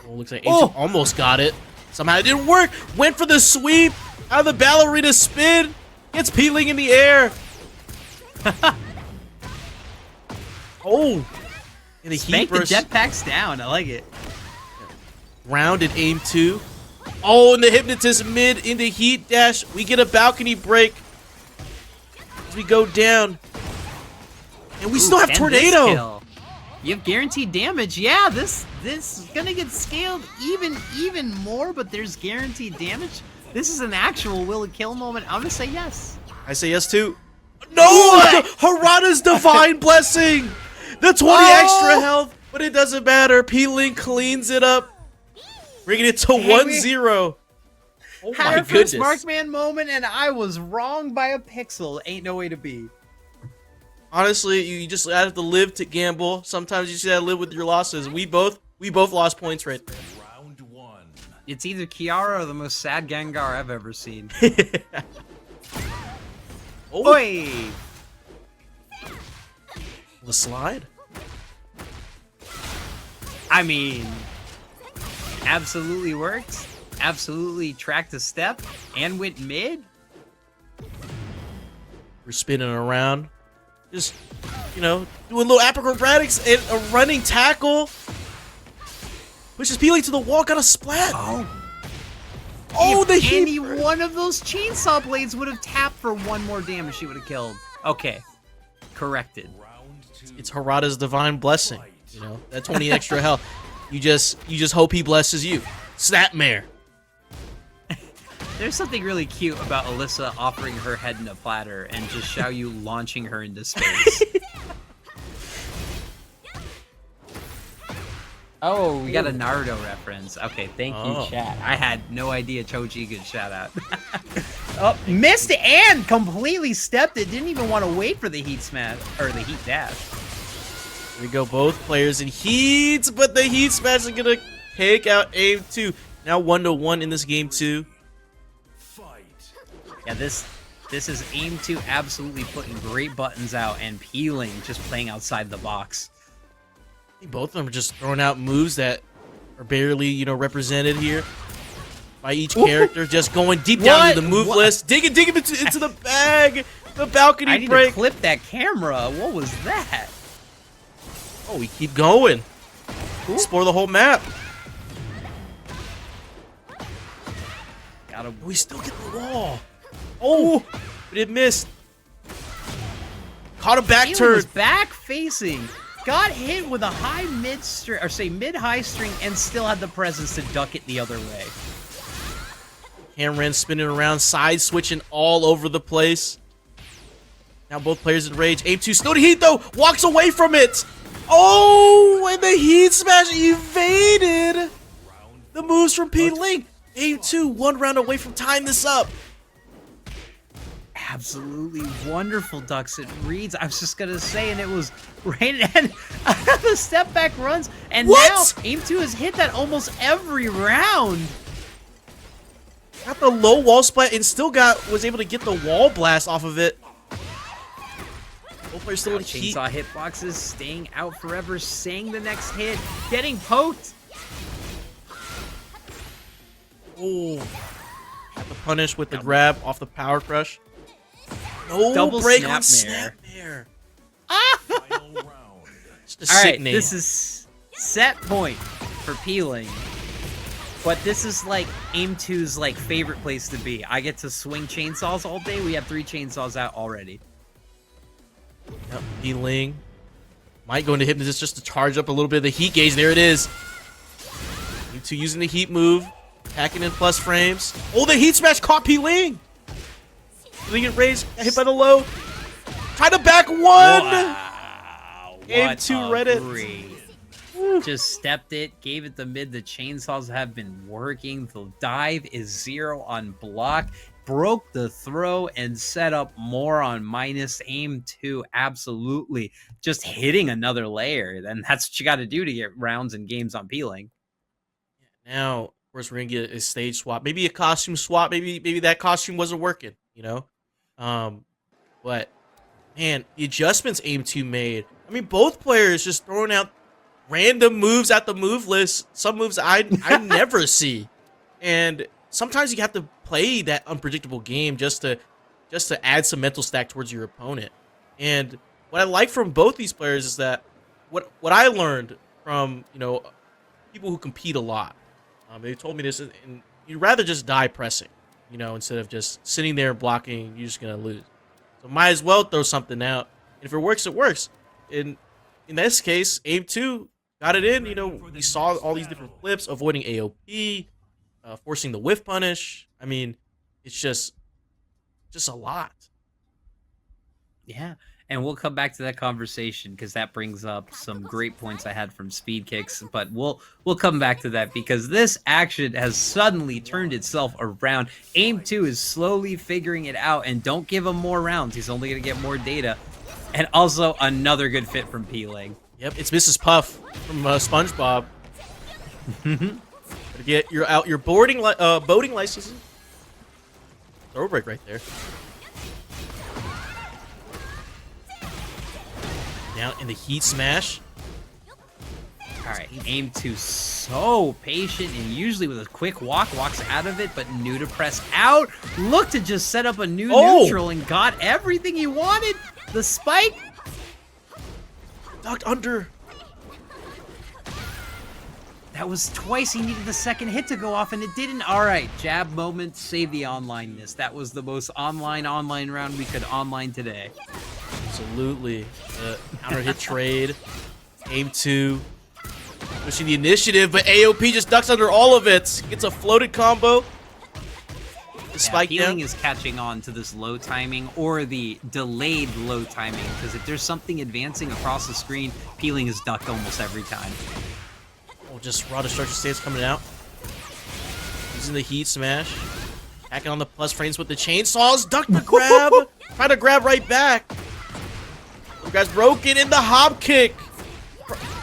Oh, looks like AimedTwo almost got it. Somehow it didn't work. Went for the sweep. Out of the ballerina spin. Gets Pling in the air. Oh. And the Spank heat burst. the jetpacks down. I like it. Rounded AimedTwo. Oh, and the hypnotist mid into heat dash. We get a balcony break. As we go down. And we still have and tornado. this kill. You have guaranteed damage. Yeah, this is gonna get scaled even more, but there's guaranteed damage. This is an actual will it kill moment. I'm gonna say yes. I say yes too. No! Harada's divine blessing! The 20 extra health, but it doesn't matter. Pling cleans it up. Bringing it to 1-0. Oh Had my our first goodness. Markman moment, and I was wrong by a pixel. Ain't no way to be. Honestly, you just have to live to gamble. Sometimes you just gotta live with your losses. We both lost points right there. Round 1. It's either Kiara or the most sad Gengar I've ever seen. Oh, Oi! the slide. I mean, absolutely worked. Absolutely tracked a step and went mid. We're spinning around. Just, you know, doing little acrobatics and a running tackle. Pushes Pling to the wall, got a splat. Oh, the if heat any burst. one of those chainsaw blades would have tapped for one more damage, she would have killed. Okay, corrected. Round 2. It's Harada's divine blessing. You know, that 20 extra health. You just hope he blesses you. Snapmare. There's something really cute about Alisa offering her head in a platter and just Xiaoyu launching her into space. Oh, we got a Naruto reference. Okay, thank you, chat. I had no idea Choji could shout out. Oh, missed it and completely stepped it. Didn't even want to wait for the heat smash or the heat dash. Here we go, both players in heat, but the heat smash is gonna take out AimedTwo. Now 1-1 in this game too. Yeah, this is AimedTwo absolutely putting great buttons out and Pling just playing outside the box. I think both of them are just throwing out moves that are barely, you know, represented here by each character. Just going deep down to the move list, digging into the bag, the balcony I need break. to clip that camera. What was that? Oh, we keep going. Explore the whole map. Got him. We still get the wall. Oh, but it missed. Caught a back Pling turn. was back facing. Got hit with a high mid string, or say mid-high string, and still had the presence to duck it the other way. Cameron spinning around, side switching all over the place. Now both players in rage. AimedTwo still to heat though, walks away from it. Oh, and the heat smash evaded the moves from Pling. AimedTwo 1 round away from tying this up. Absolutely wonderful ducks. It reads. I was just gonna say, and it was right and the step back runs, and What? now AimedTwo has hit that almost every round. Got the low wall splat and still was able to get the wall blast off of it. Both players still in heat. Chainsaw hitboxes staying out forever, saying the next hit, getting poked. Oh, have to punish with the grab off the power crush. No Double break on snapmare. snapmare. Final round. Just a All sick right, name. this is set point for Pling. But this is like AimedTwo's like favorite place to be. I get to swing chainsaws all day. We have 3 chainsaws out already. Yep, Pling might go into Hypnotist just to charge up a little bit of the heat gauge. There it is. AimedTwo using the heat move. Attacking in plus frames. Oh, the heat smash caught Pling. Pling and Raze got hit by the low. Try to back one. Wow. AimedTwo read it. Just stepped it, gave it the mid. The chainsaws have been working. The dive is 0 on block. Broke the throw and set up more on minus. AimedTwo absolutely just hitting another layer. Then that's what you got to do to get rounds and games on Pling. Now, of course, we're gonna get a stage swap, maybe a costume swap. Maybe that costume wasn't working, you know. But man, the adjustments AimedTwo made. I mean, both players just throwing out random moves at the move list. Some moves I never see, and sometimes you have to play that unpredictable game just to add some mental stack towards your opponent. And what I like from both these players is that what I learned from, you know, people who compete a lot. They told me this, and you'd rather just die pressing, you know, instead of just sitting there and blocking. You're just gonna lose. So might as well throw something out. And if it works, it works. In this case, AimedTwo got it in. You know, we saw all these different flips, avoiding AOP, forcing the whiff punish. I mean, it's just a lot. Yeah, and we'll come back to that conversation because that brings up some great points I had from Speed Kicks. But we'll come back to that because this action has suddenly turned itself around. AimedTwo is slowly figuring it out, and don't give him more rounds. He's only going to get more data. And also another good fit from Pling. Yep, it's Mrs. Puff from SpongeBob. Gotta get your boating licenses. Throw break right there. Now in the heat smash. All right, AimedTwo so patient and usually with a quick walks out of it, but new to press out. Look to just set up a new neutral and got everything he wanted. The spike. Ducked under. That was twice he needed the second hit to go off, and it didn't. All right, jab moment, save the onlineness. That was the most online round we could online today. Absolutely. Counter hit trade. AimedTwo pushing the initiative, but AOP just ducks under all of it. Gets a floated combo. The spike Pling is catching on to this low timing or the delayed low timing, because if there's something advancing across the screen, Pling is ducked almost every time. Oh, just raw destruction stance coming out. Using the heat smash. Hacking on the plus frames with the chainsaws. Duck the grab. Try to grab right back. The grab's broken in the hop kick.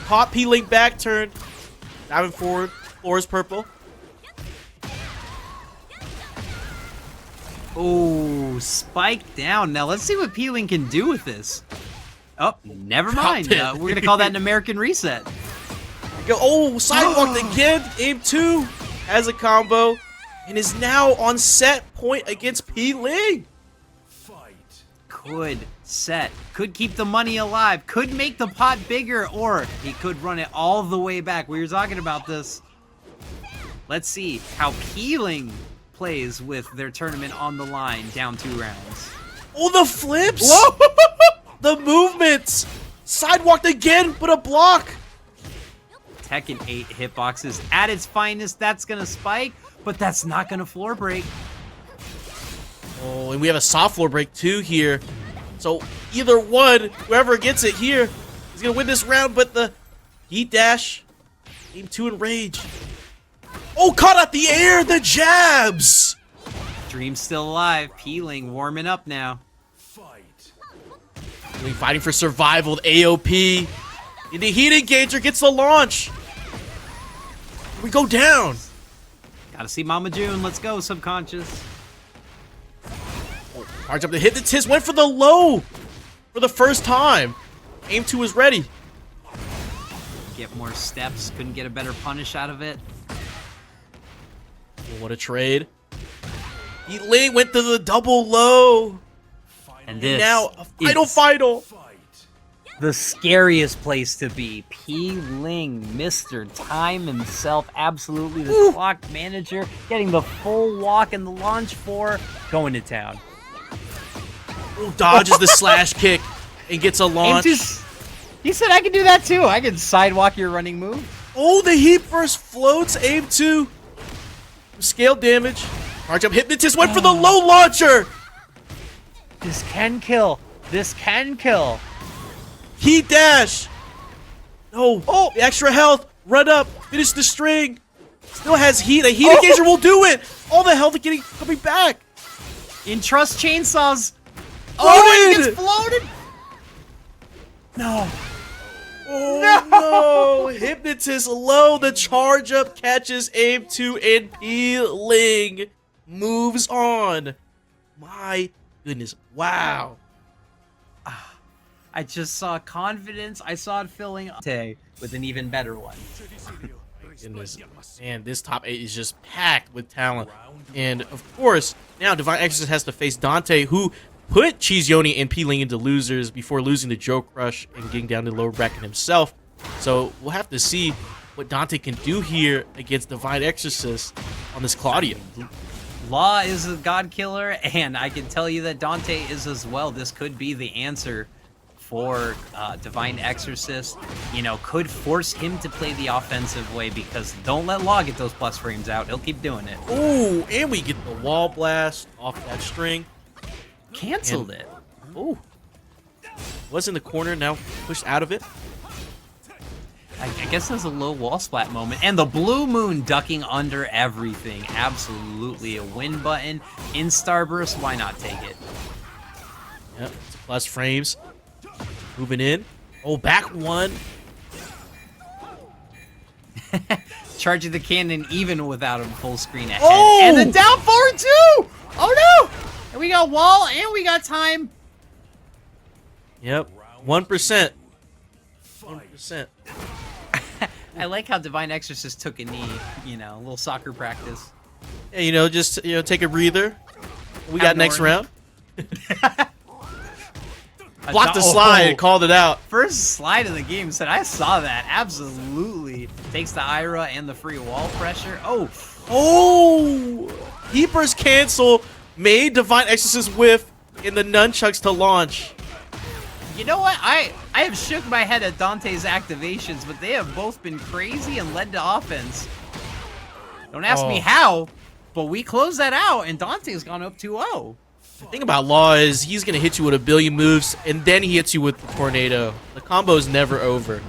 Caught Pling back turn. Diving forward. Floor is purple. Oh, spike down. Now let's see what Pling can do with this. Oh, never mind. We're going to call that an American reset. Go, oh, sidewalked again. AimedTwo has a combo and is now on set point against Pling. Could set, could keep the money alive, could make the pot bigger, or he could run it all the way back. We were talking about this. Let's see how Pling plays with their tournament on the line, down 2 rounds. Oh, the flips! Whoa! The movements! Sidewalked again, but a block! Tekken 8 hitboxes at its finest. That's gonna spike, but that's not gonna floor break. Oh, and we have a soft floor break too here. So either one, whoever gets it here, is gonna win this round, but the heat dash, AimedTwo in rage. Oh, caught out the air, the jabs! Dream's still alive. Pling warming up now. Pling fighting for survival with AOP. And the heat engager gets the launch. We go down. Gotta see Mama June. Let's go, Subconscious. Oh, charge up the hit. The Tiz went for the low for the first time. AimedTwo was ready. Get more steps. Couldn't get a better punish out of it. Oh, what a trade. Pling went to the double low. And this now a final. The scariest place to be. Pling, Mr. Time himself, absolutely the clock manager, getting the full walk and the launch for going to town. Oh, dodges the slash kick. and gets a launch. He said I can do that too. I can sidewalk your running move. Oh, the heat burst floats. AimedTwo. Scale damage. Charge up. Hypnotist went for the low launcher. This can kill. This can kill. Heat dash. No. Oh, the extra health. Run up. Finish the string. Still has heat. A heat engager will do it. All the health coming back. Entrust chainsaws. Oh, it gets floated. No. Oh no! Hypnotist low. The charge up catches AimedTwo and Pling moves on. My goodness! Wow. I just saw confidence. I saw it filling Donte with an even better one. Goodness, man, this top 8 is just packed with talent. And of course, now Divine Exorcist has to face Donte, who put CheeseYoni and Pling into losers before losing to JoeCrush and getting down to the lower bracket himself. So we'll have to see what Donte can do here against Divine Exorcist on this Claudio. Law is a god killer, and I can tell you that Donte is as well. This could be the answer for Divine Exorcist. You know, could force him to play the offensive way, because don't let Law get those plus frames out. He'll keep doing it. Ooh, and we get the wall blast off that string. Canceled it. Ooh. Was in the corner, now pushed out of it. I guess there's a low wall splat moment. And the Blue Moon ducking under everything. Absolutely a win button. In Starburst, why not take it? Yep, it's plus frames. Moving in. Oh, back one. Charging the cannon even without a full screen ahead. Oh! And then down forward too! Oh no! And we got wall and we got time. Yep, 1%. 1%. I like how Divine Exorcist took a knee, you know, a little soccer practice. Yeah, you know, just take a breather. We got next round. Blocked the slide and called it out. First slide of the game said, I saw that. Absolutely. Takes the Ira and the free wall pressure. Oh. Oh! Heapers cancel. Made Divine Exorcist whiff in the nunchucks to launch. You know what? I have shook my head at Donte's activations, but they have both been crazy and led to offense. Don't ask me how, but we closed that out, and Donte's gone up 2-0. The thing about Law is he's going to hit you with a billion moves, and then he hits you with the tornado. The combo is never over.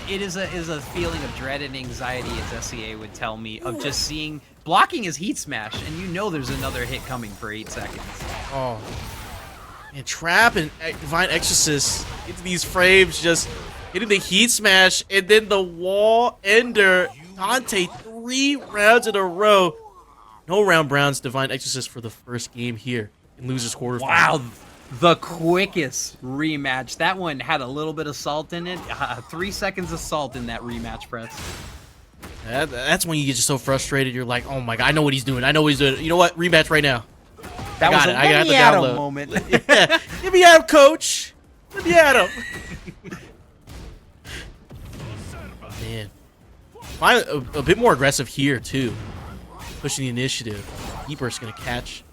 It is a feeling of dread and anxiety, as SEA would tell me, of just seeing blocking his heat smash, and you know there's another hit coming for 8 seconds. Oh. And Trap and Divine Exorcist into these frames, just hitting the heat smash, and then the wall ender. Donte 3 rounds in a row. No round Browns Divine Exorcist for the first game here in losers quarterfinals. Wow, the quickest rematch. That one had a little bit of salt in it. 3 seconds of salt in that rematch press. That's when you get just so frustrated. You're like, oh my god, I know what he's doing. I know what he's doing. You know what? Rematch right now. That was a let me at him moment. Yeah. Let me at him, coach. Let me at him. Man. Finally, a bit more aggressive here, too. Pushing the initiative. Heatburst's going to catch.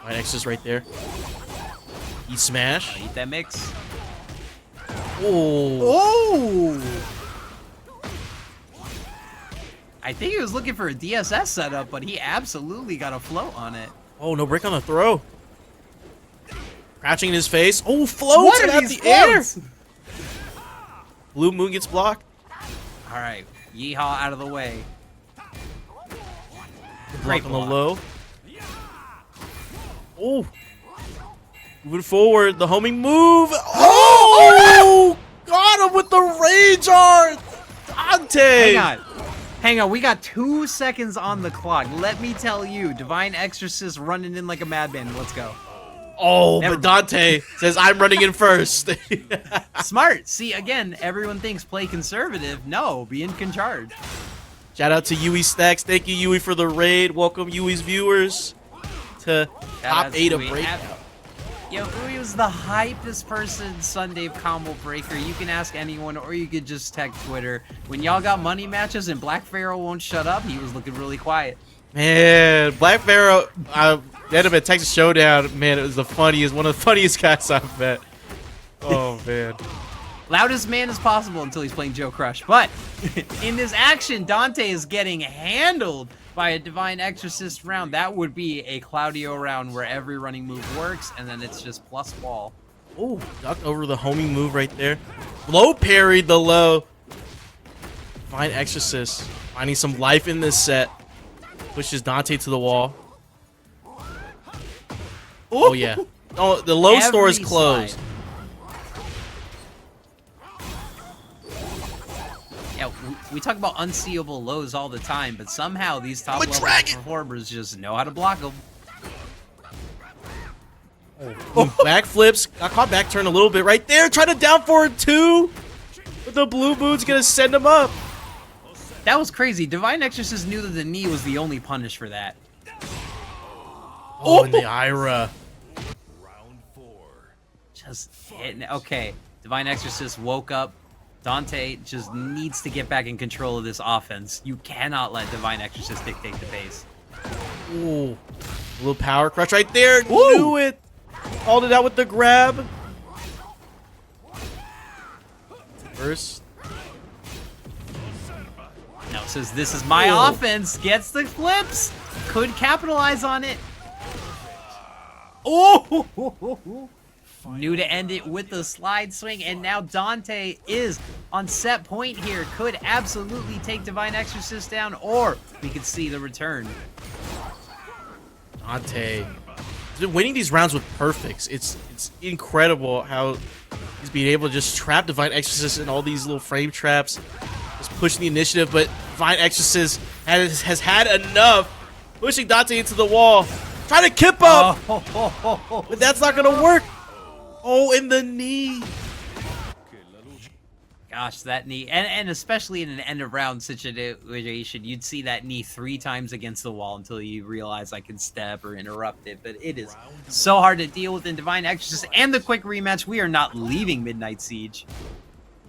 Right, Exorcist right there. Heat smash. Eat that mix. Oh. I think he was looking for a DSS setup, but he absolutely got a float on it. Oh, no break on the throw. Crouching in his face. Oh, floats out the air. Blue Moon gets blocked. All right. Yeehaw out of the way. Break on the low. Oh. Moving forward. The homing move. Oh! Got him with the rage art. Donte. Hang on, we got 2 seconds on the clock. Let me tell you, Divine Exorcist running in like a madman. Let's go. Oh, but Donte says, I'm running in first. Smart. See, again, everyone thinks play conservative. No, be in charge. Shout out to Yui Stacks. Thank you, Yui, for the raid. Welcome, Yui's viewers, to top 8 of Breakout. Yo, Ui was the hypest person Sunday combo breaker. You can ask anyone, or you could just text Twitter. When y'all got money matches and Black Pharaoh won't shut up, he was looking really quiet. Man, Black Pharaoh, ended up at Texas Showdown. Man, it was one of the funniest guys I've met. Oh man. Loudest man as possible until he's playing JoeCrush. But in this action, Donte is getting handled by a Divine Exorcist round. That would be a Claudio round where every running move works, and then it's just plus wall. Oh, ducked over the homing move right there. Low parried the low. Divine Exorcist finding some life in this set. Pushes Donte to the wall. Oh yeah. Oh, the low store is closed. Yeah, we talk about unseeable lows all the time, but somehow these top level performers just know how to block them. Back flips, got caught back turn a little bit right there. Trying to down forward 2, but the blue moon's gonna send him up. That was crazy. Divine Exorcist knew that the knee was the only punish for that. Oh, and the Ira. Just hitting. Okay, Divine Exorcist woke up. Donte just needs to get back in control of this offense. You cannot let Divine Exorcist dictate the pace. Ooh, a little power crush right there. Knew it. Called it out with the grab. First. Now says this is my offense. Gets the flips. Could capitalize on it. Oh! Knew to end it with the slide swing, and now Donte is on set point here. Could absolutely take Divine Exorcist down, or we could see the return. Donte winning these rounds with perfects. It's incredible how he's being able to just trap Divine Exorcist in all these little frame traps, just pushing the initiative. But Divine Exorcist has had enough, pushing Donte into the wall, trying to kip up, but that's not gonna work. Oh, in the knee. Gosh, that knee, and especially in an end of round situation, you'd see that knee 3 times against the wall until you realize I can step or interrupt it. But it is so hard to deal with in Divine Exorcist and the quick rematch. We are not leaving Midnight Siege.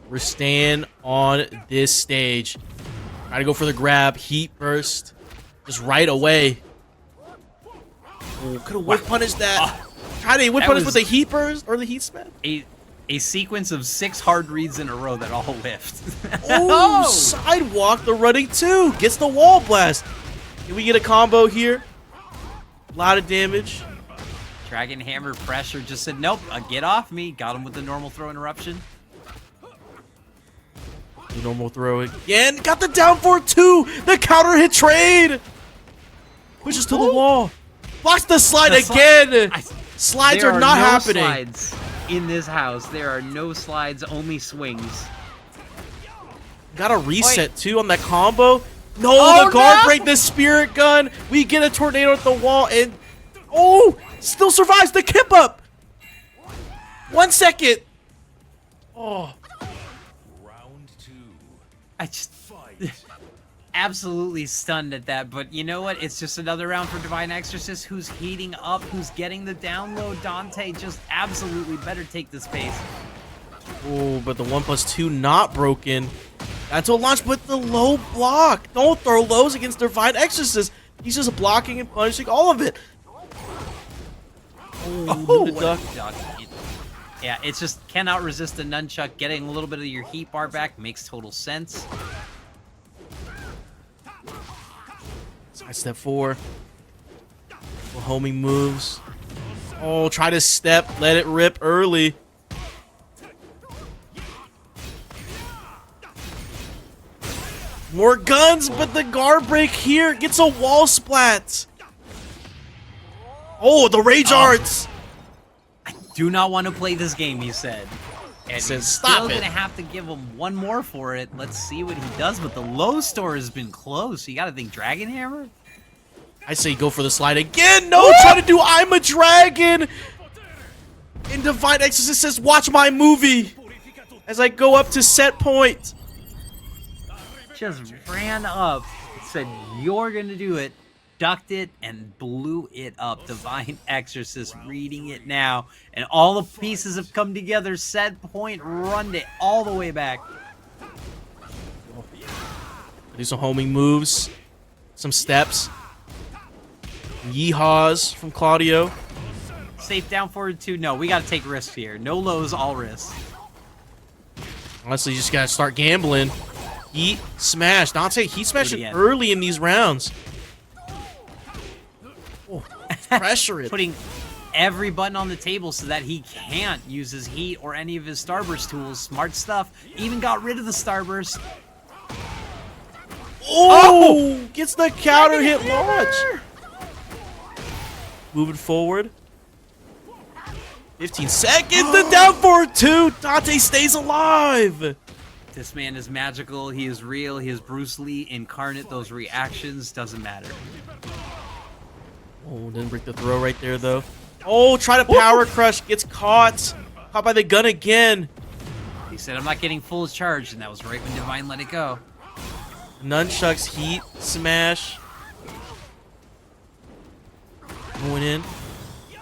We're staying on this stage. Try to go for the grab, heat burst, just right away. Oh, could have whip punished that. Try to whip punish with the heat burst or the heat smash. A sequence of 6 hard reads in a row that all whiffed. Oh, sidewalk the running 2. Gets the wall blast. Can we get a combo here? A lot of damage. Dragon Hammer pressure just said, nope, get off me. Got him with the normal throw interruption. The normal throw again. Got the down for 2. The counter hit trade. Pushes to the wall. Blocks the slide again. Slides are not happening. Slides in this house. There are no slides, only swings. Got a reset too on that combo. No, the guard break, the spirit gun. We get a tornado at the wall, and still survives the kip up. 1 second. Oh. Round 2. I just absolutely stunned at that, but you know what? It's just another round for Divine Exorcist, who's heating up, who's getting the download. Donte just absolutely better take this pace. Oh, but the 1+2 not broken. That's a launch, but the low block. Don't throw lows against Divine Exorcist. He's just blocking and punishing all of it. Oh, the duck. Yeah, it's just cannot resist the nunchuck. Getting a little bit of your heat bar back makes total sense. Side step 4. The homing moves. Oh, try to step. Let it rip early. More guns, but the guard break here gets a wall splat. Oh, the rage arts. I do not want to play this game, he said. And He said, he's "Stop still it." gonna have to give him one more for it. Let's see what he does, but the low store has been close. So you gotta think Dragon Hammer? I say go for the slide again. No, try to do I'm a Dragon. And Divine Exorcist says, watch my movie as I go up to set point. Just ran up, said, you're gonna do it, ducked it, and blew it up. Divine Exorcist reading it now, and all the pieces have come together. Set point, run it all the way back. Do some homing moves, some steps. yeehaws from Claudio. Safe down forward 2. No, we got to take risks here. No lows, all risks. Honestly, you just gotta start gambling. Heat smash. Donte heat smashing again. early in these rounds. Oh, pressure it. Putting every button on the table so that he can't use his heat or any of his starburst tools. Smart stuff. Even got rid of the starburst. Oh! Gets the counter hit launch. Moving forward. 15 seconds. The down forward 2. Donte stays alive. This man is magical. He is real. He is Bruce Lee incarnate. Those reactions doesn't matter. Oh, didn't break the throw right there, though. Oh, try to power crush. Gets caught. Caught by the gun again. He said, I'm not getting full charge, and that was right when Divine let it go. Nunchucks heat smash. Going in.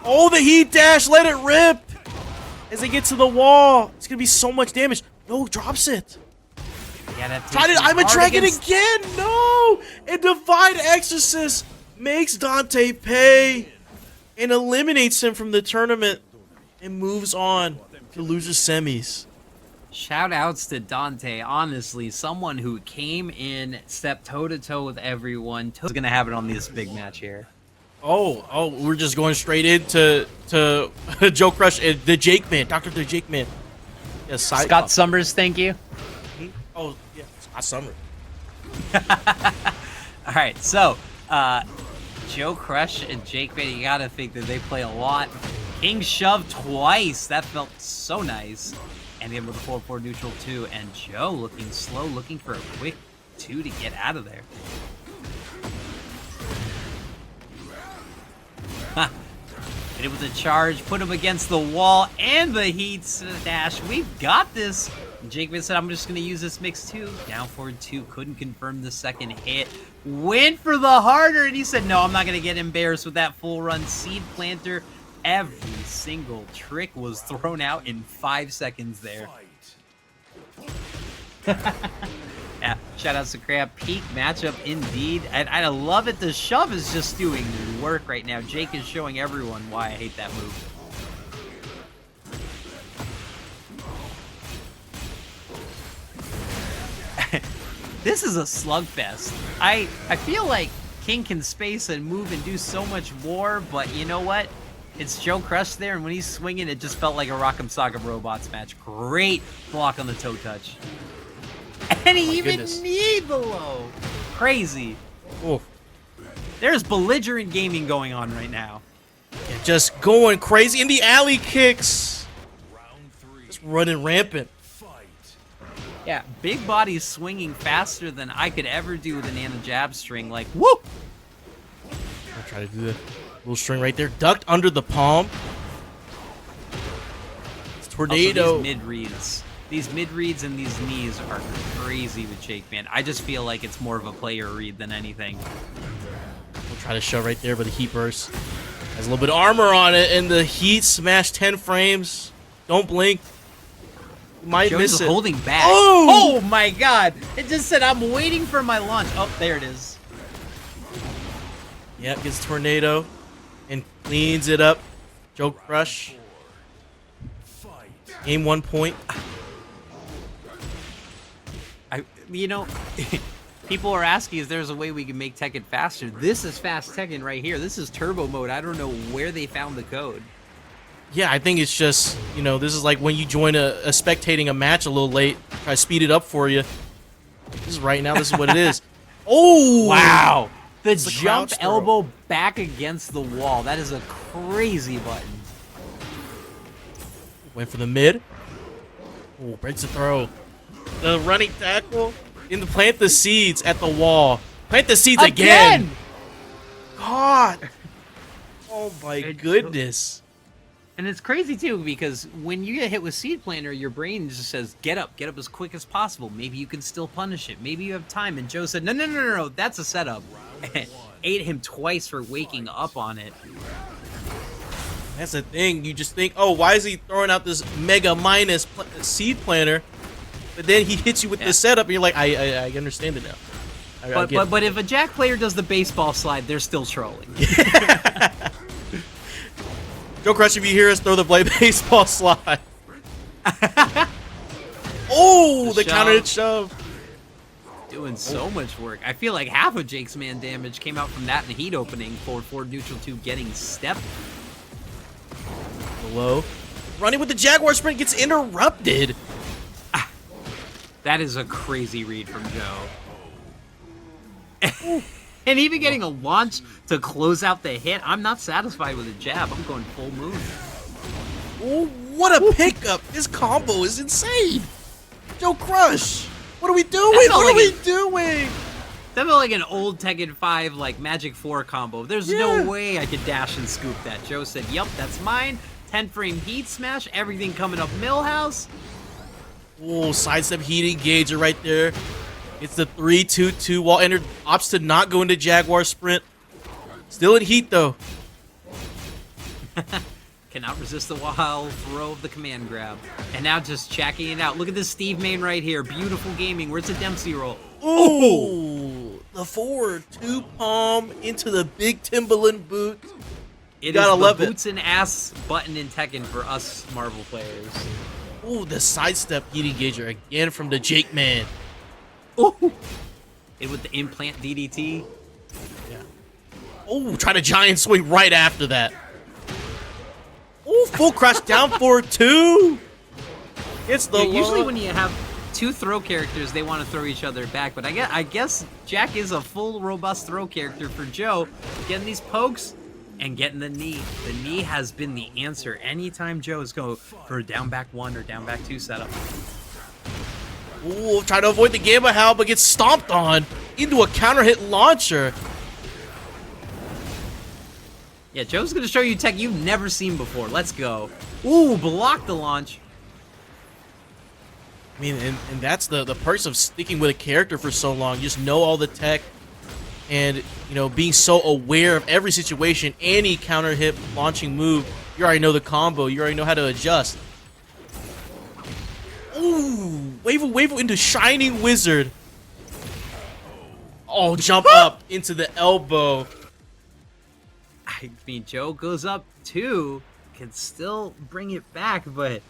Oh, the heat dash. Let it rip. As they get to the wall. It's going to be so much damage. No, drops it. Tried it. I'm a dragon again. No. And Divine Exorcist makes Donte pay and eliminates him from the tournament and moves on to loser semis. Shout outs to Donte. Honestly, someone who came in, stepped toe to toe with everyone. Is going to have it on this big match here. Oh, we're just going straight into JoeCrush and the JAKEMAN, Dr.theJAKEMAN. Yes, Scott Summers, thank you. Oh, yeah, Scott Summers. All right, so JoeCrush and JAKEMAN, you gotta think that they play a lot. King shove twice. That felt so nice. And then with a 4-4 neutral 2, and Joe looking slow, looking for a quick 2 to get out of there. Hit it with a charge, put him against the wall, and the heat dash. We've got this. JAKEMAN said, I'm just going to use this mix too. Down forward 2, couldn't confirm the second hit. Went for the harder, and he said, no, I'm not going to get embarrassed with that full run. Seed planter, every single trick was thrown out in 5 seconds there. Yeah, shout outs to Crab. Peak matchup indeed. And I love it. The shove is just doing work right now. Jake is showing everyone why I hate that move. This is a slugfest. I feel like King can space and move and do so much more, but you know what? It's JoeCrush there, and when he's swinging, it just felt like a Rock'em Sock'em Robots match. Great block on the toe touch. And he even need the low. Crazy. Oof. There's belligerent gaming going on right now. Yeah, just going crazy in the alley kicks. Just running rampant. Yeah, big bodies swinging faster than I could ever do with a Nana jab string. Like, whoop! I'll try to do the little string right there. Ducked under the palm. It's tornado. Also, these mid reads and these knees are crazy with JAKEMAN. I just feel like it's more of a player read than anything. We'll try to shove right there, but the heat burst has a little bit of armor on it, and the heat smash 10 frames. Don't blink. You might miss it. Holding back. Oh! Oh my god! It just said I'm waiting for my launch. Oh, there it is. Yep, gets tornado and cleans it up. JoeCrush. Game 1 point. You know, people are asking if there's a way we can make Tekken faster. This is fast Tekken right here. This is turbo mode. I don't know where they found the code. Yeah, I think it's just, you know, this is like when you join a spectating a match a little late. Try to speed it up for you. This is right now. This is what it is. Oh! Wow! The It's jump crouch throw. elbow back against the wall. That is a crazy button. Went for the mid. Oh, breaks the throw. The running tackle. In the plant the seeds at the wall. Plant the seeds again. God. Oh my goodness. And it's crazy too, because when you get hit with Seed Planter, your brain just says, get up as quick as possible. Maybe you can still punish it. Maybe you have time. And Joe said, no, that's a setup. Ate him twice for waking up on it. That's the thing. You just think, oh, why is he throwing out this mega minus seed planter? But then he hits you with the setup, and you're like, I understand it now. But if a Jack player does the baseball slide, they're still trolling. JoeCrush, if you hear us, throw the baseball slide. Oh, the counter hit shove. Doing so much work. I feel like half of Jake's man damage came out from that in the heat opening. Forward neutral 2 getting stepped. Low. Running with the Jaguar sprint gets interrupted. That is a crazy read from Joe. And even getting a launch to close out the hit, I'm not satisfied with a jab. I'm going full move. Oh, what a pickup. This combo is insane. JoeCrush, what are we doing? What are we doing? That felt like an old Tekken 5 like Magic 4 combo. There's no way I could dash and scoop that. Joe said, yup, that's mine. 10-frame heat smash, everything coming up Millhouse. Oh, sidestep heat engager right there. It's the 3-2-2 wall enter. Opts to not go into Jaguar sprint. Still in heat though. Cannot resist the wild throw of the command grab. And now just checking it out. Look at this Steve main right here. Beautiful gaming. Where's the Dempsey roll? Ooh, the forward 2 palm into the big Timberland boot. It is the boots and ass button in Tekken for us Marvel players. Ooh, the sidestep heat engager again from the JAKEMAN. Ooh. It with the implant DDT. Yeah. Oh, try to giant swing right after that. Oh, full crash down for 2. It's the usually when you have 2 throw characters, they want to throw each other back. But I guess Jack is a full robust throw character for Joe. Getting these pokes and getting the knee. The knee has been the answer anytime Joe's go for a down back 1 or down back 2 setup. Ooh, trying to avoid the Gamma Howl, but gets stomped on into a counter hit launcher. Yeah, Joe's going to show you tech you've never seen before. Let's go. Ooh, block the launch. I mean, and that's the perks of sticking with a character for so long. You just know all the tech and, you know, being so aware of every situation, any counter hit launching move, you already know the combo. You already know how to adjust. Ooh, wave into Shining Wizard. Oh, jump up into the elbow. I mean, Joe goes up 2, can still bring it back, but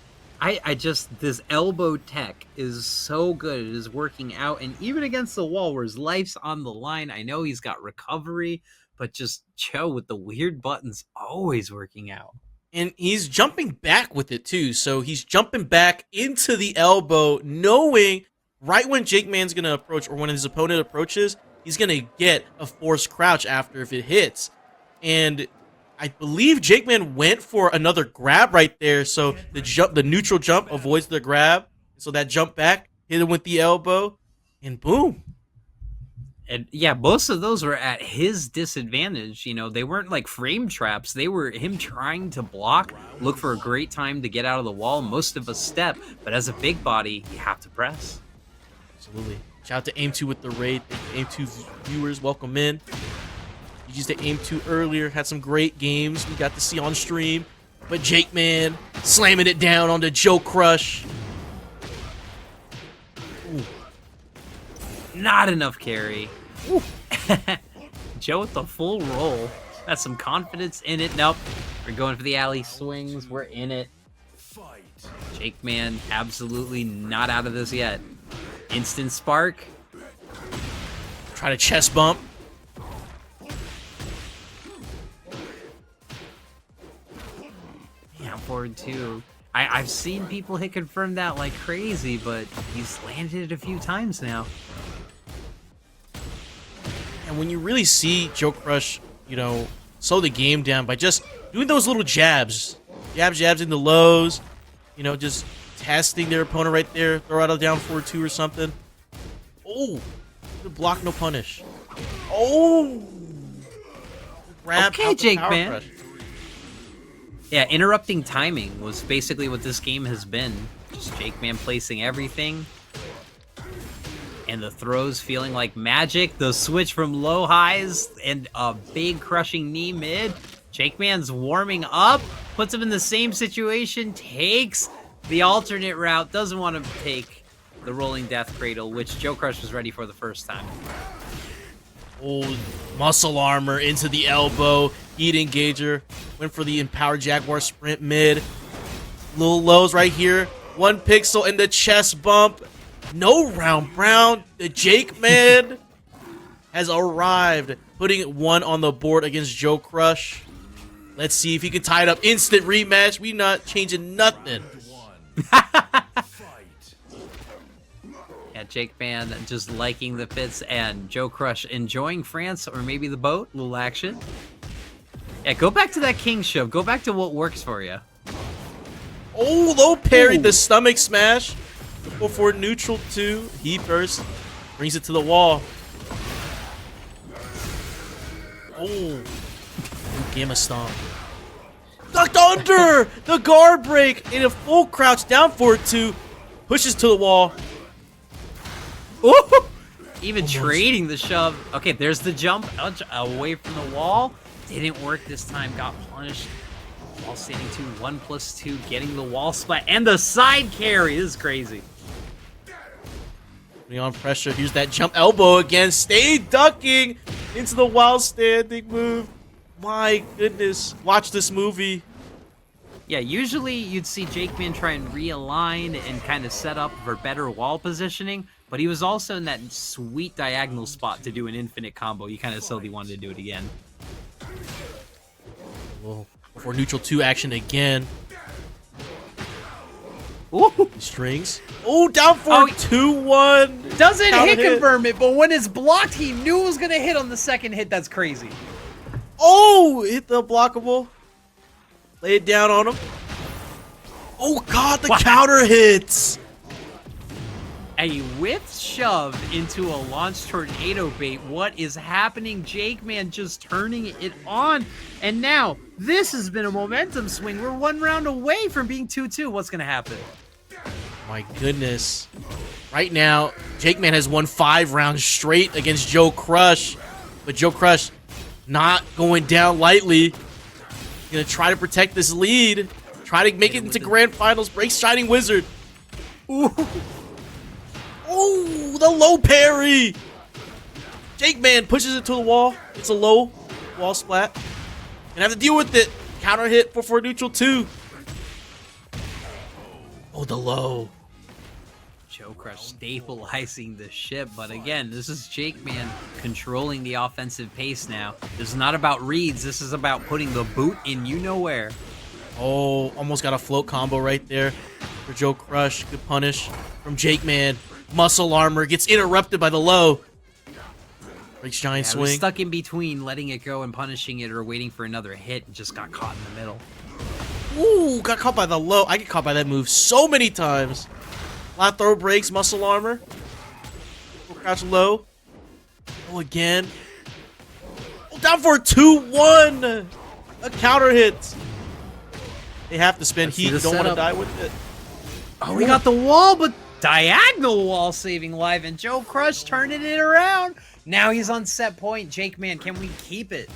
I just, this elbow tech is so good. It is working out, and even against the wall where his life's on the line, I know he's got recovery, but just Joe with the weird buttons always working out. And he's jumping back with it too, so he's jumping back into the elbow, knowing right when JAKEMAN's gonna approach, or when his opponent approaches, he's gonna get a forced crouch after if it hits. And I believe JAKEMAN went for another grab right there, so the neutral jump avoids the grab. So that jump back, hit him with the elbow, and boom. And yeah, most of those were at his disadvantage. You know, they weren't like frame traps. They were him trying to block, look for a great time to get out of the wall. Most of a step, but as a big body, you have to press. Absolutely. Shout out to AimedTwo with the raid. AimedTwo viewers, welcome in. You used to AimedTwo earlier, had some great games we got to see on stream. But JAKEMAN slamming it down onto JoeCrush. Ooh. Not enough carry. Joe with the full roll. That's some confidence in it. Nope. We're going for the alley swings. We're in it. JAKEMAN absolutely not out of this yet. Instant spark. Try to chest bump. Yeah, forward 2. I've seen people hit confirm that like crazy, but he's landed it a few times now. And when you really see JoeCrush, you know, slow the game down by just doing those little jabs. Jabs into lows. You know, just testing their opponent right there. Throw out a down 4-2 or something. Oh, good block, no punish. Oh, grab. Okay, JAKEMAN. Yeah, interrupting timing was basically what this game has been. Just JAKEMAN placing everything. And the throws feeling like magic. The switch from low highs and a big crushing knee mid. JAKEMAN's warming up. Puts him in the same situation. Takes the alternate route. Doesn't want to take the rolling death cradle, which JoeCrush was ready for the first time. Old muscle armor into the elbow. Heat engager. Went for the empowered Jaguar sprint mid. Little lows right here. 1 pixel in the chest bump. No round brown. The JAKEMAN has arrived, putting 1 on the board against JoeCrush. Let's see if he can tie it up. Instant rematch. We not changing nothing. Yeah, JAKEMAN just liking the fits, and JoeCrush enjoying France or maybe the boat. Little action. Yeah, go back to that king shove. Go back to what works for you. Oh, low parried the stomach smash before neutral 2. He first brings it to the wall. Oh, Gamma Stomp. Ducked under the guard break in a full crouch down forward 2. Pushes to the wall. Ooh! Even trading the shove. Okay, there's the jump away from the wall. Didn't work this time. Got punished. Wall standing 2, 1+2, getting the wall splat and the side carry. This is crazy. Putting on pressure. Here's that jump elbow again. Stay ducking into the while standing move. My goodness. Watch this movie. Yeah, usually you'd see JAKEMAN try and realign and kind of set up for better wall positioning, but he was also in that sweet diagonal spot to do an infinite combo. You kind of saw he wanted to do it again. Well, before neutral 2 action again. Ooh. Strings. Oh, down for 2-1. Doesn't hit confirm it, but when it's blocked, he knew it was going to hit on the second hit. That's crazy. Oh, hit the blockable. Lay it down on him. Oh, God, the counter hits. A whip shove into a launch tornado bait. What is happening? JAKEMAN just turning it on. And now, this has been a momentum swing. We're 1 round away from being 2-2. What's going to happen? My goodness. Right now, JAKEMAN has won 5 rounds straight against JoeCrush. But JoeCrush not going down lightly. Gonna try to protect this lead. Try to make it into grand finals. Breaks Shining Wizard. Ooh. Oh, the low parry. JAKEMAN pushes it to the wall. It's a low wall splat. And have to deal with it. Counter hit for neutral 2. Oh, the low. JoeCrush stabilizing the ship, but again, this is JAKEMAN controlling the offensive pace now. This is not about reads, this is about putting the boot in you-know-where. Oh, almost got a float combo right there for JoeCrush. Good punish from JAKEMAN. Muscle armor gets interrupted by the low. Breaks giant swing. Was stuck in between letting it go and punishing it or waiting for another hit and just got caught in the middle. Ooh, got caught by the low. I get caught by that move so many times. Flat throw breaks, muscle armor. Crouch low. Oh, again. Oh, down for a 2-1. A counter hit. They have to spend heat. You don't want to die with it. Oh, we got the wall, but diagonal wall saving live, and JoeCrush turning it around. Now he's on set point. JAKEMAN, can we keep it?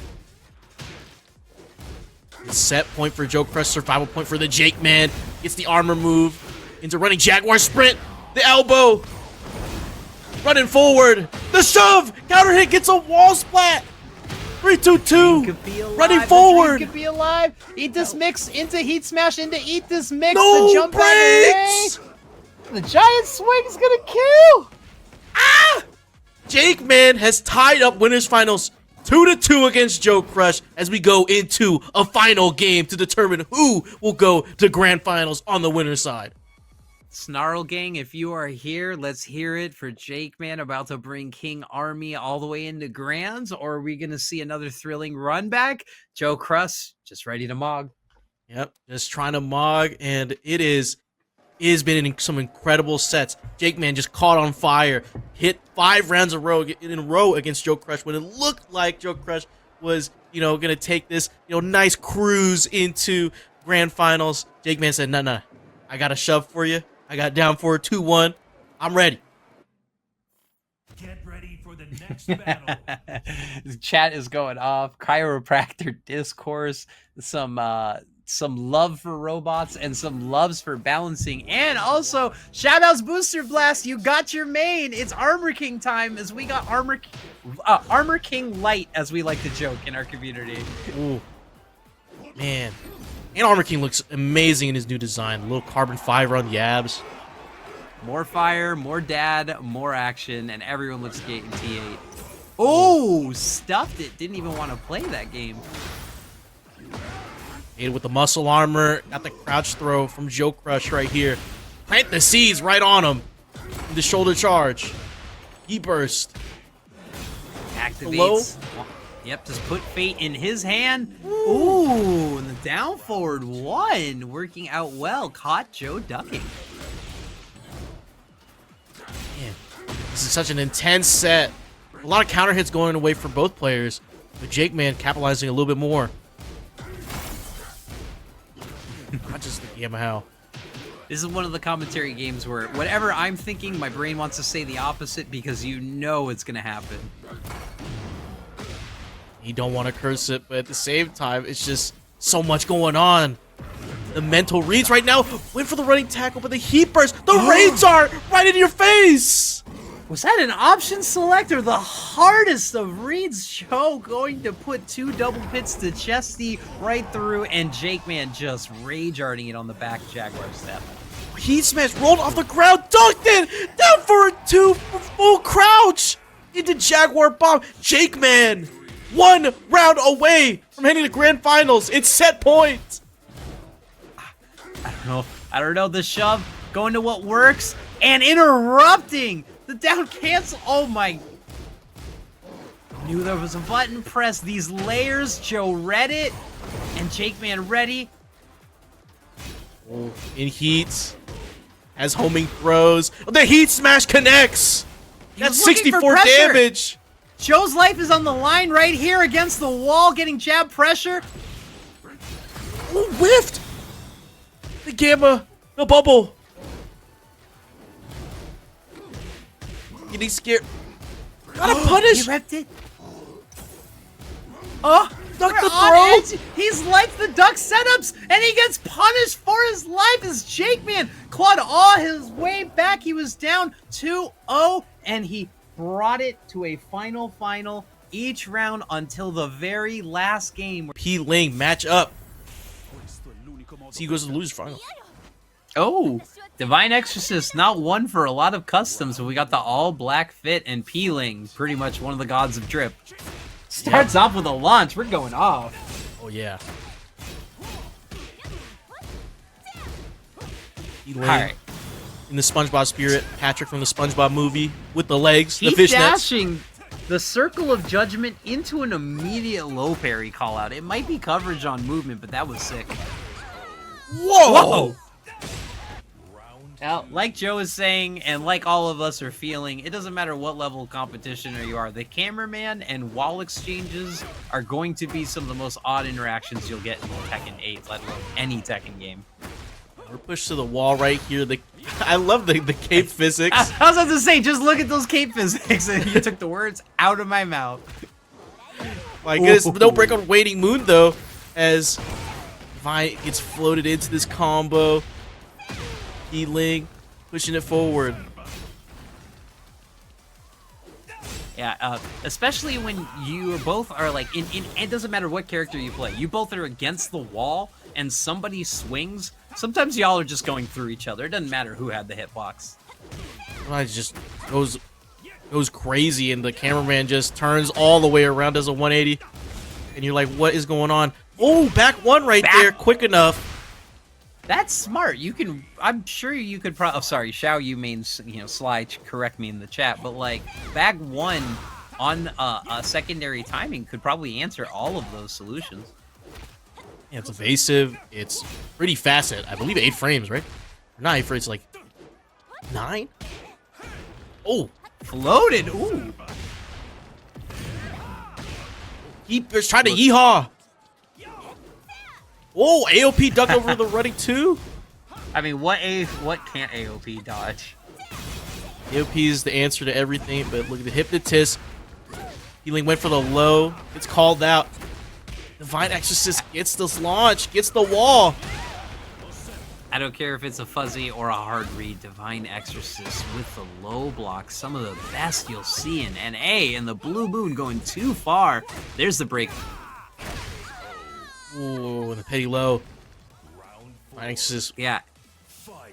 Set point for JoeCrush, survival point for the JAKEMAN. Gets the armor move into running Jaguar sprint. The elbow. Running forward. The shove. Counter hit gets a wall splat. 3-2-2. Running forward. Could be alive. Eat this mix into heat smash into eat this mix. No the jump breaks. The giant swing's gonna kill. Ah! JAKEMAN has tied up winners finals 2-2 against JoeCrush as we go into a final game to determine who will go to grand finals on the winner's side. Snarl Gang, if you are here, let's hear it for JAKEMAN about to bring King Army all the way into grands, or are we going to see another thrilling run back? JoeCrush, just ready to mog. Yep, just trying to mog, and it has been in some incredible sets. JAKEMAN just caught on fire, hit 5 rounds in a row against JoeCrush when it looked like JoeCrush was, going to take this, nice cruise into grand finals. JAKEMAN said, no, I got a shove for you. I got down for a 2-1. I'm ready. Get ready for the next battle. Chat is going off. Chiropractor discourse. Some some love for robots and some loves for balancing. And also, shoutouts Booster Blast, you got your main. It's Armor King time, as we got Armor King Light, as we like to joke in our community. Ooh. Man. And Armor King looks amazing in his new design. A little carbon fiber on the abs. More fire, more dad, more action, and everyone looks great in T8. Oh, stuffed it. Didn't even want to play that game. Made with the muscle armor. Got the crouch throw from JoeCrush right here. Plant the seeds right on him. The shoulder charge. He burst. Activates. Yep, just put fate in his hand. Ooh, and the down forward one. Working out well. Caught Joe ducking. Man, this is such an intense set. A lot of counter hits going away for both players. But JAKEMAN capitalizing a little bit more. Not just the Yamaha. This is one of the commentary games where whatever I'm thinking, my brain wants to say the opposite because you know it's going to happen. You don't want to curse it, but at the same time, it's just so much going on. The mental reads right now. Went for the running tackle, but the heat burst. The raids are right in your face. Was that an option select or the hardest of reads? Joe going to put 2 double pits to Chesty right through, and JAKEMAN just rage-arting it on the back Jaguar step. Heat smash rolled off the ground, dunked it, down for a 2 full crouch into Jaguar bomb. JAKEMAN 1 round away from heading to grand finals. It's set point. I don't know. The shove going to what works and interrupting. The down cancel. Oh my. Knew there was a button press. These layers. Joe read it. And JAKEMAN ready. Oh, in heat. As homing throws. The heat smash connects. That's 64 damage. Joe's life is on the line right here against the wall. Getting jab pressure. Oh, whiffed. The gamma. The bubble. Getting scared. Gotta punish. He repped it. Oh, duck the throw. Edge. He's liked the duck setups, and he gets punished for his life as JAKEMAN clawed all his way back. He was down 2-0, and he brought it to a final each round until the very last game. Pling match up. So he goes to the loser's final. Oh, Divine Exorcist, not one for a lot of customs, but we got the all-black fit and Pling, pretty much one of the gods of drip. Starts off with a launch, we're going off. Oh, yeah. Alright. In the SpongeBob spirit, Patrick from the SpongeBob movie, with the legs, Keep the fishnets. dashing the Circle of Judgment into an immediate low parry call out. It might be coverage on movement, but that was sick. Whoa! Now, like Joe is saying, and like all of us are feeling, it doesn't matter what level of competition you are. The cameraman and wall exchanges are going to be some of the most odd interactions you'll get in Tekken 8, let alone any Tekken game. We're pushed to the wall right here. I love the cape physics. I was about to say, just look at those cape physics, and you took the words out of my mouth. My goodness, no break on Waiting Moon, though, as Vi gets floated into this combo. Pling pushing it forward. Yeah, especially when you both are like, it doesn't matter what character you play. You both are against the wall, and somebody swings. Sometimes y'all are just going through each other. It doesn't matter who had the hitbox. It just goes crazy, and the cameraman just turns all the way around, does a 180, and you're like, what is going on? Oh, back one right there, quick enough. That's smart. You can. I'm sure you could. Oh, sorry, Xiaoyu means Sly. Correct me in the chat, but like bag one on a secondary timing could probably answer all of those solutions. Yeah, it's evasive. It's pretty fast at, I believe, 8 frames, right? Or not 8 frames, like 9. Oh, floated. Ooh. He was trying to yeehaw. Oh, AOP ducked over the running 2. I mean, what can't AOP dodge? AOP is the answer to everything, but look at the hypnotist. Pling went for the low. It's called out. Divine Exorcist gets this launch, gets the wall. I don't care if it's a fuzzy or a hard read. Divine Exorcist with the low block, some of the best you'll see in NA, and the Blue Moon going too far. There's the break. Ooh, the petty low. Divine Exorcist. Yeah.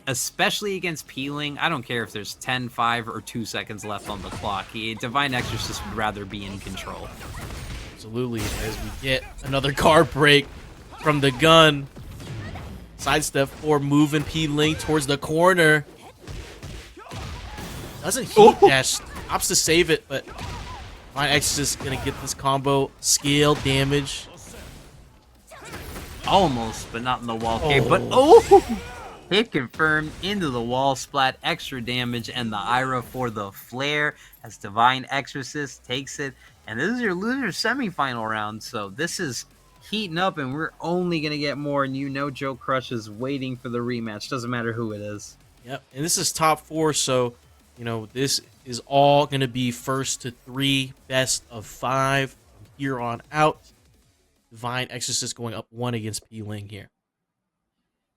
Especially against Peeling, I don't care if there's 10, 5, or 2 seconds left on the clock. Divine Exorcist would rather be in control. Absolutely, as we get another guard break from the gun. Sidestep for moving Pling towards the corner. Doesn't heat dash, opts to save it, but Divine Exorcist gonna get this combo scale damage. Almost, but not in the wall cave. But hit confirmed into the wall splat, extra damage, and the Ira for the flare as Divine Exorcist takes it. And this is your loser semifinal round, so this is heating up, and we're only going to get more, and you know JoeCrush is waiting for the rematch. Doesn't matter who it is. Yep, and this is top 4, so, you know, this is all going to be first to 3, best of 5 from here on out. Divine Exorcist going up 1 against Pling here.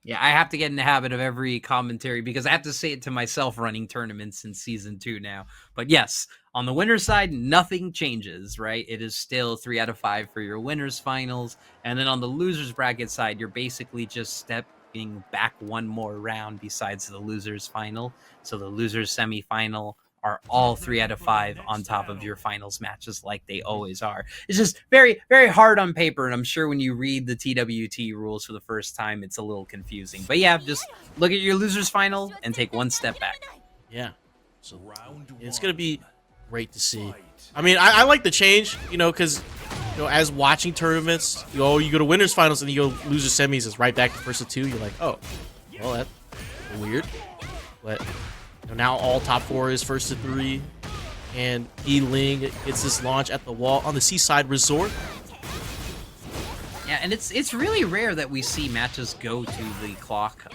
Yeah, I have to get in the habit of every commentary because I have to say it to myself running tournaments in Season 2 now. But yes, on the winner's side, nothing changes, right? It is still 3 out of 5 for your winner's finals. And then on the loser's bracket side, you're basically just stepping back one more round besides the loser's final. So the loser's semifinal are all 3 out of 5 on top of your finals matches like they always are. It's just very, very hard on paper, and I'm sure when you read the TWT rules for the first time, it's a little confusing. But yeah, just look at your loser's final and take one step back. Yeah. So it's going to be great to see. I mean, I like the change, you know, because, you know, as watching tournaments, you go to winners finals and you go loser semis, it's right back to first to 2. You're like, oh, well, that's weird. But now all top 4 is first to 3, and Pling gets this launch at the wall on the Seaside Resort. Yeah, and it's really rare that we see matches go to the clock,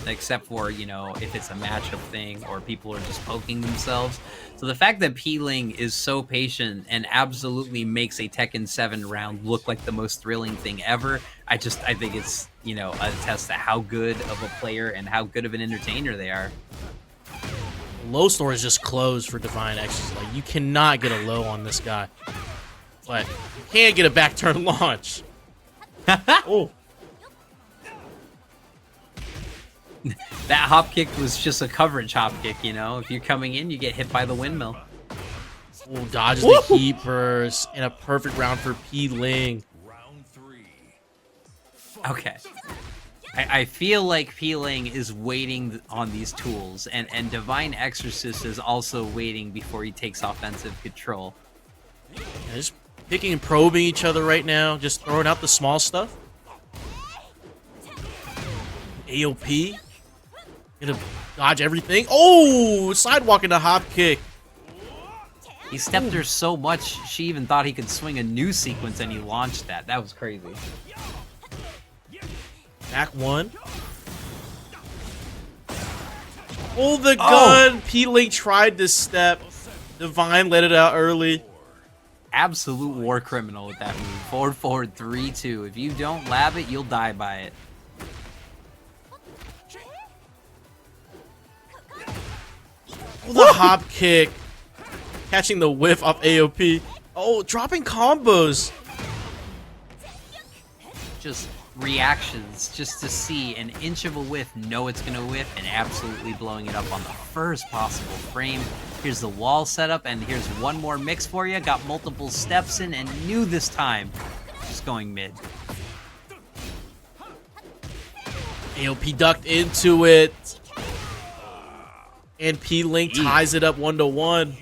except for, you know, if it's a matchup thing or people are just poking themselves. So the fact that Pling is so patient and absolutely makes a Tekken 7 round look like the most thrilling thing ever, I think it's, you know, a test to how good of a player and how good of an entertainer they are. Low store is just closed for Divine Exorcist. Like, you cannot get a low on this guy. But you can get a back turn launch. Oh. That hop kick was just a coverage hop kick, you know? If you're coming in, you get hit by the windmill. Oh, dodges the heat burst. And a perfect round for Pling. Okay. I feel like Pling is waiting on these tools, and Divine Exorcist is also waiting before he takes offensive control. Yeah, just picking and probing each other right now, just throwing out the small stuff. AOP. Gonna dodge everything. Oh, sidewalk into hop kick. He stepped her so much, she even thought he could swing a new sequence, and he launched that. That was crazy. Back 1. Oh, the gun! Pling tried to step. Divine let it out early. Absolute war criminal with that move. Forward, forward, 3-2. If you don't lab it, you'll die by it. Oh, the hop kick. Catching the whiff off AOP. Oh, dropping combos. Just reactions just to see an inch of a whiff, know it's gonna whiff, and absolutely blowing it up on the first possible frame. Here's the wall setup, and here's one more mix for you. Got multiple steps in and knew this time. Just going mid. AOP ducked into it. And Pling ties it up 1-1.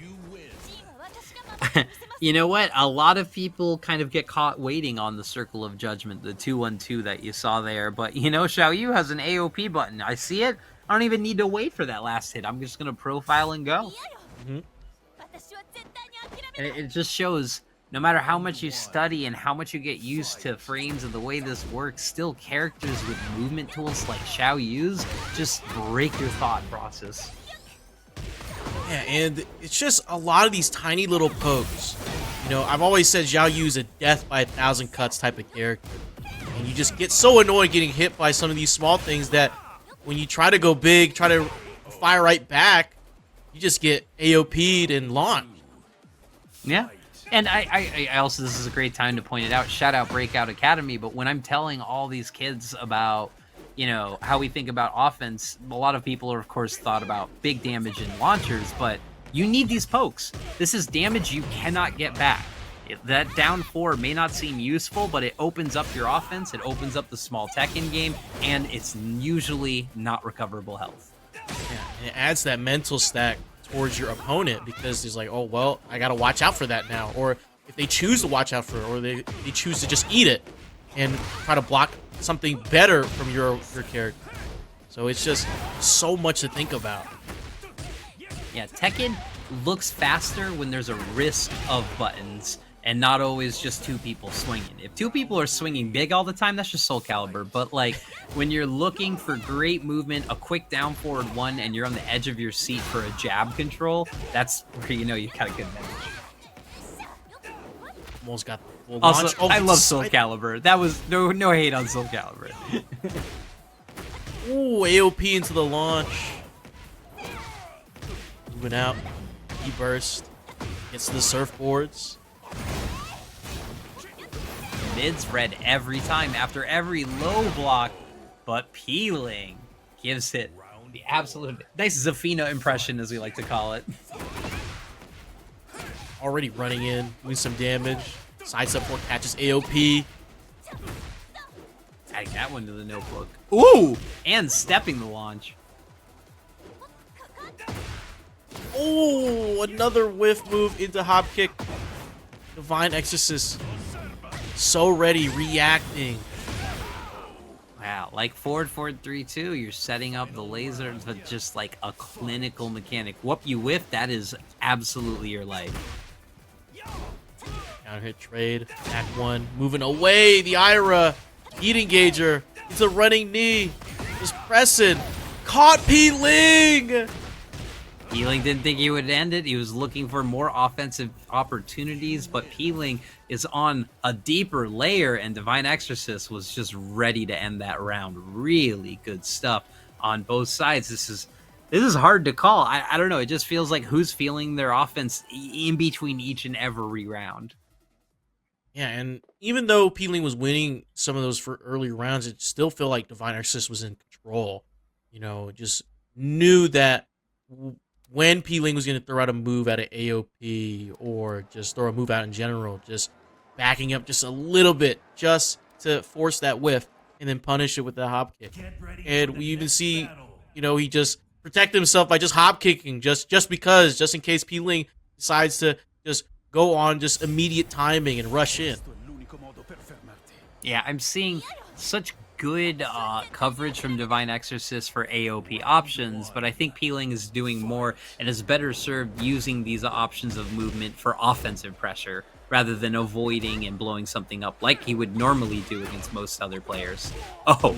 You know what? A lot of people kind of get caught waiting on the Circle of Judgment, the 2-1-2 that you saw there. But, you know, Xiaoyu has an AOP button. I see it. I don't even need to wait for that last hit. I'm just going to profile and go. And it just shows, no matter how much you study and how much you get used to frames and the way this works, still characters with movement tools like Xiaoyu's just break your thought process. Yeah, and it's just a lot of these tiny little pokes. You You know, I've always said Xiaoyu is a death by 1,000 cuts type of character. And you just get so annoyed getting hit by some of these small things that when you try to go big, try to fire right back, you just get AOP'd and launched. Yeah. And I also, this is a great time to point it out. Shout out Breakout Academy. But when I'm telling all these kids about, you know, how we think about offense, a lot of people are, of course, thought about big damage in launchers, but you need these pokes. This is damage you cannot get back. That down 4 may not seem useful, but it opens up your offense, it opens up the small Tekken game, and it's usually not recoverable health. Yeah, and it adds that mental stack towards your opponent because he's like, oh, well, I got to watch out for that now. Or if they choose to watch out for it, or they choose to just eat it and try to block something better from your character. So it's just so much to think about. Yeah, Tekken looks faster when there's a risk of buttons and not always just 2 people swinging. If 2 people are swinging big all the time, that's just Soul Calibur. But like when you're looking for great movement, a quick down forward 1, and you're on the edge of your seat for a jab control, that's where you know you got a good manage. Almost got the full Also, launch. Oh, I love Soul Calibur. That was no hate on Soul Calibur. Ooh, AOP into the launch. Moving out. E-burst. Gets to the surfboards. Mid's red every time after every low block, but Peeling gives it the absolute nice Zafina impression, as we like to call it. Already running in, doing some damage. Side support catches AOP. Adding that one to the notebook. Ooh! And stepping the launch. Oh, another whiff move into hop kick. Divine Exorcist. So ready, reacting. Wow, like forward 3-2, you're setting up the laser, but just like a clinical mechanic. Whoop, you whiff, that is absolutely your life. Counter hit trade, back 1, moving away, the Ira, heat engager, it's a running knee, just pressing, caught Pling! Peeling didn't think he would end it. He was looking for more offensive opportunities, but Peeling is on a deeper layer, and Divine Exorcist was just ready to end that round. Really good stuff on both sides. This is hard to call. I don't know. It just feels like who's feeling their offense in between each and every round. Yeah, and even though Peeling was winning some of those for early rounds, it still felt like Divine Exorcist was in control. You know, just knew that when Pling was going to throw out a move at an AOP or just throw a move out in general, just backing up just a little bit just to force that whiff and then punish it with the hop kick. And we even see, you know, he just protect himself by just hop kicking just in case Pling decides to just go on just immediate timing and rush in. Yeah, I'm seeing such good coverage from Divine Exorcist for AOP options, but I think Peeling is doing more and is better served using these options of movement for offensive pressure rather than avoiding and blowing something up like he would normally do against most other players. Oh,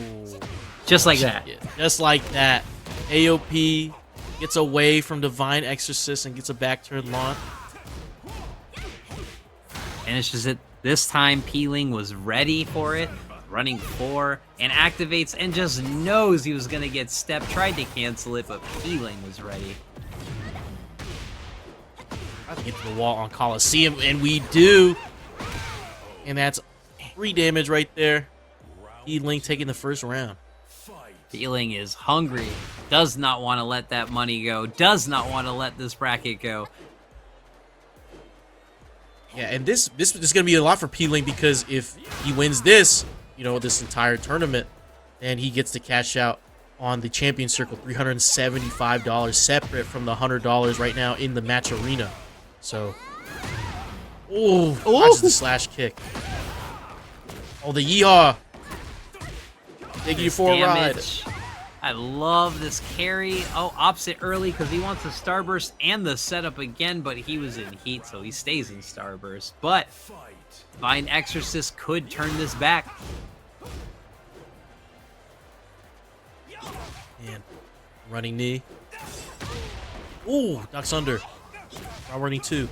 just like that. Yeah, just like that. AOP gets away from Divine Exorcist and gets a back turn launch. And it's just that this time Peeling was ready for it, running 4, and activates and just knows he was going to get stepped. Tried to cancel it, but Peeling was ready. Try to get to the wall on Coliseum, and we do. And that's 3 damage right there. Peeling taking the first round. Peeling is hungry, does not want to let that money go, does not want to let this bracket go. Yeah, and this is going to be a lot for Pling because if he wins this, you know, this entire tournament, then he gets to cash out on the Champion Circle, $375 separate from the $100 right now in the match arena. So, watch the slash kick. Oh, the yeehaw. Taking you for a ride. I love this carry. Oh, opposite early because he wants the Starburst and the setup again, but he was in heat, so he stays in Starburst. But Divine Exorcist could turn this back. Man, running knee. Ooh, ducks under. Now running 2.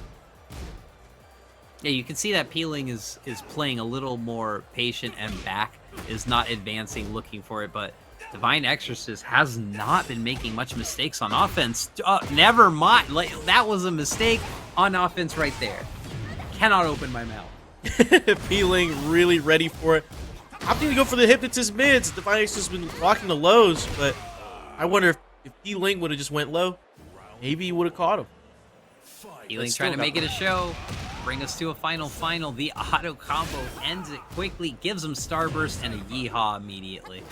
Yeah, you can see that Peeling is playing a little more patient and back, is not advancing, looking for it, but Divine Exorcist has not been making much mistakes on offense. Never mind. Like, that was a mistake on offense right there. Cannot open my mouth. Peeling really ready for it. Opting to go for the Hypnotist mids. Divine Exorcist has been blocking the lows, but I wonder if Peeling would have just went low, maybe he would have caught him. Peeling trying to make it a show. Bring us to a final. The auto combo ends it quickly, gives him Starburst and a Yeehaw immediately.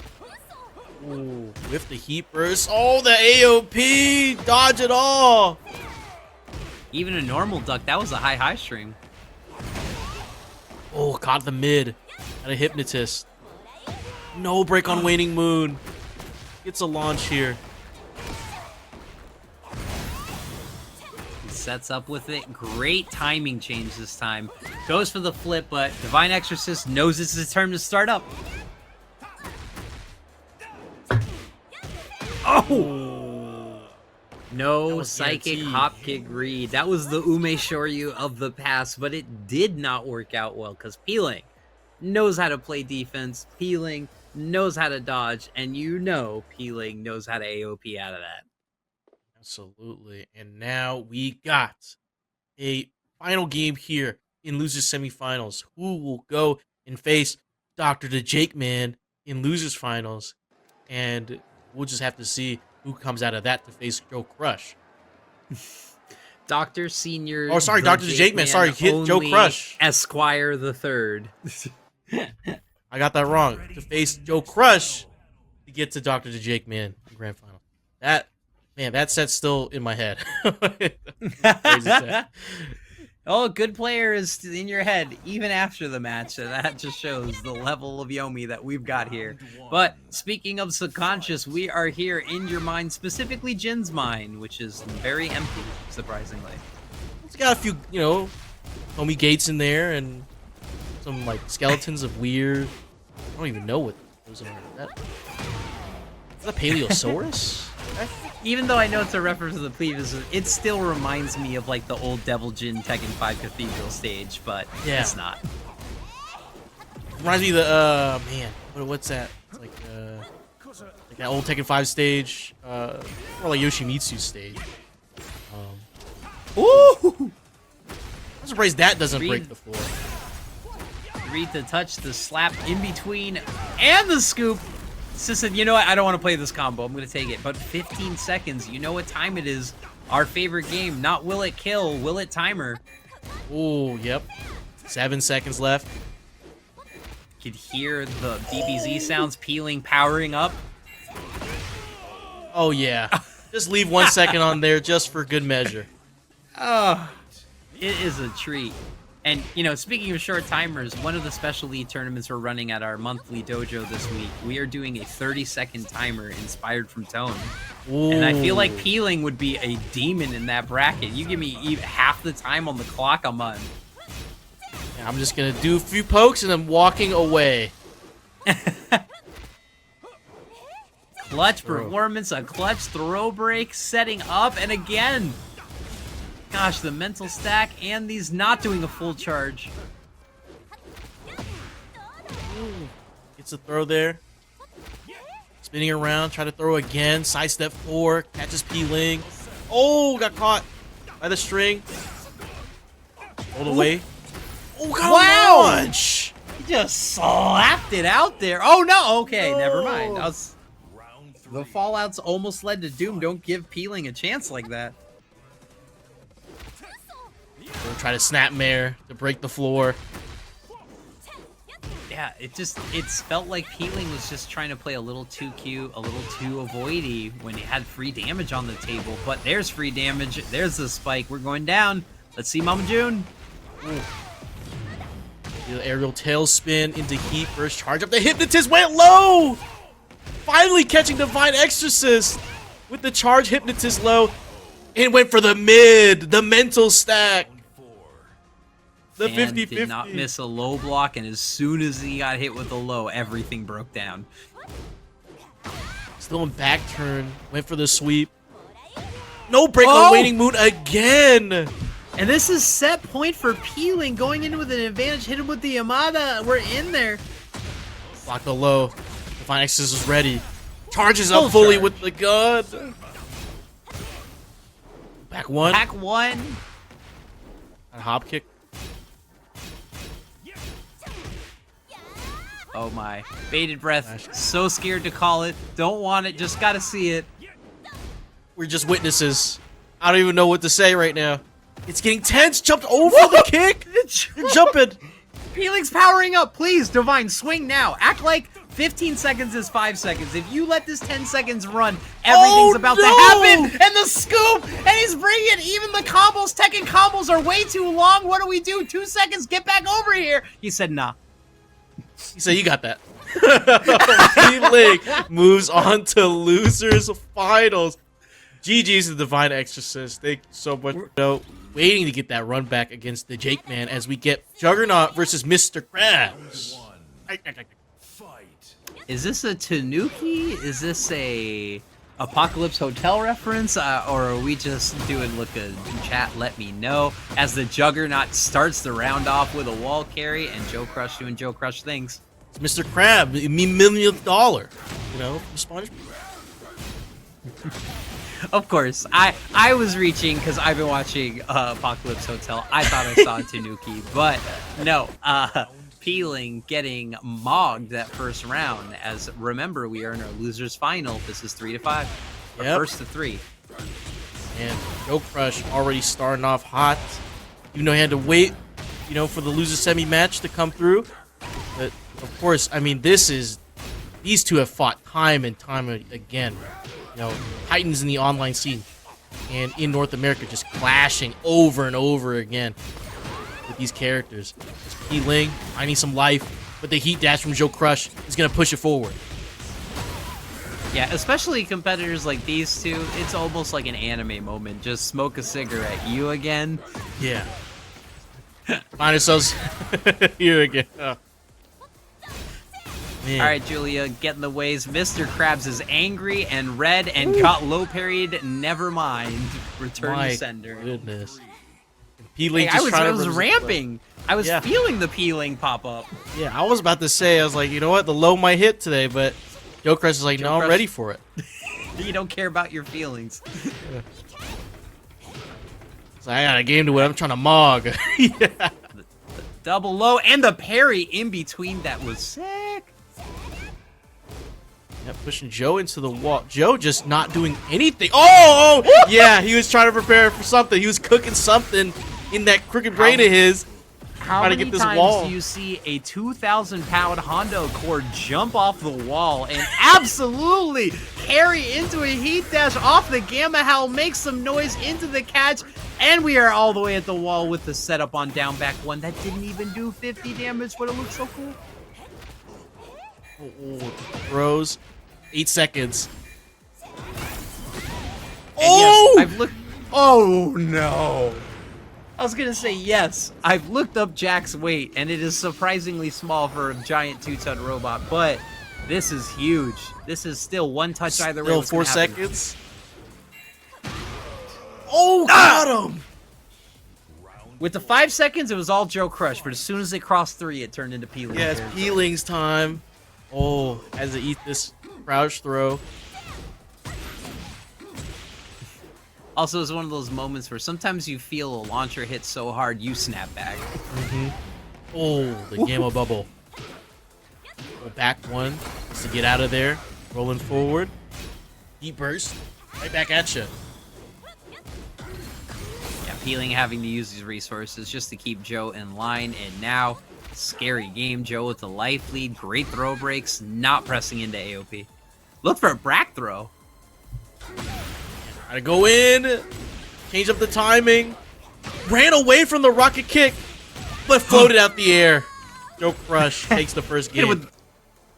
Ooh, with the Heat Burst. Oh, the AOP! Dodge it all! Even a normal duck, that was a high string. Oh, caught the mid. Got a Hypnotist. No break on Waning Moon. Gets a launch here. He sets up with it. Great timing change this time. Goes for the flip, but Divine Exorcist knows it's his turn to start up. Oh! No psychic hop kick read. That was the Ume Shoryu of the past, but it did not work out well because Peeling knows how to play defense. Peeling knows how to dodge, and you know Peeling knows how to AOP out of that. Absolutely. And now we got a final game here in losers semifinals. Who will go and face Dr.theJAKEMAN in losers finals? And we'll just have to see who comes out of that to face JoeCrush. Dr. Senior. Oh, sorry, Dr.theJAKEMAN. Sorry, JoeCrush. Esquire the Third. I got that wrong. To face JoeCrush to get to Dr.theJAKEMAN grand final. That set's still in my head. Crazy set. Oh, good player is in your head even after the match. So that just shows the level of Yomi that we've got here. But speaking of subconscious, we are here in your mind, specifically Jin's mind, which is very empty, surprisingly. It's got a few, homie gates in there and some like skeletons of weird. I don't even know what those are. Is that Paleosaurus? Even though I know it's a reference to the previous, it still reminds me of like the old Devil Jin Tekken 5 Cathedral stage, but yeah. It's not. Reminds me of the what's that? It's like that old Tekken 5 stage, more like Yoshimitsu stage. Ooh! I'm surprised that doesn't break the floor. Read the touch, the slap in between, and the scoop. Sis said, you know what? I don't want to play this combo. I'm going to take it. But 15 seconds. You know what time it is. Our favorite game. Not will it kill, will it timer? Oh, yep. 7 seconds left. Could hear the DBZ sounds. Peeling, powering up. Oh, yeah. Just leave 1 second on there just for good measure. Oh, it is a treat. And, speaking of short timers, one of the specialty tournaments we're running at our monthly dojo this week, we are doing a 30-second timer inspired from Tone. Ooh. And I feel like Peeling would be a demon in that bracket. You give me half the time on the clock, I'm on. Yeah, I'm just going to do a few pokes and I'm walking away. Clutch performance, a clutch throw break, setting up, and again... Gosh, the mental stack and these not doing a full charge. Ooh. Gets a throw there. Spinning around, try to throw again. Sidestep 4, catches Peeling. Oh, got caught by the string. Hold away. Oh, got a launch! He just slapped it out there. Oh, no. Okay, never mind. The fallouts almost led to Doom. Don't give Peeling a chance like that. We'll try to snapmare to break the floor. Yeah, it felt like Peeling was just trying to play a little too cute, a little too avoidy when he had free damage on the table. But there's free damage. There's the spike. We're going down. Let's see Mama June. The aerial tailspin into heat. First charge up. The Hypnotist went low. Finally catching Divine Exorcist with the charge Hypnotist low. And went for the mid. The mental stack. The 50-50. Did not miss a low block, and as soon as he got hit with the low, everything broke down. Still in back turn. Went for the sweep. No break on Waning Moon again. And this is set point for Peeling, going in with an advantage, hit him with the Yamada. We're in there. Block the low. Divine Exorcist is ready. Charges up fully with the gun. Back one. Back one. And hop kick. Oh my. Bated breath. So scared to call it. Don't want it. Just gotta see it. We're just witnesses. I don't even know what to say right now. It's getting tense. Jumped over the kick. You're jumping. Peeling's powering up. Please, Divine, swing now. Act like 15 seconds is 5 seconds. If you let this 10 seconds run, everything's about to happen. And the scoop. And he's bringing it. Even the combos, Tekken combos are way too long. What do? 2 seconds. Get back over here. He said, nah. He said, you got that. Pling moves on to losers finals. GG's the Divine Exorcist. Thank you so much. Waiting to get that run back against the JAKEMAN as we get Juggernaut versus Mr. Krabs. Is this a Tanuki? Is this a Apocalypse Hotel reference? Or are we just doing, look, a chat, let me know, as the Juggernaut starts the round off with a wall carry and JoeCrush doing JoeCrush things. It's Mr. Krab, $1 million. You know, SpongeBob. Of course, I was reaching because I've been watching Apocalypse Hotel. I thought I saw a Tanuki, but no. Peeling getting mogged that first round. As remember, we are in our losers final. This is 3-5. First to 3. And JoeCrush already starting off hot. Even though he had to wait, you know, for the loser semi match to come through. But of course, I mean, these two have fought time and time again. You know, Titans in the online scene and in North America just clashing over and over again with these characters. Pling, I need some life, but the heat dash from JoeCrush is gonna push it forward. Yeah, especially competitors like these two, it's almost like an anime moment. Just smoke a cigarette. You again? Yeah. Find ourselves here again. Oh. All right, Julia, get in the ways. Mr. Krabs is angry and red and got low parried. Never mind. Return to sender. Goodness. Hey, I was ramping. I was feeling the Peeling pop up. Yeah, I was about to say, I was like, you know what? The low might hit today, but JoeCrush is like, no, I'm ready for it. You don't care about your feelings. So I got a game to win. I'm trying to mog. Yeah. The double low and the parry in between that was sick. Yeah, pushing Joe into the wall. Joe just not doing anything. Oh! Yeah, he was trying to prepare for something. He was cooking something in that crooked brain of his. How many times do you see a 2,000-pound Honda Accord jump off the wall and absolutely carry into a heat dash off the Gamma Howl, make some noise into the catch, and we are all the way at the wall with the setup on down back one that didn't even do 50 damage, but it looks so cool. Throws. 8 seconds. Oh! Yes, I've looked. Oh no! I was gonna say yes. I've looked up Jack's weight, and it is surprisingly small for a giant 2-ton robot. But this is huge. This is still one touch either way. Still 4 seconds. Oh, got him! With the 5 seconds, it was all JoeCrush, but as soon as it crossed 3, it turned into Peeling. Yeah, it's Peeling's time. Oh, as they eat this crouch throw. Also, it's one of those moments where sometimes you feel a launcher hit so hard, you snap back. Oh, the Gamma Bubble. Go back one just to get out of there. Rolling forward. Deep burst. Right back at you. Yeah, Peeling having to use these resources just to keep Joe in line. And now, scary game. Joe with the life lead. Great throw breaks. Not pressing into AOP. Look for a Brack throw. Gotta go in. Change up the timing. Ran away from the rocket kick, but floated out the air. JoeCrush takes the first game. With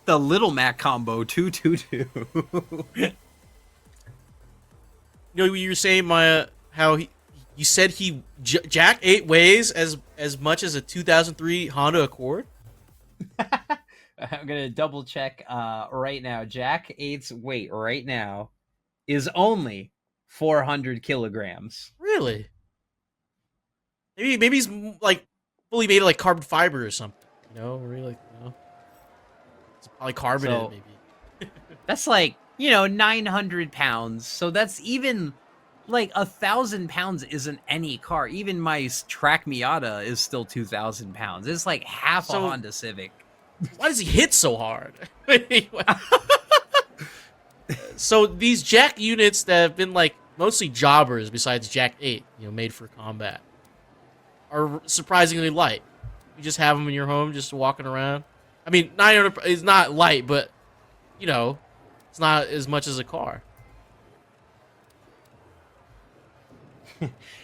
the Little Mac combo, 2-2-2. You know, you were saying, Maya, how you said Jack 8 weighs as much as a 2003 Honda Accord? I'm going to double check right now. Jack 8's weight right now is only 400 kilograms. Really? Maybe he's like fully made of like carbon fiber or something. You know, really like it's polycarbonate So- maybe. That's like, you know, 900 pounds. So that's even like 1,000 pounds isn't any car. Even my track Miata is still 2,000 pounds. It's like half a So- Honda Civic. Why does he hit so hard? Anyway. So these Jack units that have been like mostly jobbers besides Jack 8, you know, made for combat, are surprisingly light. You just have them in your home just walking around. I mean, 900 is not light, but you know, it's not as much as a car.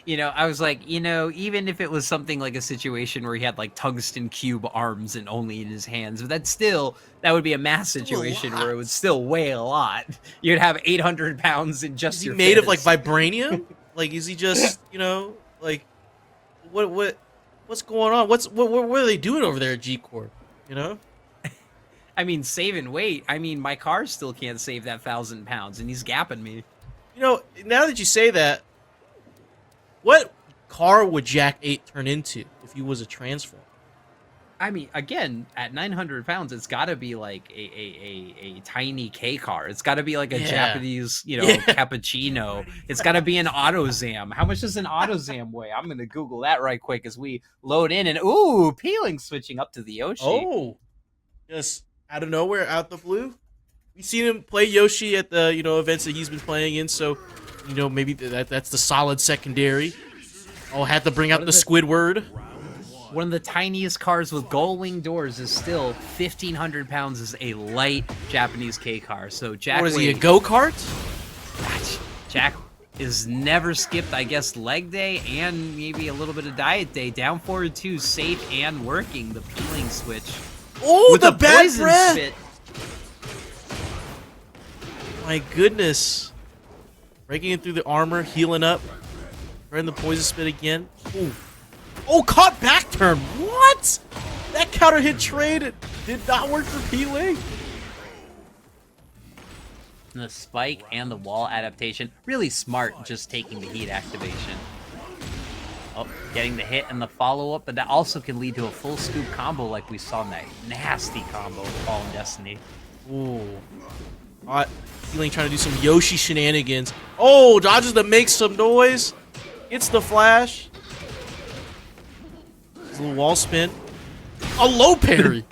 You know, I was like, you know, even if it was something like a situation where he had like tungsten cube arms and only in his hands, but that would be a mass situation where it would still weigh a lot. You'd have 800 pounds in just Is he your made of like fist. vibranium? Like, is he just, you know, like what's going on? What are they doing over there at G Corp? You know? I mean, saving weight. I mean, my car still can't save that 1,000 pounds, and he's gapping me. You know, now that you say that, what car would Jack 8 turn into if he was a transformer? I mean, again, at 900 pounds, it's got to be like a tiny K car. It's got to be like a Yeah. Japanese, you know, Yeah. cappuccino. It's got to be an AutoZam. How much does an AutoZam weigh? I'm going to Google that right quick as we load in. And, ooh, Peeling switching up to the Yoshi. Oh, just out of nowhere, out the blue. We've seen him play Yoshi at the, you know, events that he's been playing in, so, you know, maybe that's the solid secondary. Oh, had to bring out the Squidward. One of the tiniest cars with gull wing doors is still 1,500 pounds is a light Japanese K car. So Jack, What is he, a go-kart? Jack is never skipped, I guess, leg day and maybe a little bit of diet day. Down forward 2, safe and working the Peeling switch. Oh, With the a bad poison breath! spit. My goodness. Breaking it through the armor, healing up. Throwing the poison spit again. Ooh. Oh, caught back turn. What? That counter hit trade did not work for Pling. The spike and the wall adaptation. Really smart just taking the heat activation. Oh, getting the hit and the follow-up, but that also can lead to a full scoop combo like we saw in that nasty combo with Fallen Destiny. Ooh. Hot. Pling trying to do some Yoshi shenanigans. Oh, dodges to make some noise. It's the flash. His little wall spin. A low parry.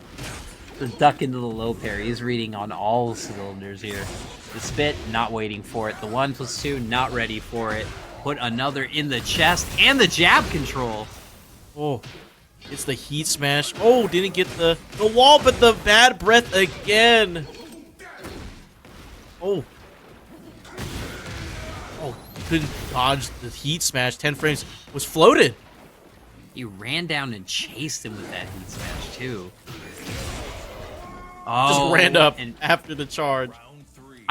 The duck into the low parry. He's reading on all cylinders here. The spit, not waiting for it. The 1+2, not ready for it. Put another in the chest and the jab control. Oh, it's the heat smash. Oh, didn't get the wall, but the bad breath again. Oh. Oh, couldn't dodge the heat smash. 10 frames was floated. He ran down and chased him with that heat smash too. Oh, Just ran up and after the charge.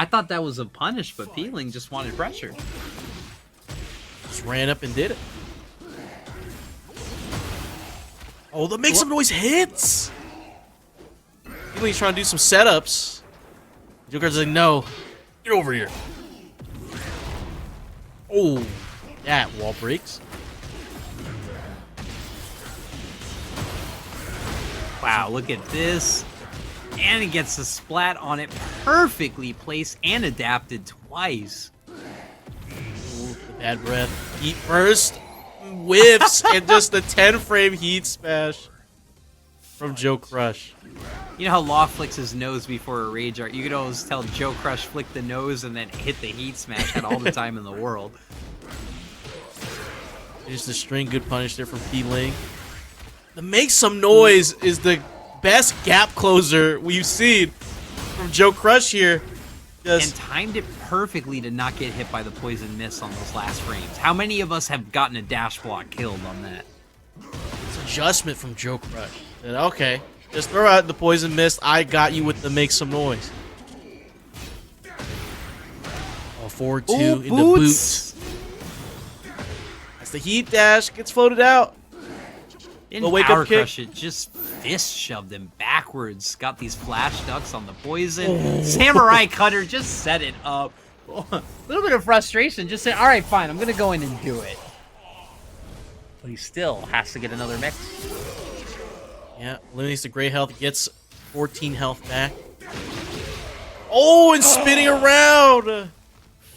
I thought that was a punish, but Peeling just wanted pressure. Just ran up and did it. Oh, the make some noise hits. He's trying to do some setups. Joker's like, no, get over here. Oh, that wall breaks. Wow, look at this. And he gets a splat on it, perfectly placed and adapted twice. Ooh, the bad breath. Heat burst. Whiffs. And just the 10-frame heat smash from JoeCrush. You know how Law flicks his nose before a rage art? You could always tell JoeCrush flick the nose and then hit the heat smash. Had all the time in the world. Just a string good punish there from Pling. The make some noise is the best gap closer we've seen from JoeCrush here. And timed it perfectly to not get hit by the poison mist on those last frames. How many of us have gotten a dash block killed on that? It's adjustment from JoeCrush. Said, okay, just throw out the poison mist. I got you with the make some noise. Oh, forward 2 into boots. That's the heat dash. Gets floated out. Didn't wake power up kick. crush it, just fist shoved him backwards. Got these flash ducks on the poison. Samurai cutter just set it up. A little bit of frustration. Just say, all right, fine, I'm gonna go in and do it. but he still has to get another mix. Yeah, eliminates the gray health, gets 14 health back. Oh, and spinning around!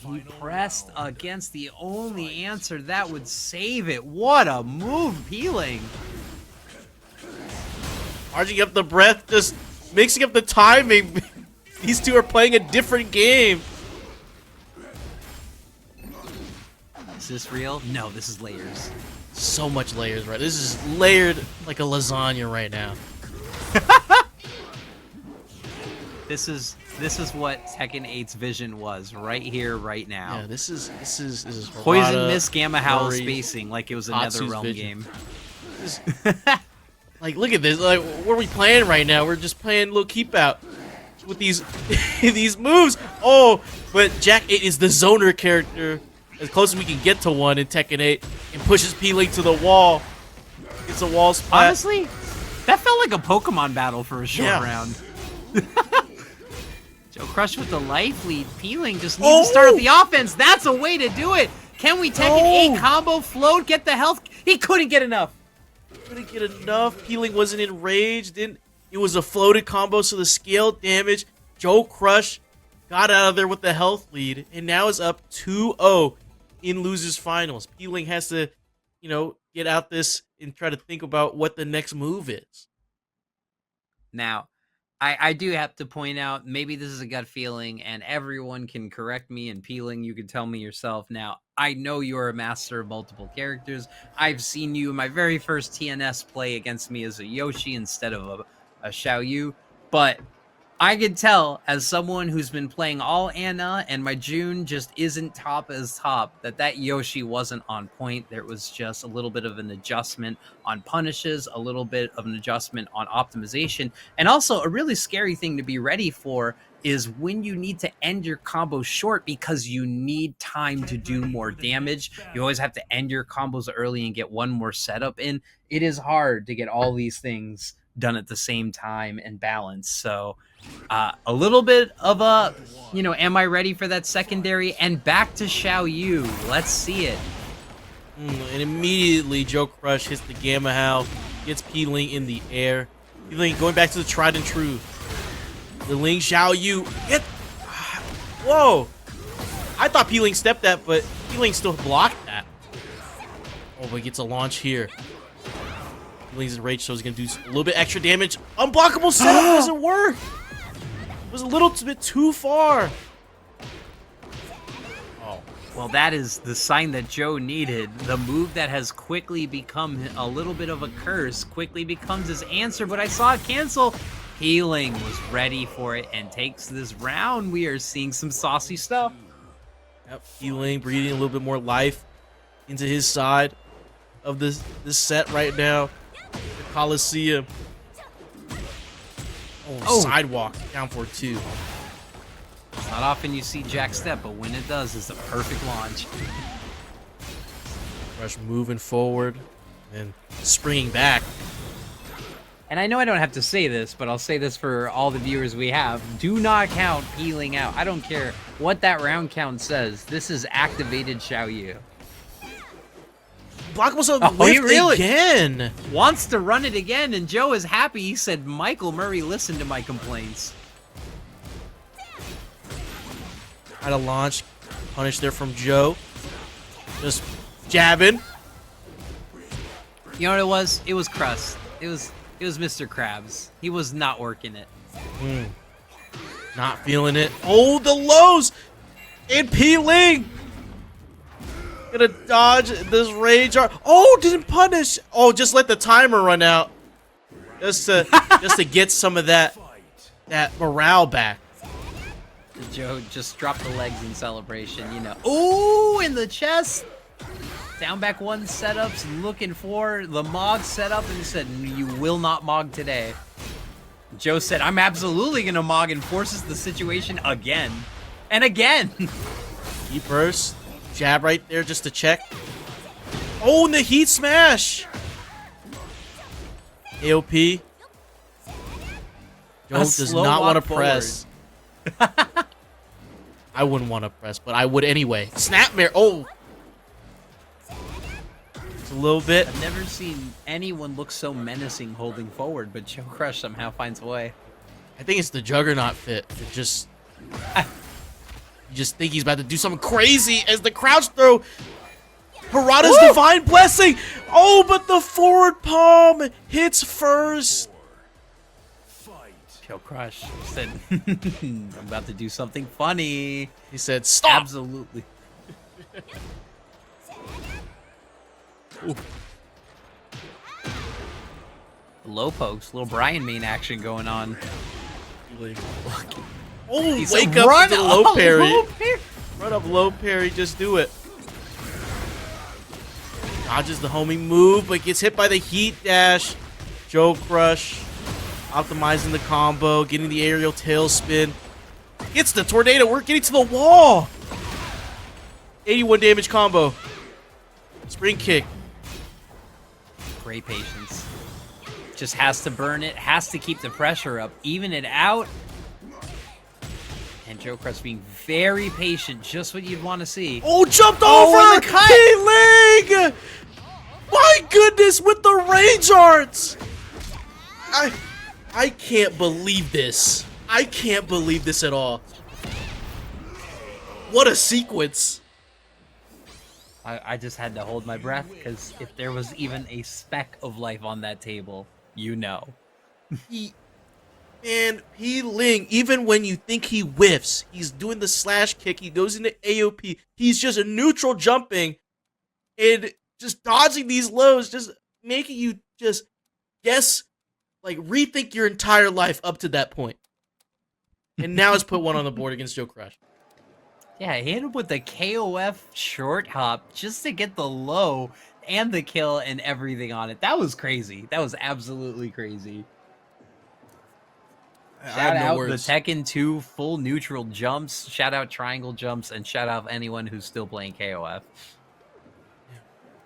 He pressed against the only answer that would save it. What a move, Peeling. Charging up the breath, just mixing up the timing. These two are playing a different game. Is this real? No, this is layers. So much layers, right? This is layered like a lasagna right now. This is what Tekken 8's vision was right here, right now. Yeah, this is Poison Harada, Mist Gamma Howl Rory, spacing like it was a Hatsu's NetherRealm vision. game. Like, look at this. Like, what are we playing right now? We're just playing a little keep out with these these moves. Oh, but Jak 8 is the zoner character, as close as we can get to one in Tekken 8, and pushes Pling to the wall. It's a wall splat. Honestly, that felt like a Pokemon battle for a short round. JoeCrush with the life lead. Peeling just needs to start the offense. That's a way to do it. Can we Tekken 8 combo float? Get the health. He couldn't get enough. Couldn't get enough. Pling wasn't enraged. It was a floated combo, so the scale damage. JoeCrush got out of there with the health lead, and now is up 2-0 in losers finals. Pling has to, get out this and try to think about what the next move is. Now, I do have to point out, maybe this is a gut feeling, and everyone can correct me, and Peeling, you can tell me yourself. Now, I know you're a master of multiple characters. I've seen you in my very first TNS play against me as a Yoshi instead of a Xiaoyu, but I could tell, as someone who's been playing all Anna, and my June just isn't top as top, that Yoshi wasn't on point. There was just a little bit of an adjustment on punishes, a little bit of an adjustment on optimization, and also a really scary thing to be ready for is when you need to end your combo short because you need time to do more damage. You always have to end your combos early and get one more setup in. It is hard to get all these things done at the same time and balance. So a little bit of a, am I ready for that secondary? And back to Xiaoyu. Let's see it. And immediately JoeCrush hits the Gamma Howl, gets Pling in the air. Pling going back to the tried and true. The Ling Xiaoyu. Whoa! I thought Pling stepped that, but Pling still blocked that. Oh, but gets a launch here. Pling's enraged, so he's gonna do a little bit extra damage. Unblockable setup doesn't work. It was a little bit too far. Oh. Well, that is the sign that Joe needed. The move that has quickly become a little bit of a curse quickly becomes his answer, but I saw it cancel. Pling was ready for it and takes this round. We are seeing some saucy stuff. Yep, Pling breathing a little bit more life into his side of this set right now. The Coliseum. Oh, sidewalk down for 2. It's not often you see Jak step, but when it does, it's a perfect launch. Rush moving forward and springing back. And I know I don't have to say this, but I'll say this for all the viewers we have. Do not count Pling out. I don't care what that round count says. This is activated Xiaoyu. Blockable on the lift again. Wants to run it again, and Joe is happy. He said, Michael Murray listened to my complaints. Had a launch. Punish there from Joe. Just jabbing. You know what it was? It was Cris. It was Mr. Krabs. He was not working it. Not feeling it. Oh, the lows! And Pling! Gonna dodge this rage art. Oh, didn't punish. Oh, just let the timer run out. Just to get some of that morale back. Joe just dropped the legs in celebration, Ooh, in the chest. Down back 1 setups, looking for the Mog setup, and said, you will not Mog today. Joe said, I'm absolutely gonna Mog, and forces the situation again. And again. Heat burst. Jab right there just to check. Oh, and the heat smash. AOP. Joe does not want to press. I wouldn't want to press, but I would anyway. Snapmare. Oh. It's a little bit. I've never seen anyone look so menacing holding forward, but JoeCrush somehow finds a way. I think it's the Juggernaut fit. It just... You just think he's about to do something crazy as the crouch throw. Harada's Divine Blessing. Oh, but the forward palm hits first. JoeCrush said, I'm about to do something funny. He said, stop. Absolutely. Low pokes, little Bryan main action going on. Oh, He's wake a up run to the low up, parry. low parry. Run up low parry, just do it. Dodges the homing move, but gets hit by the heat dash. JoeCrush optimizing the combo, getting the aerial tailspin. Gets the tornado, we're getting to the wall. 81 damage combo. Spring kick. Great patience. Just has to burn it, has to keep the pressure up, even it out. And JoeCrush being very patient, just what you'd want to see. Oh, jumped Oh, over! and the cut! Pling! My goodness, with the rage arts! I can't believe this. I can't believe this at all. What a sequence. I just had to hold my breath, because if there was even a speck of life on that table, you know. And Pling, even when you think he whiffs, he's doing the slash kick, he goes into AOP, he's just a neutral jumping and just dodging these lows, just making you just guess, like rethink your entire life up to that point. And now has put one on the board against JoeCrush. Yeah, he hit him with the KOF short hop just to get the low and the kill and everything on it. That was crazy. That was absolutely crazy. Shout out the Tekken 2 full neutral jumps, shout out triangle jumps, and shout out anyone who's still playing KOF.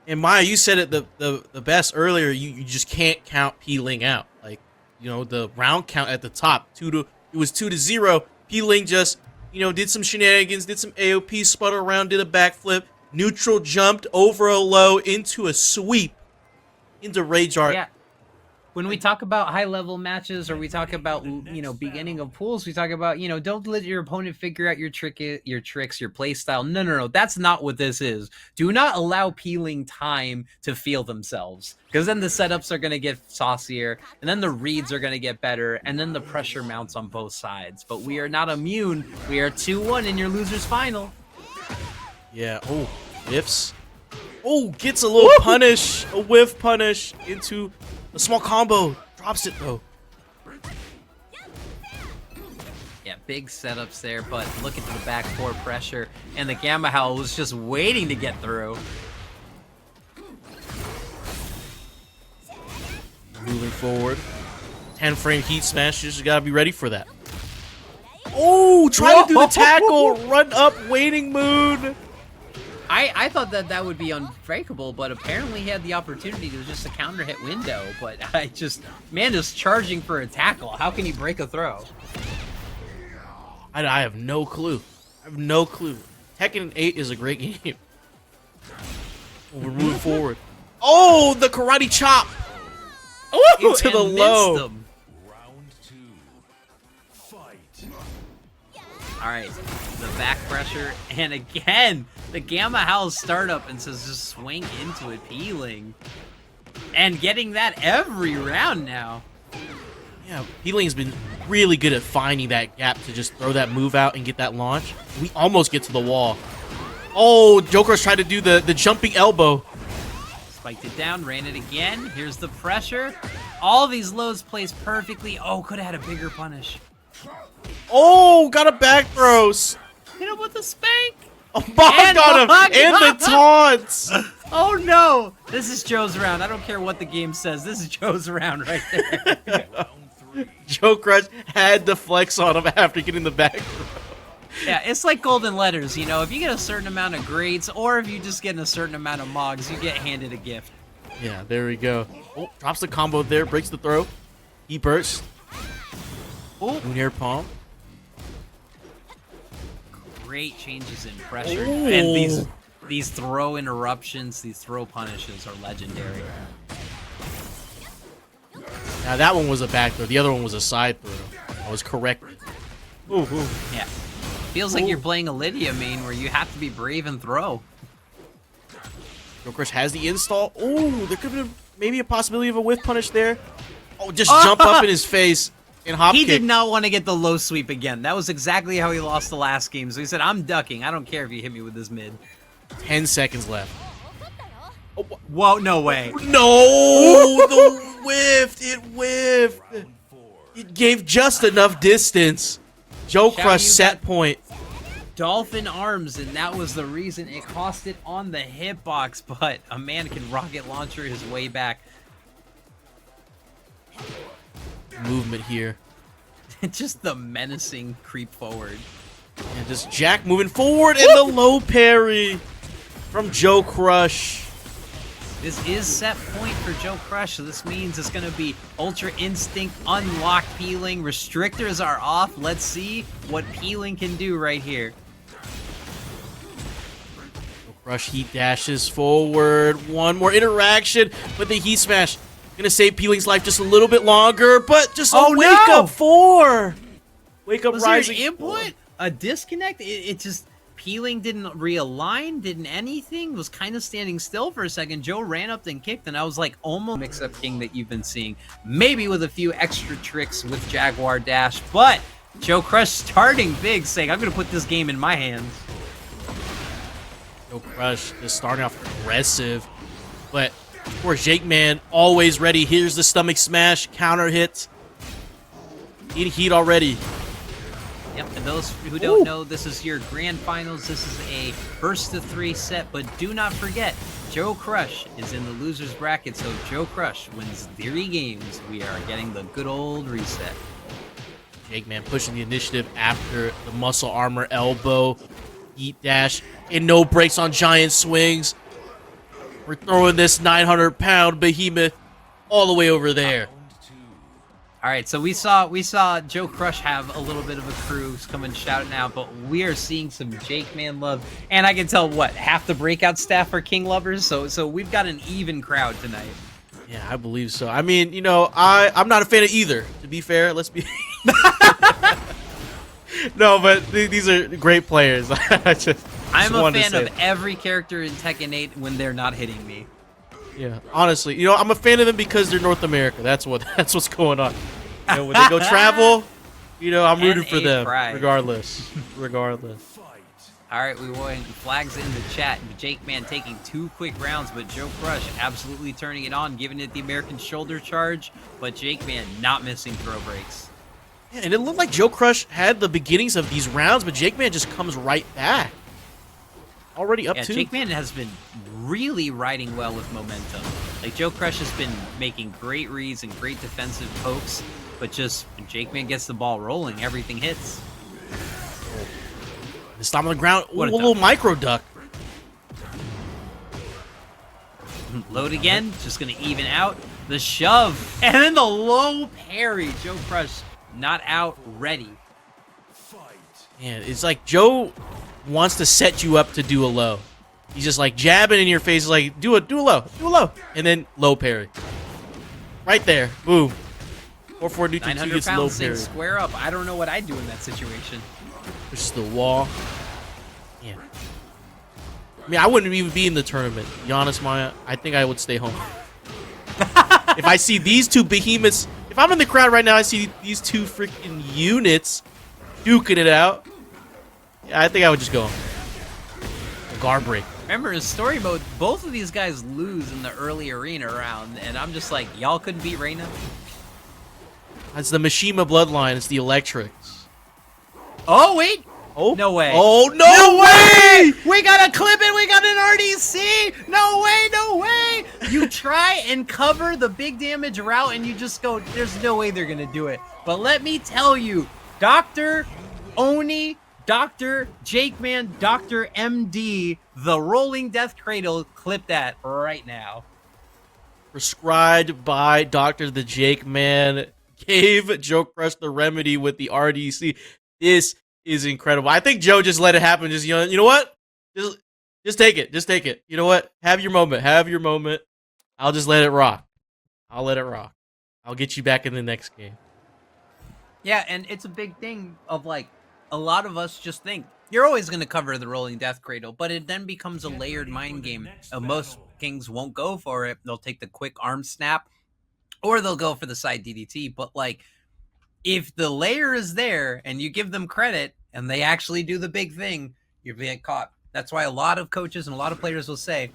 And Maya, you said it the best earlier. You just can't count Pling out. Like, you know, the round count at the top, it was 2-0. Pling just, you know, did some shenanigans, did some AOP, spun around, did a backflip, neutral jumped over a low into a sweep into Rage Art. Yeah. When we talk about high-level matches, or we talk about, you know, beginning of pools, we talk about, you know, don't let your opponent figure out your tricks, your play style. No. That's not what this is. Do not allow Pling time to feel themselves, because then the setups are going to get saucier, and then the reads are going to get better, and then the pressure mounts on both sides. But we are not immune. We are 2-1 in your loser's final. Yeah. Oh, whiffs. Oh, gets a little punish, a whiff punish into a small combo. Drops it though. Yeah, big setups there, but look at the back four pressure, and the Gamma Howl was just waiting to get through. Moving forward. 10-frame heat smash. You just gotta be ready for that. Oh, trying to do the tackle. Run up, waiting moon. I thought that would be unbreakable, but apparently he had the opportunity to just a counter hit window. But man is charging for a tackle. How can he break a throw? I have no clue. I have no clue. Tekken 8 is a great game. We're moving forward. Oh, the karate chop. Into the low. Round 2. Fight. All right, the back pressure, and again, the Gamma Howl startup, and says just swing into it, Pling. And getting that every round now. Yeah, Pling's been really good at finding that gap to just throw that move out and get that launch. We almost get to the wall. Oh, JoeCrush tried to do the jumping elbow. Spiked it down, ran it again. Here's the pressure. All these lows placed perfectly. Oh, could have had a bigger punish. Oh, got a back throws. Hit him with a spank. Oh, Bog got him. And the taunts. Oh, no. This is Joe's round. I don't care what the game says. This is Joe's round right there. JoeCrush had to flex on him after getting the back throw. Yeah, it's like golden letters, you know. If you get a certain amount of grades, or if you just get a certain amount of mogs, you get handed a gift. Yeah, there we go. Oh, drops the combo there, breaks the throw. He bursts. Oh, Moon air palm. great changes in pressure. And these These throw interruptions, these throw punishes are legendary. Now that one was a back throw. The other one was a side throw. I was correct. Ooh, ooh. Yeah. Feels like you're playing a Lydia main where you have to be brave and throw. JoeCrush has the install. Ooh, there could be maybe a possibility of a whiff punish there. Oh, just jump up in his face and hop He kick. did not want to get the low sweep again. That was exactly how he lost the last game. So he said, I'm ducking. I don't care if you hit me with this mid. 10 seconds left. Oh, Whoa, no way. no! The whiffed. It whiffed. It gave just enough distance. JoeCrush Xiaoyu set got point. Dolphin arms, and that was the reason it cost it on the hitbox, but a man can rocket launcher his way back. Movement here. Just the menacing creep forward. And just Jack moving forward and the low parry from JoeCrush. This is set point for JoeCrush, so this means it's going to be Ultra Instinct, unlock Peeling, restrictors are off. Let's see what Peeling can do right here. JoeCrush heat dashes forward. One more interaction with the heat smash. Gonna save Peeling's life just a little bit longer, but just a wake up 4. Wake up Was there an rising. input? A disconnect? It just... Peeling didn't realign, didn't anything, was kind of standing still for a second. Joe ran up and kicked, and I was like, almost mix-up king that you've been seeing. Maybe with a few extra tricks with Jaguar Dash, but JoeCrush starting big, saying, I'm going to put this game in my hands. JoeCrush just starting off aggressive, but of course, JAKEMAN always ready. Here's the stomach smash, counter hit. Need heat already. Yep, and those who don't know, this is your grand finals. This is a first to 3 set, but do not forget, JoeCrush is in the loser's bracket, so if JoeCrush wins 3 games, we are getting the good old reset. JAKEMAN pushing the initiative after the muscle armor elbow, heat dash, and no breaks on giant swings. We're throwing this 900-pound behemoth all the way over there. All right, so we saw JoeCrush have a little bit of a crew coming shouting out, but we are seeing some JAKEMAN love, and I can tell what half the Breakout staff are King lovers, so we've got an even crowd tonight. Yeah, I believe so. I mean, you know, I'm not a fan of either. To be fair, let's be. No, but these are great players. I'm a fan of every character in Tekken 8 when they're not hitting me. Yeah, honestly, you know, I'm a fan of them because they're North America. That's what's going on. You know, when they go travel, you know, I'm rooting for them, regardless. Regardless. All right, we want flags in the chat. JAKEMAN taking 2 quick rounds, but JoeCrush absolutely turning it on, giving it the American shoulder charge, but JAKEMAN not missing throw breaks. Yeah, and it looked like JoeCrush had the beginnings of these rounds, but JAKEMAN just comes right back. Already up 2. JAKEMAN has been really riding well with momentum. Like, JoeCrush has been making great reads and great defensive pokes, but just when JAKEMAN gets the ball rolling, everything hits. The stomp on the ground. Ooh, What a a little duck. micro duck. Load again, just gonna even out. The shove, and then the low parry. JoeCrush not out, ready. Man, it's like Joe wants to set you up to do a low. He's just like jabbing in your face, like do a low, and then low parry. Right there, boom. 4-4 neutral 2 900 gets low pounds parry. saying square up. I don't know what I'd do in that situation. Pushes the wall. Yeah. I mean, I wouldn't even be in the tournament. To be honest, Maya, I think I would stay home. If I see these 2 behemoths, if I'm in the crowd right now, I see these 2 freaking units duking it out. Yeah, I think I would just go home. A guard break. Remember, in story mode, both of these guys lose in the early arena round, and I'm just like, y'all couldn't beat Reina? It's the Mishima bloodline. It's the Electrics. Oh, wait! Oh, No way. Oh, no way! We gotta clip it! We got an RDC! No way, no way! You try and cover the big damage route, and you just go, there's no way they're gonna do it. But let me tell you, Dr. Oni, Dr. JAKEMAN, Dr. MD, the Rolling Death Cradle, clip that right now. Prescribed by Dr.theJAKEMAN. Gave JoeCrush the remedy with the RDC. This is incredible. I think Joe just let it happen. Just, you know what? Just Just take it. Just take it. You know what? Have your moment. Have your moment. I'll just let it rock. I'll let it rock. I'll get you back in the next game. Yeah, and it's a big thing of like a lot of us just think you're always going to cover the rolling death cradle, but it then becomes a layered mind game. Most kings won't go for it. They'll take the quick arm snap or they'll go for the side DDT. But like if the layer is there and you give them credit and they actually do the big thing, you're being caught. That's why a lot of coaches and a lot of players will say,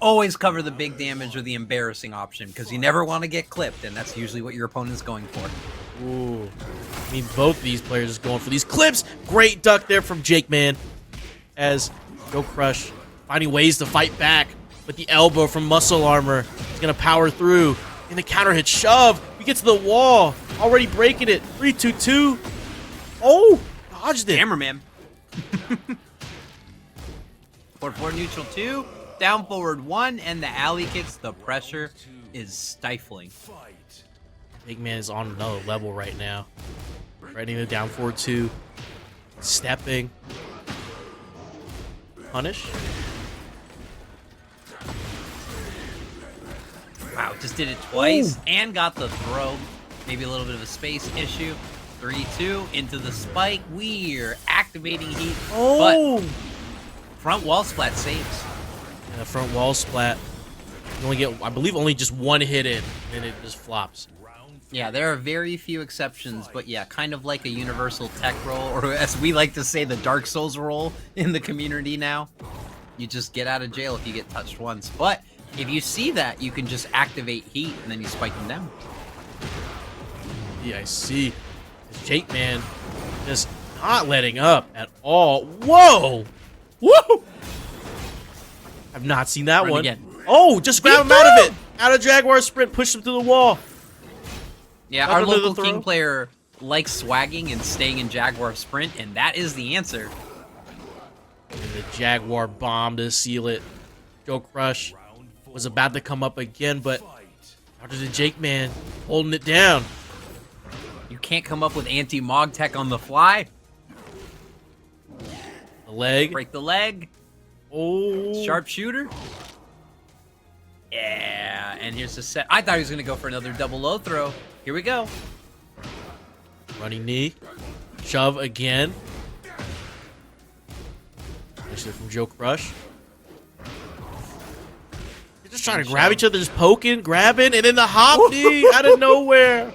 always cover the big damage or the embarrassing option because you never want to get clipped, and that's usually what your opponent's going for. Ooh. I mean, both these players is going for these clips. Great duck there from JAKEMAN as JoeCrush finding ways to fight back with the elbow from Muscle Armor. He's going to power through. In the counter hit shove. We get to the wall. Already breaking it. 3-2-2. Oh, dodged it. Cameraman. 4-4 neutral 2. Down forward 1. And the alley kicks. The pressure is stifling. JAKEMAN is on another level right now. Ready to down forward 2. Stepping. Punish. Wow, just did it twice and got the throw. Maybe a little bit of a space issue. 3-2 into the spike. We're activating heat. Oh! But front wall splat saves. And the front wall splat. You only get, I believe, only just one hit in, and it just flops. Yeah, there are very few exceptions, but yeah, kind of like a universal tech roll, or as we like to say, the Dark Souls roll in the community now. You just get out of jail if you get touched once. But if you see that, you can just activate heat, and then you spike them down. Yeah, I see. JAKEMAN just not letting up at all. Whoa! Whoa! I've not seen that Run one. again. Oh, just grab him out of it. Out of Jaguar sprint, push him to the wall. Yeah, Up our into the local throw. King player likes swagging and staying in Jaguar sprint, and that is the answer. And the Jaguar bomb to seal it. JoeCrush was about to come up again, but Dr.theJAKEMAN holding it down. You can't come up with anti-Mog tech on the fly. The leg. Break the leg. Oh. Sharpshooter. Yeah, and here's the set. I thought he was going to go for another double low throw. Here we go. Running knee. Shove again. Actually from JoeCrush. They're just trying to grab each other, just poking, grabbing, and then the hop knee out of nowhere.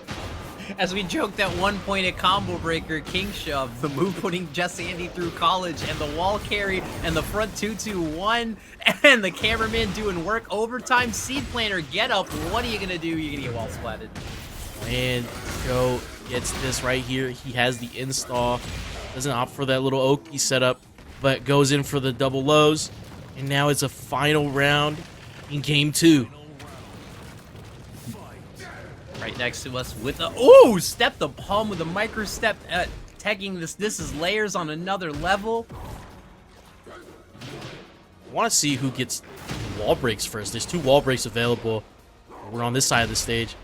As we joked at one point at Combo Breaker, King Shove, the move putting Jess Andy through college, and the wall carry, and the front 2-2-1, and the cameraman doing work overtime. Seed Planner, get up. What are you going to do? You're going to get wall splatted. And Joe gets this right here. He has the install. Doesn't opt for that little Oki setup, but goes in for the double lows. And now it's a final round in game 2. Right next to us with a ooh, step the palm with a micro step, tagging this. This is layers on another level. I want to see who gets wall breaks first. There's 2 wall breaks available. We're on this side of the stage.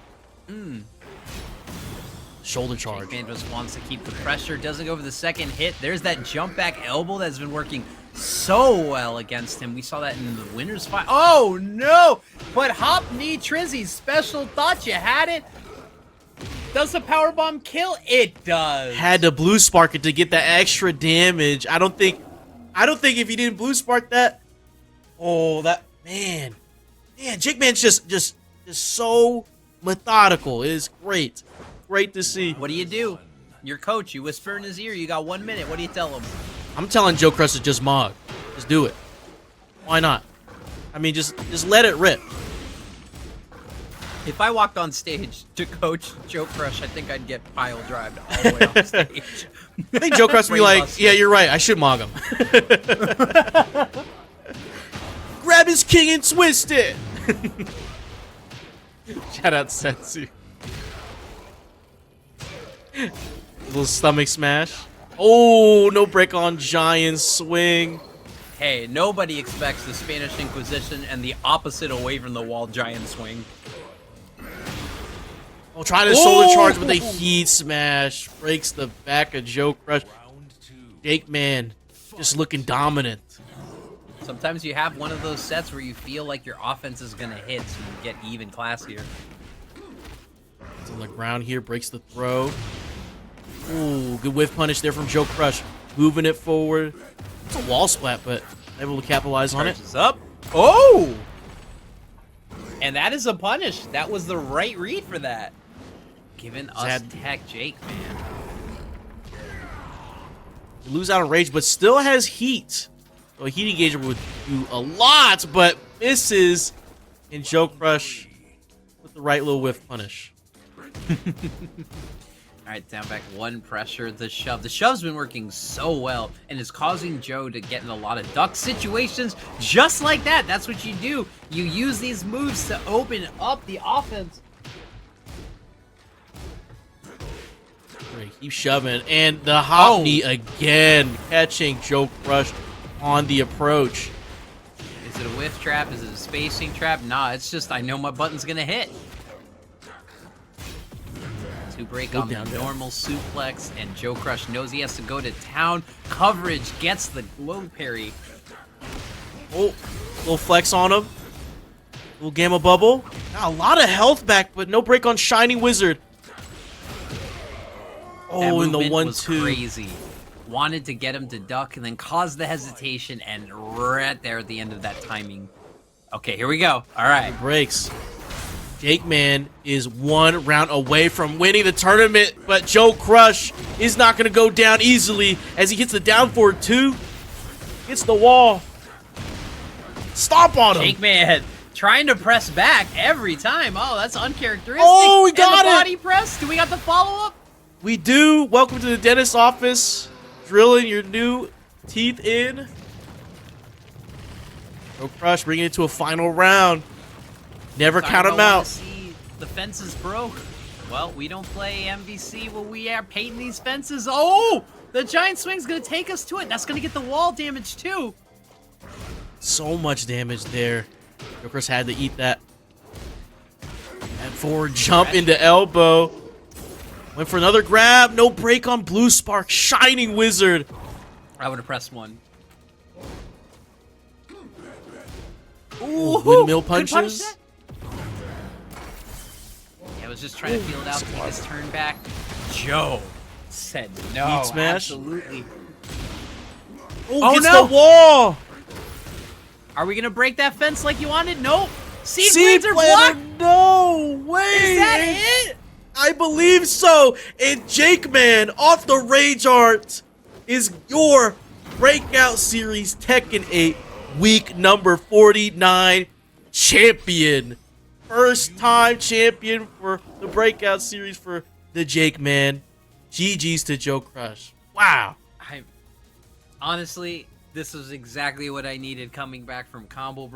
Shoulder charge. JAKEMAN just wants to keep the pressure. Doesn't go for the second hit. There's that jump back elbow that's been working so well against him. We saw that in the winner's fight. Oh no! But hop knee Trizzy, special thought you had it. Does the powerbomb kill? It does. Had to blue spark it to get that extra damage. I don't think if he didn't blue spark that. Oh, that man, JAKEMAN's just so methodical. It is great. Great to see. What do? Your coach, you whisper in his ear, you got 1 minute. What do you tell him? I'm telling JoeCrush to just mog. Just do it. Why not? I mean, just let it rip. If I walked on stage to coach JoeCrush, I think I'd get pile drived all the way off stage. I think JoeCrush would be like, Brainbuster. yeah, you're right. I should mog him. Grab his king and twist it. Shout out Sensi. Little stomach smash. Oh, no break on Giant swing. Hey, nobody expects the Spanish Inquisition and the opposite away from the wall giant swing. Oh, trying to solar charge with a heat smash. Breaks the back of JoeCrush. JAKEMAN just looking dominant. Sometimes you have one of those sets where you feel like your offense is gonna hit, so you get even classier. It's on the ground here, breaks the throw. Ooh, good whiff punish there from JoeCrush. Moving it forward. It's a wall splat, but able to capitalize on it. Charges up. Oh! And that is a punish. That was the right read for that. Giving us tech, Jake, man. You lose out on rage, but still has heat. So a heat engager would do a lot, but misses. And JoeCrush with the right little whiff punish. All right, down back one pressure, the shove. The shove's been working so well and is causing Joe to get in a lot of duck situations just like that. That's what you do. You use these moves to open up the offense. Keep shoving. And the hop knee again, catching JoeCrush on the approach. Is it a whiff trap? Is it a spacing trap? Nah, it's just I know my button's going to hit. To break on the normal suplex, and JoeCrush knows he has to go to town. Coverage gets the glow parry. Oh, little flex on him. Little gamma bubble. Got a lot of health back, but no break on Shiny Wizard. Oh, and the 1-2. Crazy. Wanted to get him to duck and then caused the hesitation, and right there at the end of that timing. Okay, here we go. All right. Breaks. JAKEMAN is one round away from winning the tournament, but JoeCrush is not going to go down easily as he hits the down forward 2. Hits the wall. Stomp on him. JAKEMAN trying to press back every time. Oh, that's uncharacteristic. Oh, we got and the it. body press. Do we got the follow-up? We do. Welcome to the dentist's office. Drilling your new teeth in. JoeCrush bringing it to a final round. Never count him out. See the fences broke. Well, we don't play MVC. Well, we are painting these fences. Oh, the giant swing's gonna take us to it. That's gonna get the wall damage too. So much damage there. JoeCrush had to eat that. And forward jump into elbow. Went for another grab. No break on Blue Spark. Shining Wizard. I would have pressed one. Ooh, windmill punches. I was just trying to feel it out to make his turn back. Joe said no. Heat smash. Absolutely. Oh, gets the wall. Are we gonna break that fence like you wanted? Nope. Seed Seed blades are blocked. No way. Is that it? I believe so. And JAKEMAN off the Rage Art is your Breakout Series Tekken 8 week number 49 champion. First time champion for the Breakout Series for the JAKEMAN. GG's to JoeCrush. Wow. Honestly, this was exactly what I needed coming back from Combo